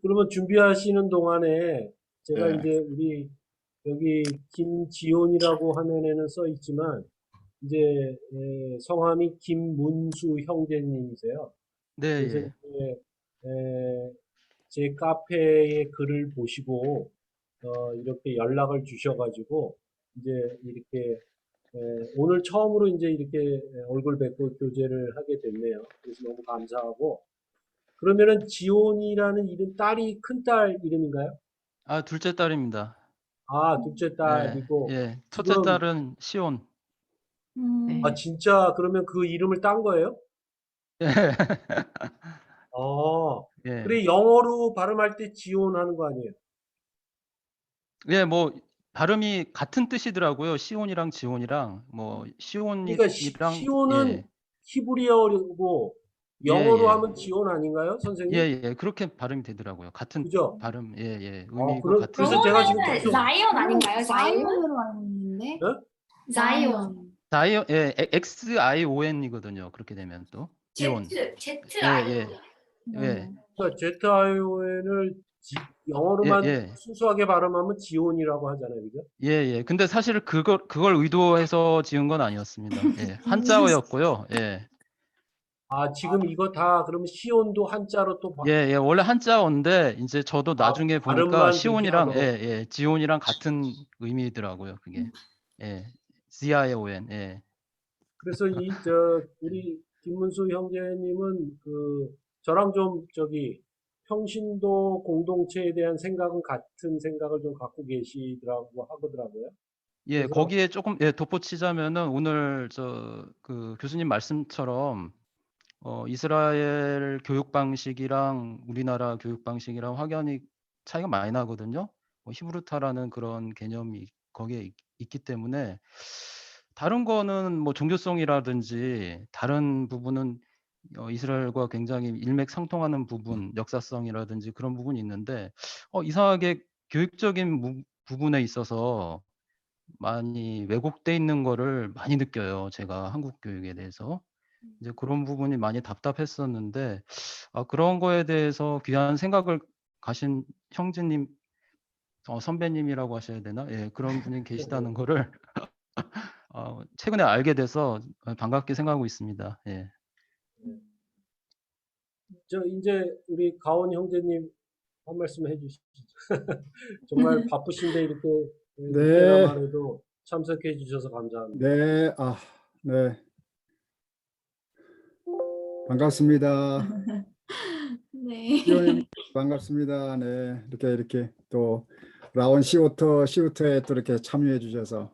그러면 준비하시는 동안에 제가 네. 이제 우리 여기 김지온이라고 화면에는 써 있지만 이제 성함이 김문수 형제님이세요. 네, 그래서 예. 이제 제 카페의 글을 보시고 이렇게 연락을 주셔가지고 이제 이렇게 오늘 처음으로 이제 이렇게 얼굴 뵙고 교제를 하게 됐네요. 그래서 너무 감사하고 그러면은 지온이라는 이름 큰딸 이름인가요? 아, 둘째 딸입니다. 아, 둘째 예, 딸이고 예. 첫째 지금 딸은 시온. 음, 진짜 그러면 그 이름을 딴 거예요? 예. 예. 그래 영어로 발음할 때 지온 하는 거 아니에요? 예, 뭐 발음이 같은 뜻이더라고요. 시온이랑 지온이랑 뭐 그러니까 시온이랑 시온은 히브리어고 예, 영어로 예. 하면 지온 아닌가요, 선생님? 예, 예. 그렇게 발음이 되더라고요. 같은 그죠? 발음. 예, 예. 의미가 같은. 그래서 제가 지금 영어는 계속 자이언 아닌가요? 자이언? 자이언으로 알고 있는데. 네? 자이언. 자이언, 예, XION이거든요. 그렇게 되면 또. 지온. Z-I-O. 예. 예. 그러니까 ZION을 예, 영어로만 예. 순수하게 발음하면 지온이라고 하잖아요, 그죠? 예, 예. 근데 사실 그걸 의도해서 지은 건 아니었습니다. 예. 한자어였고요. 예. 지금 이거 다 그러면 시온도 한자로 또 예, 예. 원래 한자어인데 이제 저도 나중에 보니까 발음만 그렇게 시온이랑 하도록. 예, 지온이랑 같은 의미더라고요, 그게. 예. ZION. 예. 그래서 우리 김문수 형제님은 저랑 좀 평신도 공동체에 대한 생각은 같은 생각을 좀 갖고 계시더라고 하더라고요. 예, 그래서- 거기에 조금 덧붙이자면은 오늘 그 교수님 말씀처럼 이스라엘 교육 방식이랑 우리나라 교육 방식이랑 확연히 차이가 많이 나거든요. 히브루타라는 그런 개념이 거기에 있기 때문에 다른 거는 뭐 종교성이라든지 다른 부분은 이스라엘과 굉장히 일맥상통하는 부분, 역사성이라든지 그런 부분이 있는데 이상하게 교육적인 부분에 있어서 많이 왜곡돼 있는 거를 많이 느껴요. 제가 한국 교육에 대해서. 이제 그런 부분이 많이 답답했었는데 그런 거에 대해서 귀한 생각을 가신 형제님, 선배님이라고 하셔야 되나? 예, 그런 분이 계시다는 거를 최근에 알게 돼서 반갑게 생각하고 있습니다. 예. 저 이제 우리 가온 형제님 한 말씀 해주시죠. 정말 바쁘신데 이렇게 네, 늦게나마 해도 참석해 주셔서 감사합니다. 네, 네, 반갑습니다. 네. 시원님 반갑습니다. 네, 이렇게 또 라온 시우터에 또 이렇게 참여해 주셔서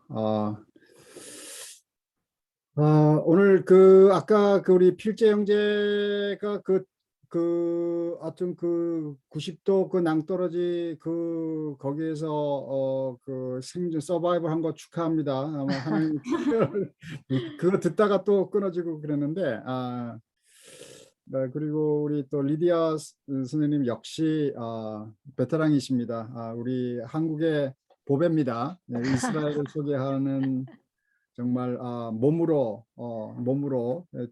오늘 아까 우리 필재 형제가 하여튼 90도 낭떠러지 거기에서 그 생존 서바이벌 한 거 축하합니다. 아마 하나님 그거 듣다가 또 끊어지고 그랬는데 네, 그리고 우리 또 리디아 선생님 역시 베테랑이십니다. 우리 한국의 보배입니다. 네, 이스라엘을 소개하는 정말 몸으로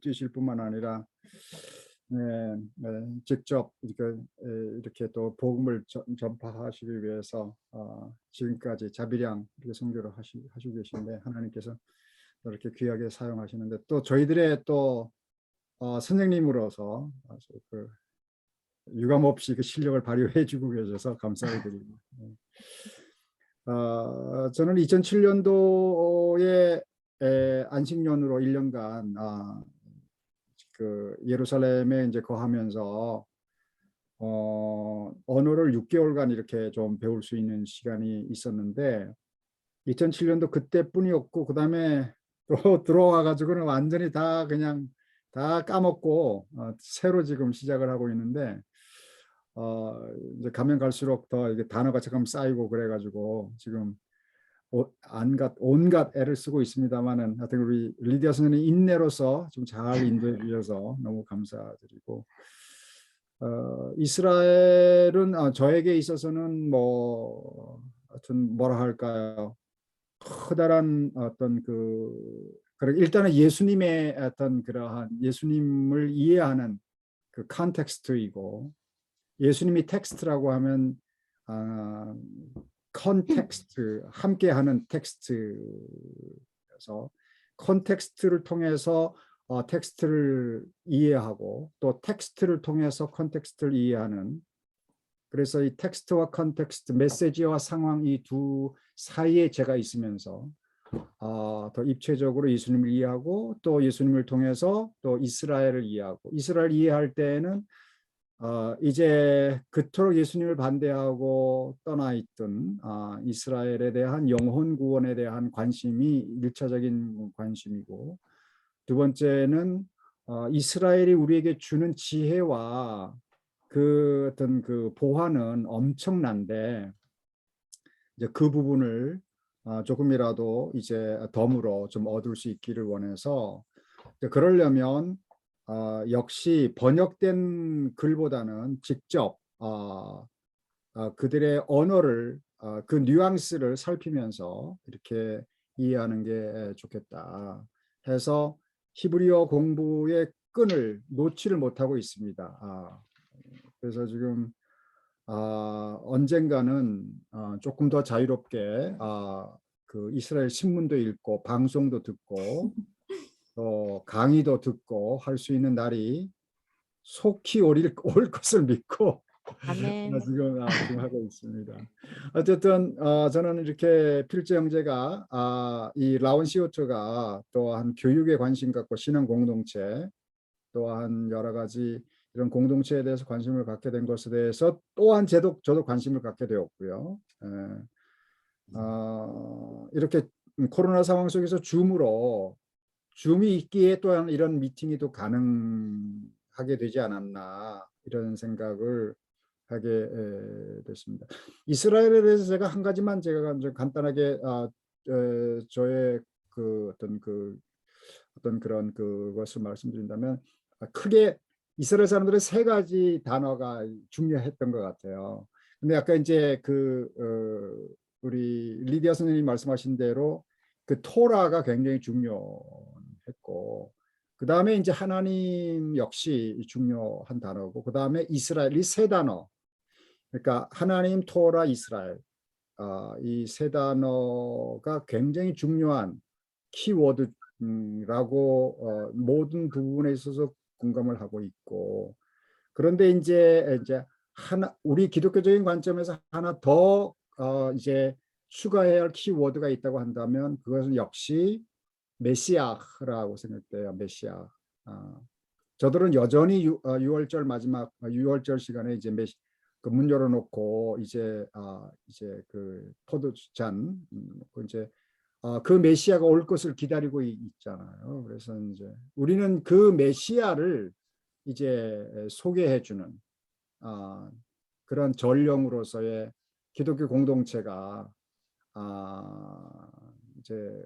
뛰실 뿐만 아니라 직접 이렇게 또 복음을 전파하시기 위해서 지금까지 자비량 이렇게 선교를 하시고 계신데 하나님께서 이렇게 귀하게 사용하시는데 또 저희들의 또 선생님으로서 아주 유감없이 그 실력을 발휘해주고 계셔서 감사를 드립니다. 저는 2007년도에 안식년으로 1년간 예루살렘에 이제 거하면서 언어를 6개월간 이렇게 좀 배울 수 있는 시간이 있었는데 2007년도 그때뿐이었고 그 다음에 또 들어와 가지고는 완전히 다 그냥 다 까먹고 새로 지금 시작을 하고 있는데 이제 가면 갈수록 더 이게 단어가 조금 쌓이고 그래가지고 지금 온갖 애를 쓰고 있습니다만은 하여튼 우리 리디아 선생님 인내로서 좀 잘 인도해 주셔서 너무 감사드리고 이스라엘은 저에게 있어서는 뭐 하여튼 뭐라 할까요? 커다란 어떤 일단은 예수님의 어떤 그러한 예수님을 이해하는 그 컨텍스트이고 예수님이 텍스트라고 하면 컨텍스트 함께하는 텍스트여서 컨텍스트를 통해서 텍스트를 이해하고 또 텍스트를 통해서 컨텍스트를 이해하는 그래서 이 텍스트와 컨텍스트 메시지와 상황 이 두 사이에 제가 있으면서 더 입체적으로 예수님을 이해하고 또 예수님을 통해서 또 이스라엘을 이해하고 이스라엘 이해할 때에는 이제 그토록 예수님을 반대하고 떠나 있던 이스라엘에 대한 영혼 구원에 대한 관심이 1차적인 관심이고 두 번째는 이스라엘이 우리에게 주는 지혜와 어떤 보화는 엄청난데 이제 그 부분을 조금이라도 이제 덤으로 좀 얻을 수 있기를 원해서 그러려면 역시 번역된 글보다는 직접 그들의 언어를 그 뉘앙스를 살피면서 이렇게 이해하는 게 좋겠다 해서 히브리어 공부의 끈을 놓지를 못하고 있습니다. 그래서 지금 언젠가는 조금 더 자유롭게 그 이스라엘 신문도 읽고 방송도 듣고 또 강의도 듣고 할 수 있는 날이 속히 올 것을 믿고 아멘. 지금 하고 있습니다. 어쨌든 저는 이렇게 필재 형제가 이 라온 시오처가 또한 교육에 관심 갖고 신앙 공동체 또한 여러 가지 이런 공동체에 대해서 관심을 갖게 된 것에 대해서 또한 저도 관심을 갖게 되었고요. 이렇게 코로나 상황 속에서 줌이 있기에 또한 이런 미팅이 또 가능하게 되지 않았나 이런 생각을 하게 됐습니다. 이스라엘에 대해서 제가 한 가지만 제가 간단하게 저의 어떤 그런 그것을 말씀드린다면 크게 이스라엘 사람들의 세 가지 단어가 중요했던 것 같아요. 근데 아까 이제 우리 리디아 선생님이 말씀하신 대로 그 토라가 굉장히 중요했고 그 다음에 이제 하나님 역시 중요한 단어고 그 다음에 이스라엘 이 세 단어 그러니까 하나님 토라 이스라엘 이 세 단어가 굉장히 중요한 키워드라고 모든 부분에 있어서 공감을 하고 있고 그런데 이제 하나 우리 기독교적인 관점에서 하나 더 이제 추가해야 할 키워드가 있다고 한다면 그것은 역시 메시아라고 생각돼요. 메시아. 저들은 여전히 6월절 마지막 6월절 시간에 이제 그 문 열어놓고 이제 그 포도잔 그 이제 그 메시아가 올 것을 기다리고 있잖아요. 그래서 이제 우리는 그 메시아를 이제 소개해주는 그런 전령으로서의 기독교 공동체가 이제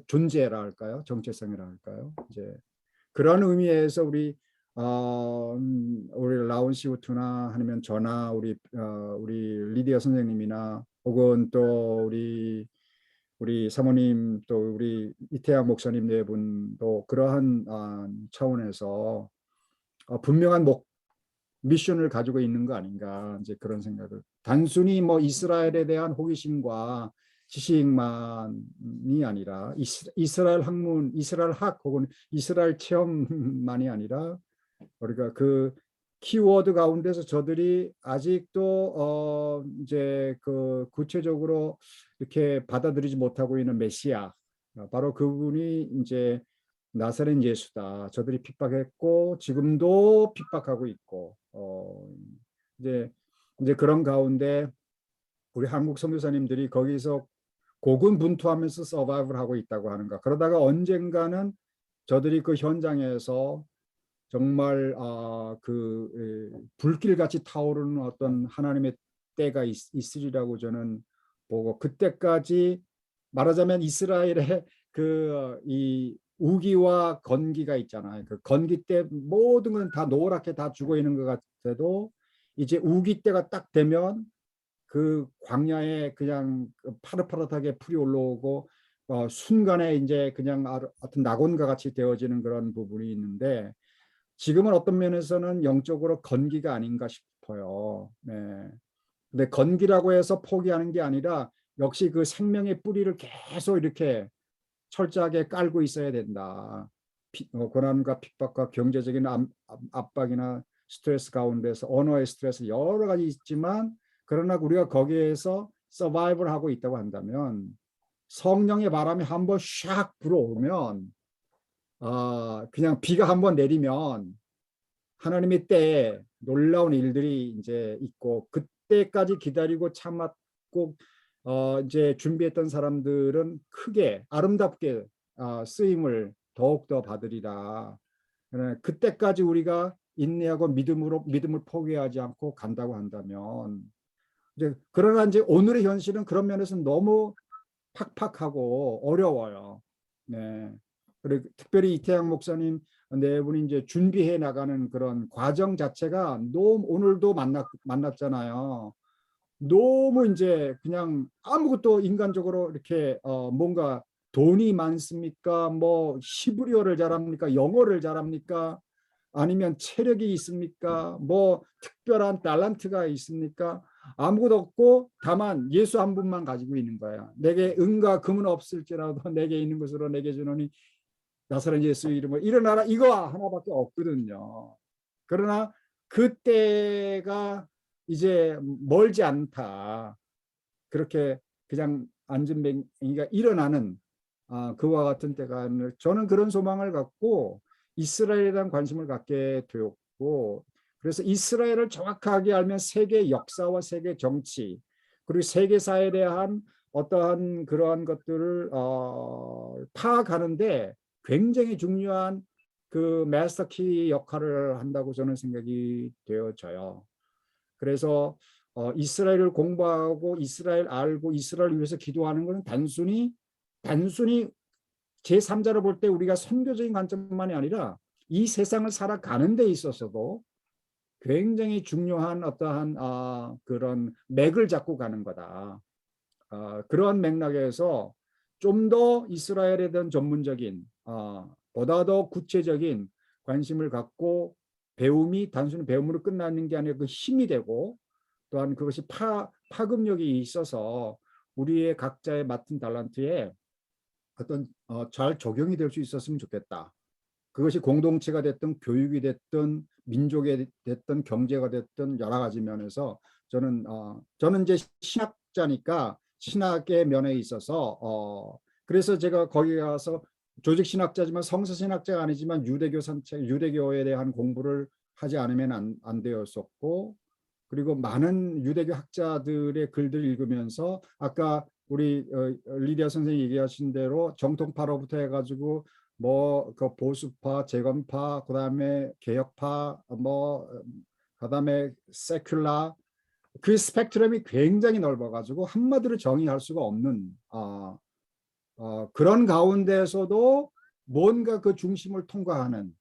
존재라 할까요? 정체성이라 할까요? 이제 그런 의미에서 우리 라온시 우투나 아니면 저나 우리 리디어 선생님이나 혹은 또 우리 사모님 또 우리 이태양 목사님 네 분도 그러한 차원에서 분명한 미션을 가지고 있는 거 아닌가 이제 그런 생각을 단순히 뭐 이스라엘에 대한 호기심과 지식만이 아니라 이스라엘 학문, 이스라엘 학 혹은 이스라엘 체험만이 아니라 우리가 그 키워드 가운데서 저들이 아직도 이제 그 구체적으로 이렇게 받아들이지 못하고 있는 메시아 바로 그분이 이제 나사렛 예수다. 저들이 핍박했고 지금도 핍박하고 있고 이제 그런 가운데 우리 한국 선교사님들이 거기서 고군분투하면서 서바이브를 하고 있다고 하는가. 그러다가 언젠가는 저들이 그 현장에서 정말 그 불길같이 타오르는 어떤 하나님의 때가 있으리라고 저는 보고 그때까지 말하자면 이스라엘의 이 우기와 건기가 있잖아요. 그 건기 때 모든 건 다 노랗게 다 죽어 있는 것 같아도 이제 우기 때가 딱 되면 그 광야에 그냥 파릇파릇하게 풀이 올라오고 순간에 이제 그냥 어떤 낙원과 같이 되어지는 그런 부분이 있는데 지금은 어떤 면에서는 영적으로 건기가 아닌가 싶어요. 네. 근데 건기라고 해서 포기하는 게 아니라 역시 그 생명의 뿌리를 계속 이렇게 철저하게 깔고 있어야 된다. 고난과 핍박과 경제적인 압박이나 스트레스 가운데서 언어의 스트레스 여러 가지 있지만 그러나 우리가 거기에서 서바이벌 하고 있다고 한다면 성령의 바람이 한번 샥 불어오면 그냥 비가 한번 내리면 하나님의 때에 놀라운 일들이 이제 있고 그때까지 기다리고 참았고 이제 준비했던 사람들은 크게 아름답게 쓰임을 더욱더 받으리라. 그때까지 우리가 인내하고 믿음을 포기하지 않고 간다고 한다면 이제 그러나 이제 오늘의 현실은 그런 면에서 너무 팍팍하고 어려워요. 네. 그리고 특별히 이태양 목사님 네 분이 이제 준비해 나가는 그런 과정 자체가 너무 오늘도 만났잖아요. 너무 이제 그냥 아무것도 인간적으로 이렇게 뭔가 돈이 많습니까? 뭐 히브리어를 잘합니까? 영어를 잘합니까? 아니면 체력이 있습니까? 뭐 특별한 달란트가 있습니까? 아무것도 없고 다만 예수 한 분만 가지고 있는 거야. 내게 은과 금은 없을지라도 내게 있는 것으로 내게 주노니 나사렛 예수 이름으로 일어나라 이거 하나밖에 없거든요. 그러나 그때가 이제 멀지 않다. 그렇게 그냥 안전뱅이가 일어나는 그와 같은 때가 저는 그런 소망을 갖고 이스라엘에 대한 관심을 갖게 되었고 그래서 이스라엘을 정확하게 알면 세계 역사와 세계 정치 그리고 세계사에 대한 어떠한 그러한 것들을 파악하는데 굉장히 중요한 그 마스터키 역할을 한다고 저는 생각이 되어져요. 그래서 이스라엘을 공부하고 이스라엘 알고 이스라엘을 위해서 기도하는 것은 단순히 제3자로 볼 때 우리가 선교적인 관점만이 아니라 이 세상을 살아가는 데 있어서도 굉장히 중요한 어떠한 그런 맥을 잡고 가는 거다. 그러한 맥락에서 좀 더 이스라엘에 대한 전문적인 보다 더 구체적인 관심을 갖고 배움이 단순히 배움으로 끝나는 게 아니라 그 힘이 되고 또한 그것이 파급력이 있어서 우리의 각자의 맡은 달란트에 어떤 잘 적용이 될 수 있었으면 좋겠다. 그것이 공동체가 됐든 교육이 됐든 민족이 됐든 경제가 됐든 여러 가지 면에서 저는 이제 신학자니까 신학의 면에 있어서 그래서 제가 거기 가서 조직 신학자지만 성서 신학자가 아니지만 유대교 선체 유대교에 대한 공부를 하지 않으면 안 되었었고, 그리고 많은 유대교 학자들의 글들 읽으면서 아까 우리 리디아 선생님이 얘기하신 대로 정통파로부터 해가지고 뭐 그 보수파, 재건파, 그다음에 개혁파, 뭐 그다음에 세큘라, 그 스펙트럼이 굉장히 넓어가지고 한마디로 정의할 수가 없는 그런 가운데에서도 뭔가 그 중심을 통과하는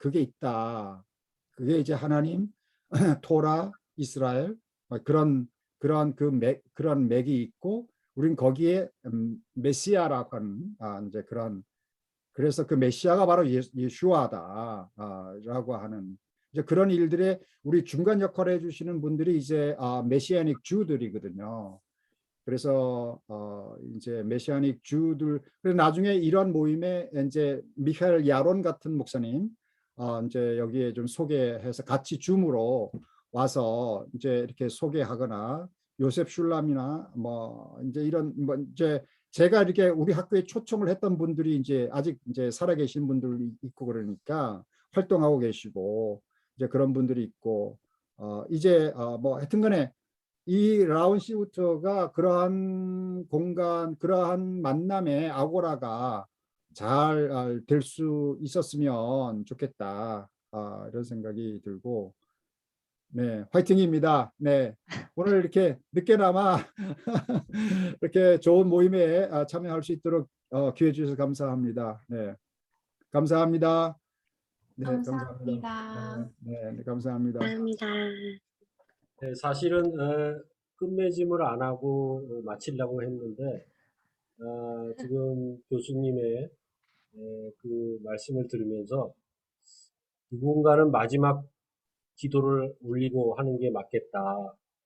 그게 있다. 그게 이제 하나님, 토라, 이스라엘 그런 그런 맥이 있고, 우린 거기에 메시아라고 하는 이제 그래서 그 메시아가 바로 예수아다라고 하는 이제 그런 일들에 우리 중간 역할을 해주시는 분들이 이제 메시아닉 주들이거든요. 그래서 이제 메시아닉 주들, 그래서 나중에 이런 모임에 이제 미카엘 야론 같은 목사님 이제 여기에 좀 소개해서 같이 줌으로 와서 이제 이렇게 소개하거나, 요셉 슐람이나 뭐 이제 이런 뭐 이제 제가 이렇게 우리 학교에 초청을 했던 분들이 이제 아직 이제 살아계신 분들이 있고 그러니까 활동하고 계시고 이제 그런 분들이 있고 이제 뭐 하여튼간에 이 라운시부터가 그러한 공간, 그러한 만남의 아고라가 잘 될 수 있었으면 좋겠다. 이런 생각이 들고, 네, 화이팅입니다. 네, 오늘 이렇게 늦게나마 이렇게 좋은 모임에 참여할 수 있도록 기회 주셔서 감사합니다. 네, 감사합니다. 네, 감사합니다. 감사합니다. 네, 감사합니다. 감사합니다. 네, 사실은 끝맺음을 안 하고 마치려고 했는데 지금 교수님의 그 말씀을 들으면서 누군가는 마지막 기도를 올리고 하는 게 맞겠다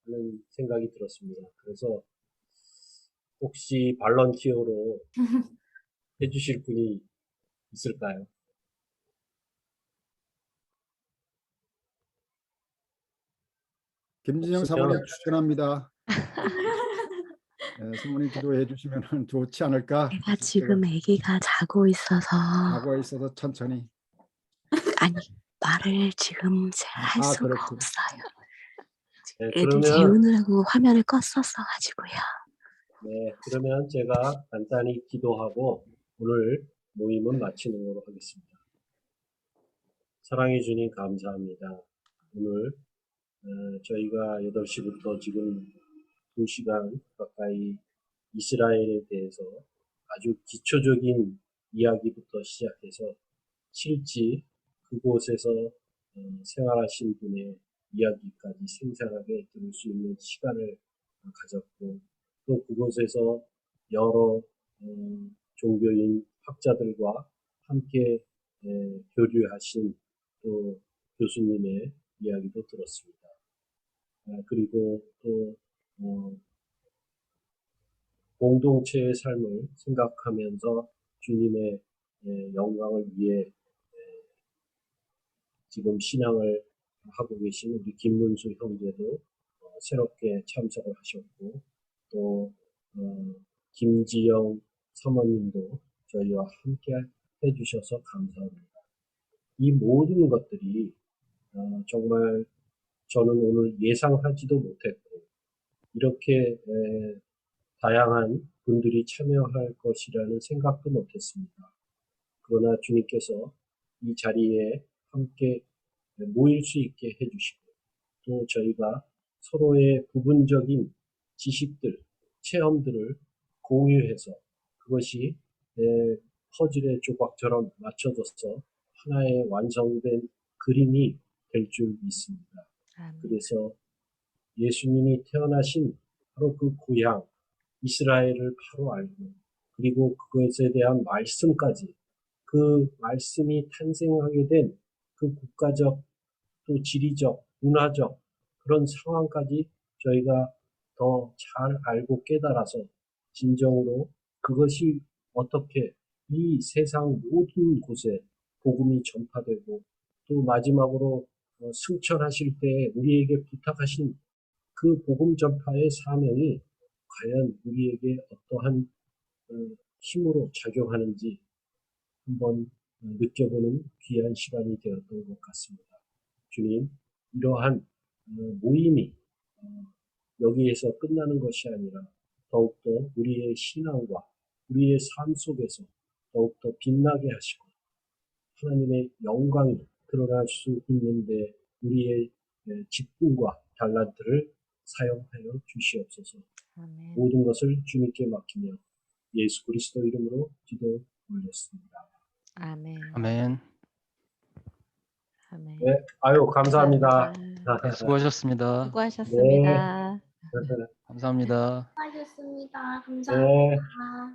하는 생각이 들었습니다. 그래서 혹시 발런티어로 해주실 분이 있을까요? 김진영 사모님 없으면 추천합니다. 네, 사모님 기도해 주시면 좋지 않을까? 제가 지금 아기가 자고 있어서 자고 있어서 천천히. 아니 말을 지금 할 수가 그렇군. 없어요. 네, 애들 그러면 재우느라고 화면을 껐었어 가지고요. 네, 그러면 제가 간단히 기도하고 오늘 모임은 마치는 걸로 하겠습니다. 사랑해 주님 감사합니다. 오늘 저희가 8시부터 지금 2시간 가까이 이스라엘에 대해서 아주 기초적인 이야기부터 시작해서 실제 그곳에서 생활하신 분의 이야기까지 생생하게 들을 수 있는 시간을 가졌고, 또 그곳에서 여러 종교인 학자들과 함께 교류하신 또 교수님의 이야기도 들었습니다. 그리고 또 공동체의 삶을 생각하면서 주님의 영광을 위해 지금 신앙을 하고 계신 우리 김문수 형제도 새롭게 참석을 하셨고, 또 김지영 사모님도 저희와 함께 해주셔서 감사합니다. 이 모든 것들이 정말 저는 오늘 예상하지도 못했고, 이렇게 다양한 분들이 참여할 것이라는 생각도 못했습니다. 그러나 주님께서 이 자리에 함께 모일 수 있게 해주시고, 또 저희가 서로의 부분적인 지식들, 체험들을 공유해서 그것이 퍼즐의 조각처럼 맞춰져서 하나의 완성된 그림이 될 줄 믿습니다. 그래서 예수님이 태어나신 바로 그 고향 이스라엘을 바로 알고, 그리고 그것에 대한 말씀까지, 그 말씀이 탄생하게 된 그 국가적 또 지리적 문화적 그런 상황까지 저희가 더 잘 알고 깨달아서 진정으로 그것이 어떻게 이 세상 모든 곳에 복음이 전파되고 또 마지막으로 승천하실 때 우리에게 부탁하신 그 복음 전파의 사명이 과연 우리에게 어떠한 힘으로 작용하는지 한번 느껴보는 귀한 시간이 되었던 것 같습니다. 주님, 이러한 모임이 여기에서 끝나는 것이 아니라 더욱더 우리의 신앙과 우리의 삶 속에서 더욱더 빛나게 하시고 하나님의 영광이 드러날 수 있는데 우리의 직분과 달란트를 사용하여 주시옵소서. 아멘. 모든 것을 주님께 맡기며 예수 그리스도 이름으로 기도 올렸습니다. 아멘. 아멘. 아멘. 네, 아유 감사합니다. 네, 수고하셨습니다. 수고하셨습니다. 감사합니다. 수고하셨습니다. 네. 감사합니다.